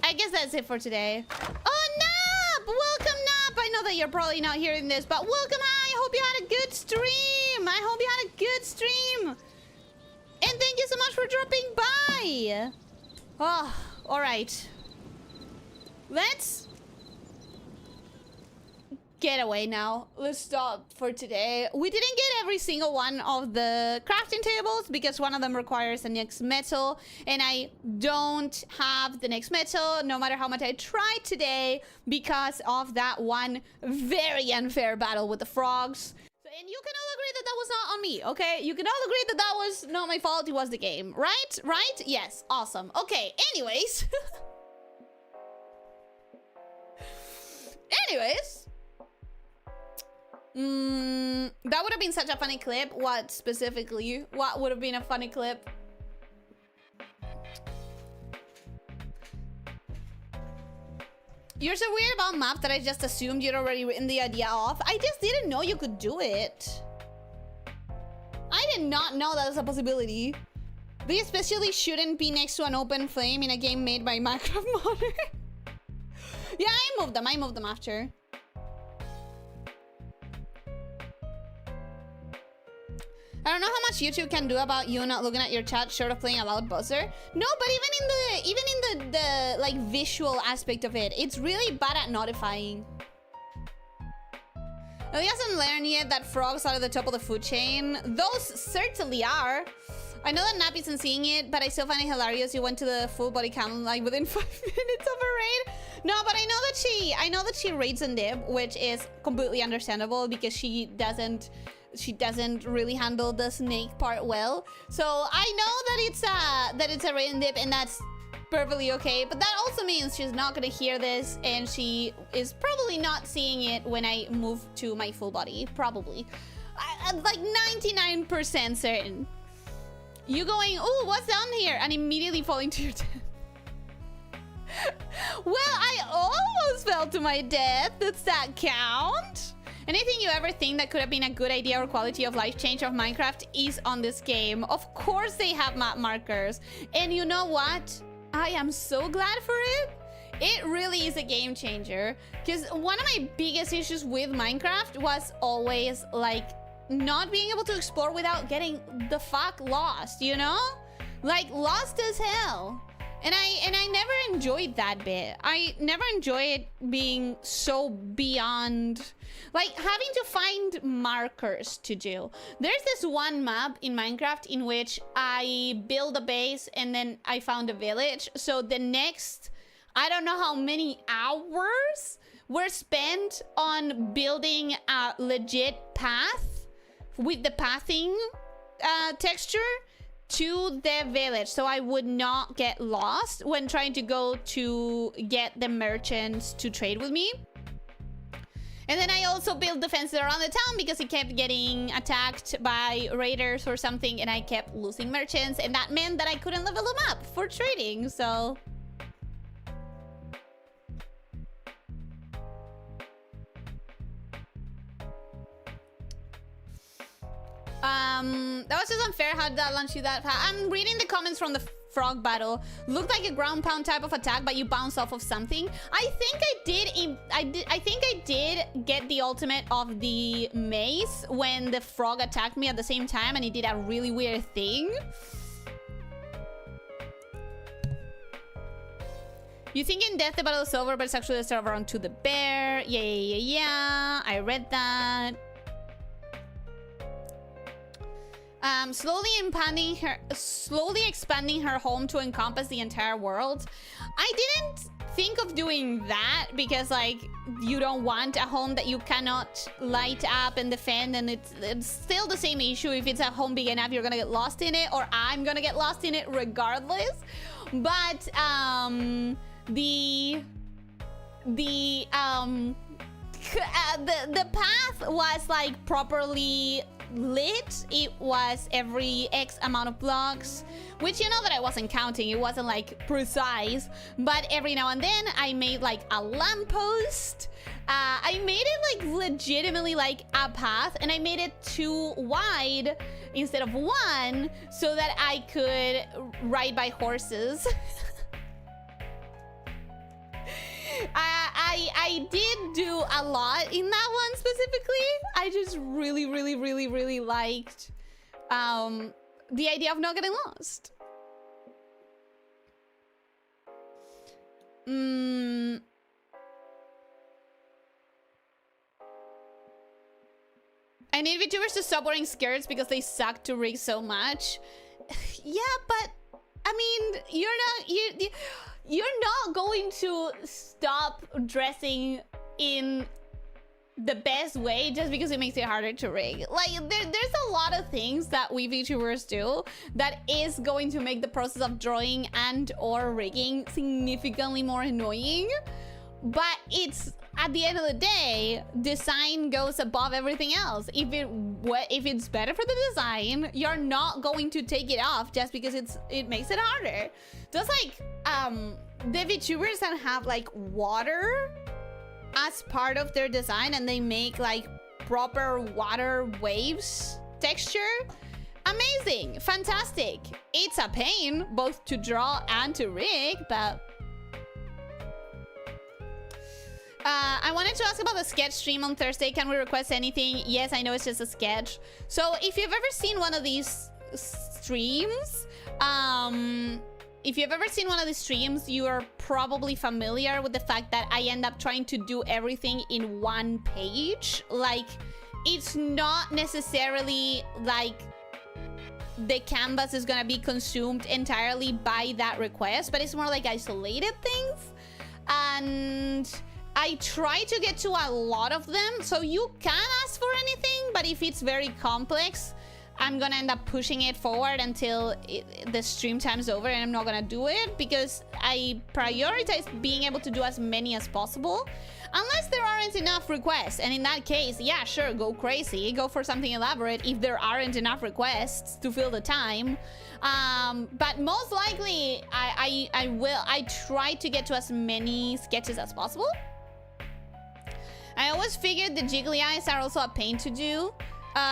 I guess that's it for today. Oh, Nap! Welcome, Nap! I know that you're probably not hearing this, but welcome, hi! I hope you had a good stream! I hope you had a good stream! And thank you so much for dropping by! Oh, alright. Let's get away now. Let's stop for today. We didn't get every single one of the crafting tables because one of them requires the next metal, and I don't have the next metal no matter how much I tried today because of that one very unfair battle with the frogs. And you can all agree that that was not on me, okay? You can all agree that that was not my fault, it was the game, right? Right? Yes, awesome. Okay, anyways. That would have been such a funny clip. What specifically? What would have been a funny clip? You're so weird about map that I just assumed you'd already written the idea off. I just didn't know you could do it. I did not know that was a possibility. They especially shouldn't be next to an open flame in a game made by Minecraft modder. Yeah, I moved them after. I don't know how much YouTube can do about you not looking at your chat short of playing a loud buzzer. No, but even in the like visual aspect of it, it's really bad at notifying. Oh, he hasn't learned yet that frogs are at the top of the food chain. Those certainly are. I know that Nap isn't seeing it, but I still find it hilarious you went to the full body count like within 5 minutes of a raid. No, but I know that she raids and dip, which is completely understandable because she doesn't really handle the snake part well. So I know that it's a raid and dip, and that's perfectly okay. But that also means she's not gonna hear this, and she is probably not seeing it when I move to my full body. Probably, I'm like 99% certain. You going, oh, what's down here? And immediately falling to your death. Well, I almost fell to my death. Does that count? Anything you ever think that could have been a good idea or quality of life change of Minecraft is on this game. Of course they have map markers. And you know what? I am so glad for it. It really is a game changer. Because one of my biggest issues with Minecraft was always like not being able to explore without getting the fuck lost, you know? Like lost as hell. And I never enjoyed that bit. I never enjoyed being so beyond, like having to find markers to do. There's this one map in Minecraft in which I build a base and then I found a village. So the next, I don't know how many hours were spent on building a legit path with the pathing texture to the village, so I would not get lost when trying to go to get the merchants to trade with me. And then I also built defenses around the town because it kept getting attacked by raiders or something, and I kept losing merchants, and that meant that I couldn't level them up for trading, so... that was just unfair. How did that launch you that fast? I'm reading the comments from the frog battle. Looked like a ground pound type of attack, but you bounce off of something. I think I did get the ultimate of the mace when the frog attacked me at the same time, and he did a really weird thing. You think in death the battle is over, but it's actually the start of round 2 the bear. Yeah. I read that. Slowly expanding her home to encompass the entire world. I didn't think of doing that because, like, you don't want a home that you cannot light up and defend, and it's still the same issue. If it's a home big enough, you're gonna get lost in it, or I'm gonna get lost in it regardless. But the path was like properly lit. It was every X amount of blocks, which you know that I wasn't counting. It wasn't like precise, but every now and then I made like a lamppost. I made it like legitimately like a path, and I made it 2 wide instead of 1 so that I could ride by horses. I did do a lot in that one specifically. I just really liked the idea of not getting lost. I need VTubers to stop wearing skirts because they suck to rig so much. Yeah, but I mean, you're not going to stop dressing in the best way just because it makes it harder to rig. Like, there's a lot of things that we VTubers do that is going to make the process of drawing and or rigging significantly more annoying. But it's, at the end of the day, design goes above everything else. If it's better for the design, you're not going to take it off just because it makes it harder. Just like the VTubers that have like water as part of their design, and they make like proper water waves texture. Amazing, fantastic. It's a pain both to draw and to rig, but I wanted to ask about the sketch stream on Thursday. Can we request anything? Yes, I know it's just a sketch. So if you've ever seen one of these streams, you are probably familiar with the fact that I end up trying to do everything in one page. Like, it's not necessarily like the canvas is gonna be consumed entirely by that request, but it's more like isolated things. And I try to get to a lot of them, so you can ask for anything, but if it's very complex, I'm gonna end up pushing it forward until the stream time's over, and I'm not gonna do it because I prioritize being able to do as many as possible, unless there aren't enough requests. And in that case, yeah, sure, go crazy, go for something elaborate if there aren't enough requests to fill the time. But most likely, I try to get to as many sketches as possible. I always figured the jiggly eyes are also a pain to do.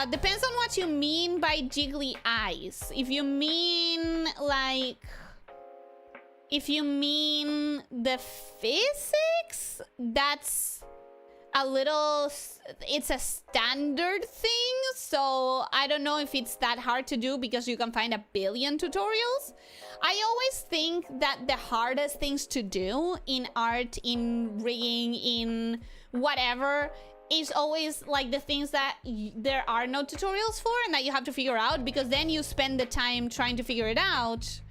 Depends on what you mean by jiggly eyes. If you mean like... If you mean the physics, that's a little... It's a standard thing, so I don't know if it's that hard to do because you can find a billion tutorials. I always think that the hardest things to do in art, in rigging, in whatever, is always like the things that there are no tutorials for and that you have to figure out, because then you spend the time trying to figure it out.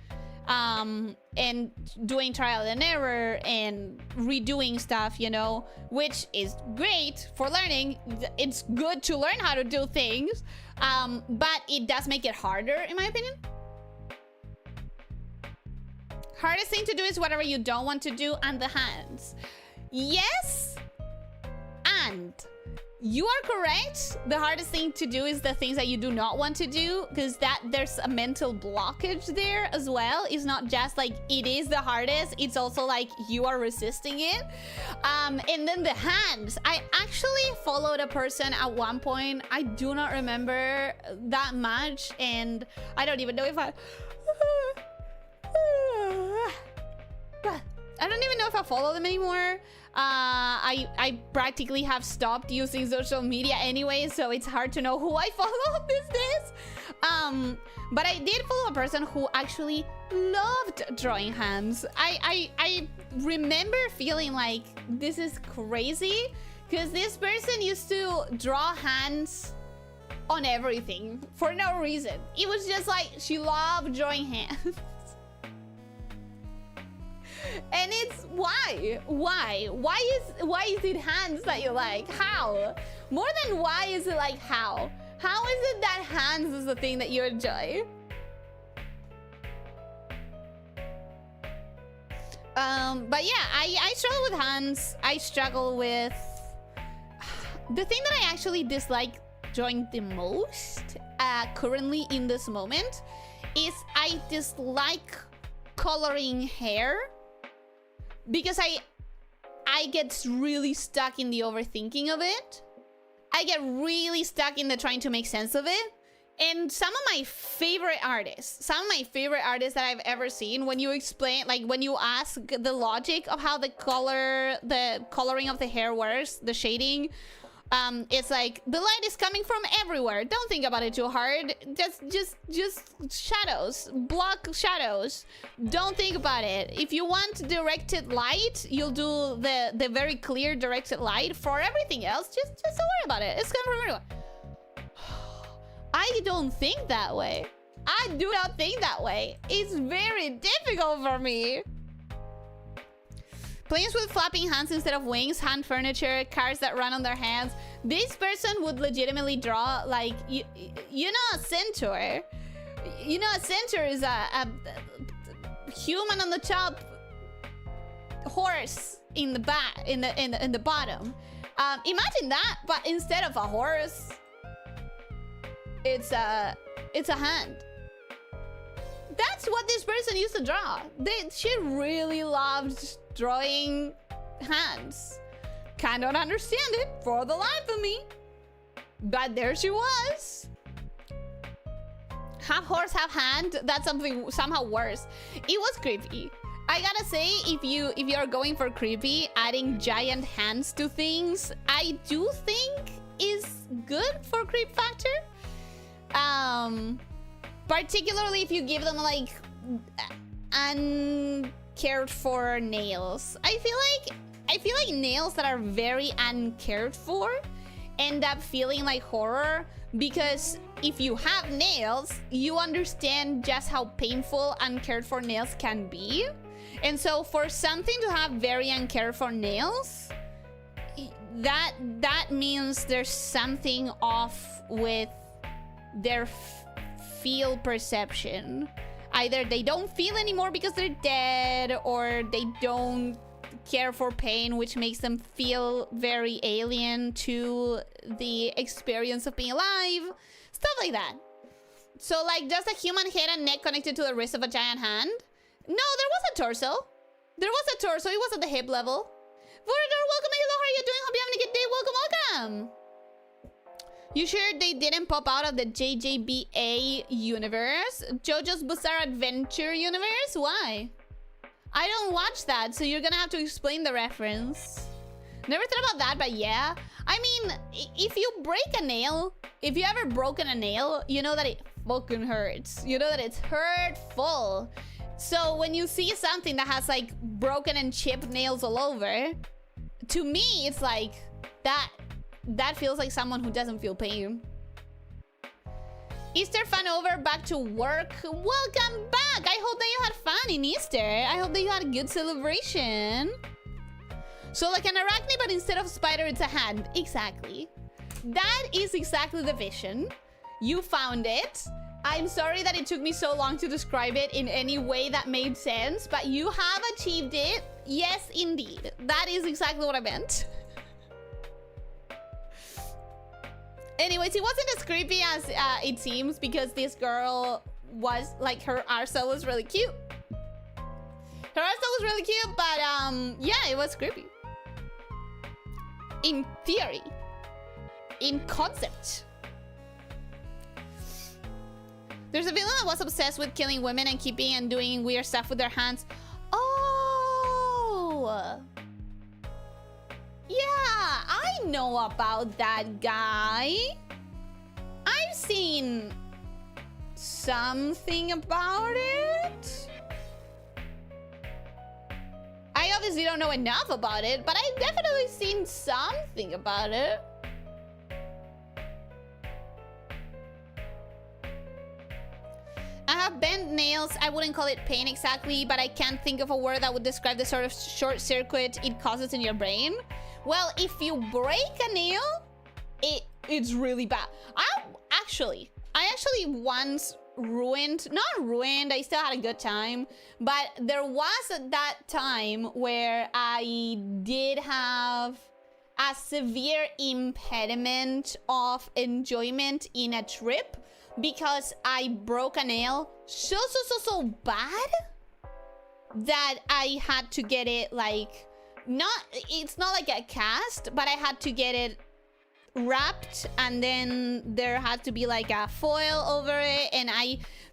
And doing trial and error and redoing stuff, you know, which is great for learning. It's good to learn how to do things, but it does make it harder, in my opinion. Hardest thing to do is whatever you don't want to do, and the hands. Yes, and you are correct. The hardest thing to do is the things that you do not want to do, because that there's a mental blockage there as well. It's not just like it is the hardest, it's also like you are resisting it. And then the hands. I actually followed a person at one point. I do not remember that much, and I don't even know if I don't even know if I follow them anymore. I practically have stopped using social media anyway, so it's hard to know who I follow these days. But I did follow a person who actually loved drawing hands. I remember feeling like this is crazy, because this person used to draw hands on everything for no reason. It was just like she loved drawing hands. And it's why is it hands that you like? How? More than why is it like how? How is it that hands is the thing that you enjoy? But yeah, I struggle with hands. I struggle with the thing that I actually dislike drawing the most currently in this moment is I dislike coloring hair. Because I get really stuck in the overthinking of it. I get really stuck in the trying to make sense of it. And some of my favorite artists that I've ever seen, when you explain, like when you ask the logic of how the coloring of the hair works, the shading, it's like the light is coming from everywhere. Don't think about it too hard. Just shadows, block shadows. Don't think about it. If you want directed light, you'll do the very clear directed light. For everything else, just don't worry about it. It's coming from everywhere. I don't think that way. I do not think that way. It's very difficult for me. Planes with flapping hands instead of wings, hand furniture, cars that run on their hands. This person would legitimately draw, like, you know, a centaur. You know, a centaur is a human on the top, horse in the back, in the bottom. Imagine that, but instead of a horse, it's a hand. That's what this person used to draw. She really loved drawing hands. Cannot understand it for the life of me. But there she was. Half horse, half hand. That's something somehow worse. It was creepy. I gotta say, if you are going for creepy, adding giant hands to things, I do think is good for creep factor. Particularly if you give them like uncared for nails. I feel like nails that are very uncared for end up feeling like horror, because if you have nails, you understand just how painful uncared for nails can be. And so for something to have very uncared for nails, that means there's something off with their field perception. Either they don't feel anymore because they're dead, or they don't care for pain, which makes them feel very alien to the experience of being alive. Stuff like that. So like, does a human head and neck connected to the wrist of a giant hand? No, there was a torso. There was a torso. It was at the hip level. Vorador, welcome. Hello, how are you doing? Hope you're having a good day. Welcome. am. You sure they didn't pop out of the JJBA universe? JoJo's Bizarre Adventure universe? Why? I don't watch that, so you're gonna have to explain the reference. Never thought about that, but yeah. I mean, if you break a nail, if you ever broken a nail, you know that it fucking hurts. You know that it's hurtful. So when you see something that has like broken and chipped nails all over, to me, it's like that feels like someone who doesn't feel pain. Easter fun over, back to work. Welcome back. I hope that you had fun in Easter. I hope that you had a good celebration. So like an arachne, but instead of spider, it's a hand. Exactly. That is exactly the vision. You found it. I'm sorry that it took me so long to describe it in any way that made sense, but you have achieved it. Yes, indeed. That is exactly what I meant. Anyways, it wasn't as creepy as it seems because this girl was like, her arsehole was really cute. Her arsehole was really cute, but yeah, it was creepy. In theory. In concept. There's a villain that was obsessed with killing women and keeping and doing weird stuff with their hands. Oh! Yeah, I know about that guy. I've seen something about it. I obviously don't know enough about it, but I've definitely seen something about it. I have bent nails. I wouldn't call it pain exactly, but I can't think of a word that would describe the sort of short circuit it causes in your brain. Well, if you break a nail, it's really bad. I actually once not ruined, I still had a good time, but there was that time where I did have a severe impediment of enjoyment in a trip because I broke a nail so bad that I had to get it like, it's not like a cast, but I had to get it wrapped, and then there had to be like a foil over it, and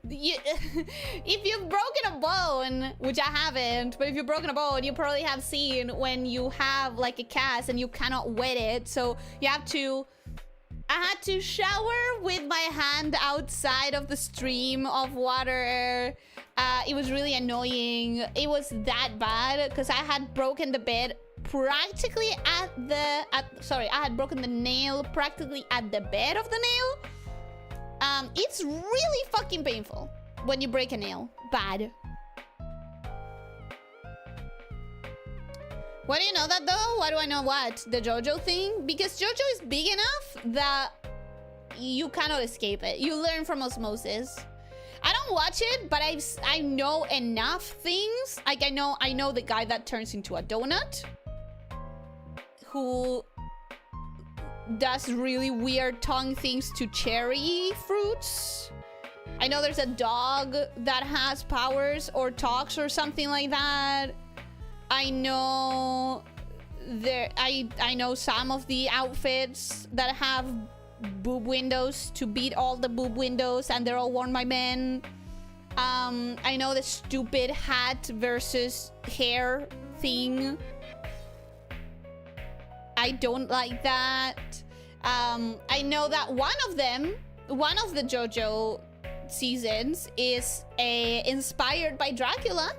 if you've broken a bone, which I haven't, but if you've broken a bone, you probably have seen when you have like a cast and you cannot wet it, so you have to, I had to shower with my hand outside of the stream of water. It was really annoying. It was that bad because I had broken the bed practically I had broken the nail practically at the bed of the nail. It's really fucking painful when you break a nail. Bad. Why do you know that though? Why do I know what? The JoJo thing? Because JoJo is big enough that you cannot escape it. You learn from osmosis. I don't watch it, but I know enough things. Like I know the guy that turns into a donut, who does really weird tongue things to cherry fruits. I know there's a dog that has powers or talks or something like that. I know I know some of the outfits that have boob windows to beat all the boob windows, and they're all worn by men. I know the stupid hat versus hair thing. I don't like that. I know that one of the JoJo seasons is inspired by Dracula.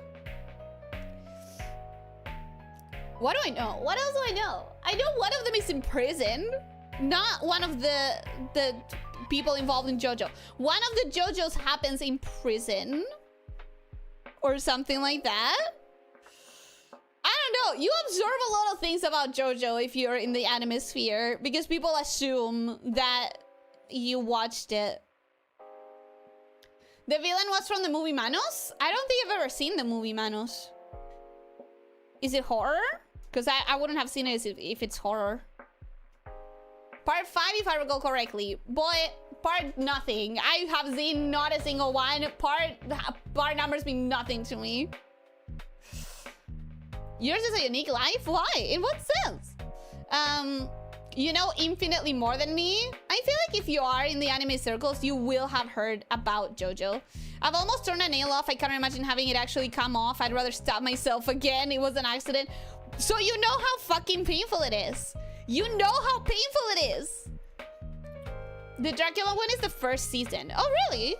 What do I know? What else do I know? I know one of them is in prison. Not one of the people involved in JoJo. One of the JoJos happens in prison. Or something like that. I don't know. You observe a lot of things about JoJo if you're in the anime sphere, because people assume that you watched it. The villain was from the movie Manos? I don't think I've ever seen the movie Manos. Is it horror? Because I wouldn't have seen it if it's horror. Part 5, if I recall correctly. Boy, part nothing. I have seen not a single one. Part numbers mean nothing to me. Yours is a unique life? Why? In what sense? you know infinitely more than me. I feel like if you are in the anime circles, you will have heard about JoJo. I've almost turned a nail off. I can't imagine having it actually come off. I'd rather stab myself again. It was an accident. So you know how fucking painful it is. You know how painful it is. The Dracula one is the first season. Oh, really?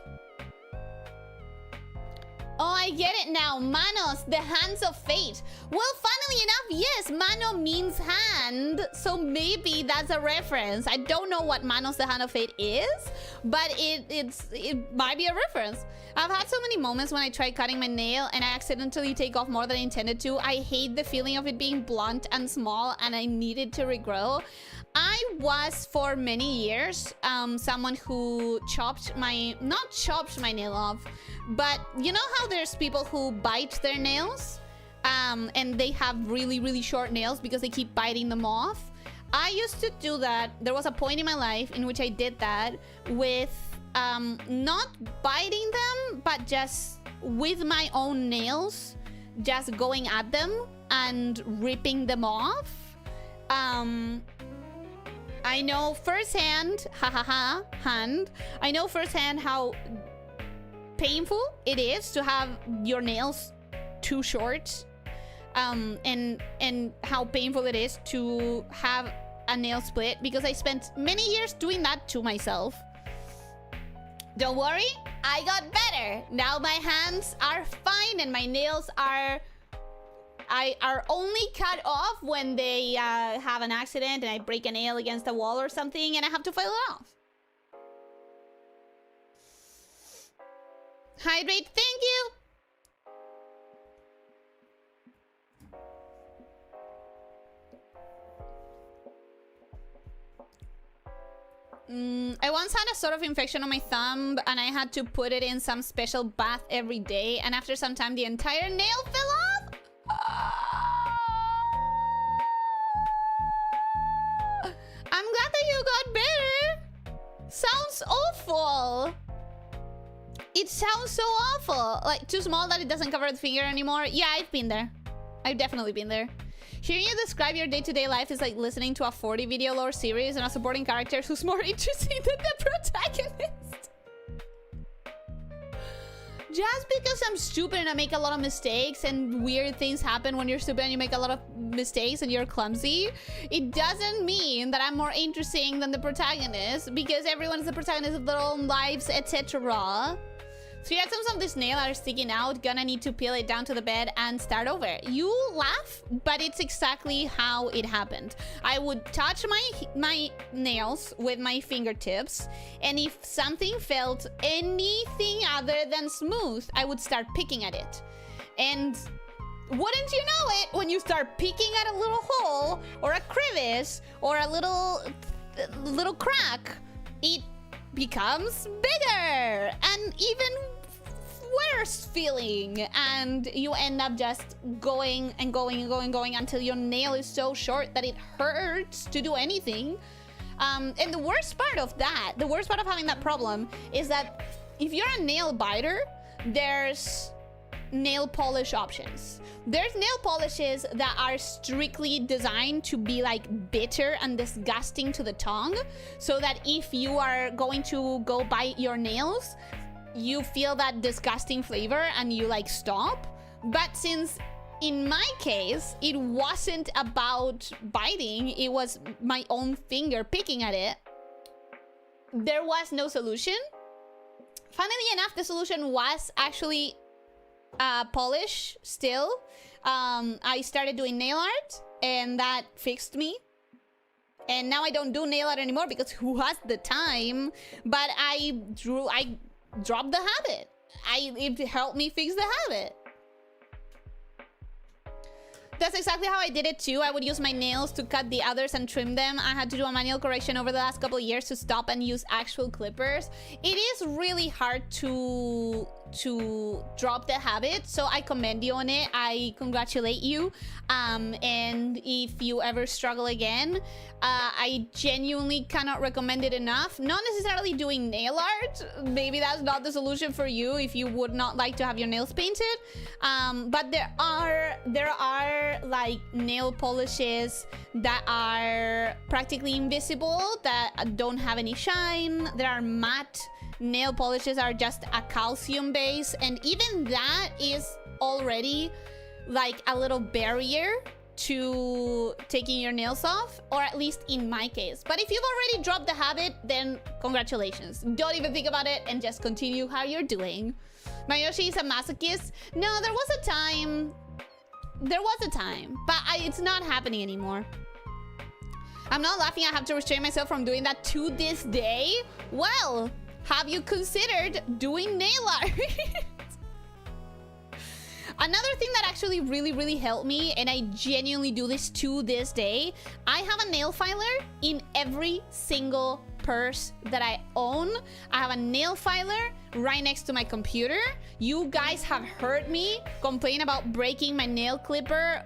Oh, I get it now. Manos, the hands of fate. Well, funnily enough, yes, mano means hand. So maybe that's a reference. I don't know what Manos, the hand of fate is, but it might be a reference. I've had so many moments when I try cutting my nail and I accidentally take off more than I intended to. I hate the feeling of it being blunt and small and I need it to regrow. I was for many years someone who not chopped my nail off, but you know how there's people who bite their nails and they have really, really short nails because they keep biting them off? I used to do that. There was a point in my life in which I did that with not biting them, but just with my own nails, just going at them and ripping them off. I know firsthand, I know firsthand how painful it is to have your nails too short, and how painful it is to have a nail split, because I spent many years doing that to myself. Don't worry, I got better. Now my hands are fine and my nails are only cut off when they have an accident and I break a nail against a wall or something and I have to file it off. Hydrate, thank you. I once had a sort of infection on my thumb and I had to put it in some special bath every day, and after some time the entire nail fell off. I'm glad that you got better. Sounds awful. It sounds so awful. Like, too small that it doesn't cover the finger anymore. Yeah, I've been there. I've definitely been there. Hearing you describe your day-to-day life is like listening to a 40 video lore series and a supporting character who's more interesting than the protagonist. Just because I'm stupid and I make a lot of mistakes and weird things happen when you're stupid and you make a lot of mistakes and you're clumsy, it doesn't mean that I'm more interesting than the protagonist, because everyone is the protagonist of their own lives, etc. 3 items of this nail are sticking out. Gonna need to peel it down to the bed and start over. You laugh, but it's exactly how it happened. I would touch my nails with my fingertips, and if something felt anything other than smooth, I would start picking at it. And wouldn't you know it, when you start picking at a little hole or a crevice or a little crack, it becomes bigger and even worse feeling, and you end up just going and going and going and going until your nail is so short that it hurts to do anything. And the worst part of having that problem is that if you're a nail biter, there's nail polish options. There's nail polishes that are strictly designed to be like bitter and disgusting to the tongue, so that if you are going to go bite your nails, you feel that disgusting flavor and you like stop. But since in my case it wasn't about biting, it was my own finger picking at it, there was no solution. Funnily enough, the solution was actually polish still. I started doing nail art and that fixed me. And now I don't do nail art anymore because who has the time? But I dropped the habit. It helped me fix the habit. That's exactly how I did it too. I would use my nails to cut the others and trim them. I had to do a manual correction over the last couple of years to stop and use actual clippers. It is really hard to drop the habit, so I commend you on it. I congratulate you. And if you ever struggle again, I genuinely cannot recommend it enough. Not necessarily doing nail art. Maybe that's not the solution for you if you would not like to have your nails painted. But there are are like nail polishes that are practically invisible, that don't have any shine. There are matte nail polishes that are just a calcium base, and even that is already like a little barrier to taking your nails off, or at least in my case. But if you've already dropped the habit, then congratulations. Don't even think about it and just continue how you're doing. Mayoshi is a masochist. No, there was a time, but it's not happening anymore. I'm not laughing. I have to restrain myself from doing that to this day. Well, have you considered doing nail art? Another thing that actually really helped me, and I genuinely do this to this day, I have a nail filer in every single purse that I own. I have a nail filer right next to my computer. You guys have heard me complain about breaking my nail clipper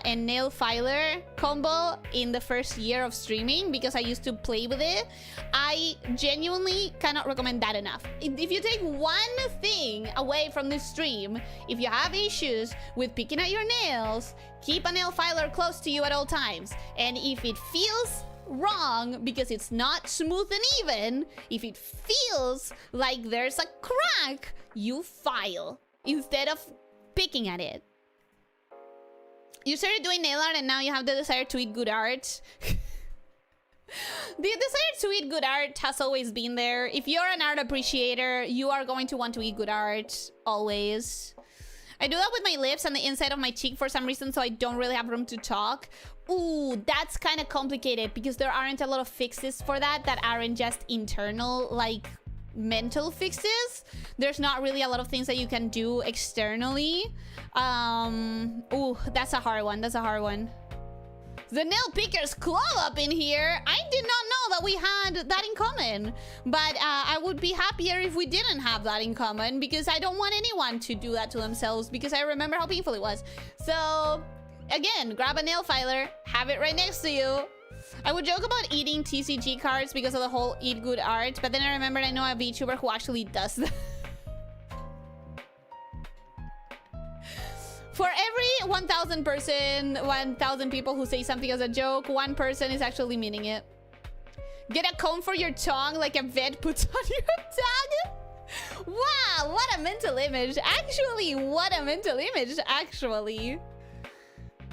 and nail filer combo in the first year of streaming because I used to play with it. I genuinely cannot recommend that enough. If you take one thing away from this stream, if you have issues with picking at your nails, keep a nail filer close to you at all times. And if it feels wrong because it's not smooth and even, if it feels like there's a crack, you file instead of picking at it. You started doing nail art and now you have the desire to eat good art. The desire to eat good art has always been there. If you're an art appreciator, you are going to want to eat good art, always. I do that with my lips and the inside of my cheek for some reason, so I don't really have room to talk. Ooh, that's kind of complicated because there aren't a lot of fixes for that aren't just internal, like mental fixes. There's not really a lot of things that you can do externally. Ooh, that's a hard one. That's a hard one. The Nail Pickers Club up in here. I did not know that we had that in common. But I would be happier if we didn't have that in common, because I don't want anyone to do that to themselves, because I remember how painful it was. So, again, grab a nail filer, have it right next to you. I would joke about eating TCG cards because of the whole eat good art, but then I remembered I know a VTuber who actually does that. For every 1,000 people who say something as a joke, one person is actually meaning it. Get a comb for your tongue like a vet puts on your tongue. Wow, what a mental image. Actually, what a mental image, actually.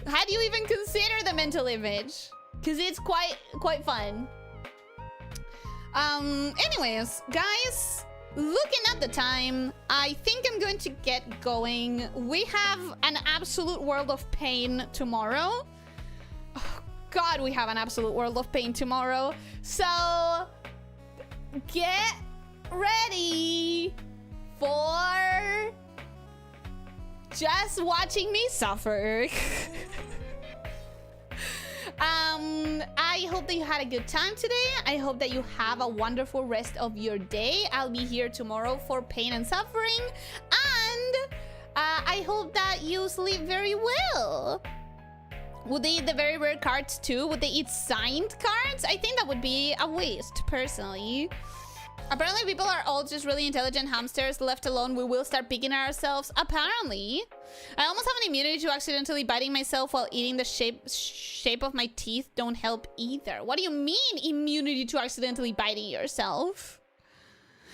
How do you even consider the mental image? Because it's quite fun. Anyways, guys, looking at the time, I think I'm going to get going. We have an absolute world of pain tomorrow. Oh, God, we have an absolute world of pain tomorrow. So, get ready for just watching me suffer. I hope that you had a good time today. I hope that you have a wonderful rest of your day. I'll be here tomorrow for pain and suffering. And I hope that you sleep very well. Would they eat the very rare cards too? Would they eat signed cards? I think that would be a waste, personally. Apparently, people are all just really intelligent hamsters. Left alone, we will start picking at ourselves. Apparently. I almost have an immunity to accidentally biting myself while eating. The shape of my teeth don't help either. What do you mean, immunity to accidentally biting yourself?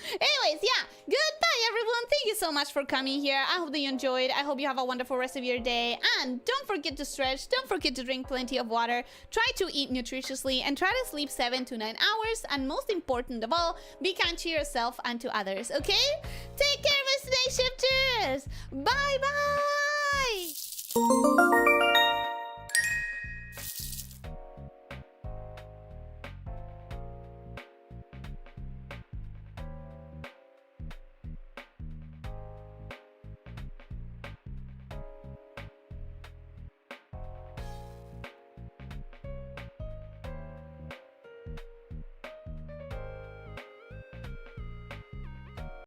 Anyways, yeah. Goodbye, everyone. Thank you so much for coming here. I hope that you enjoyed. I hope you have a wonderful rest of your day. And don't forget to stretch. Don't forget to drink plenty of water. Try to eat nutritiously. And try to sleep 7 to 9 hours. And most important of all, be kind to yourself and to others, okay? Take care, my Stay Shifters. Bye-bye.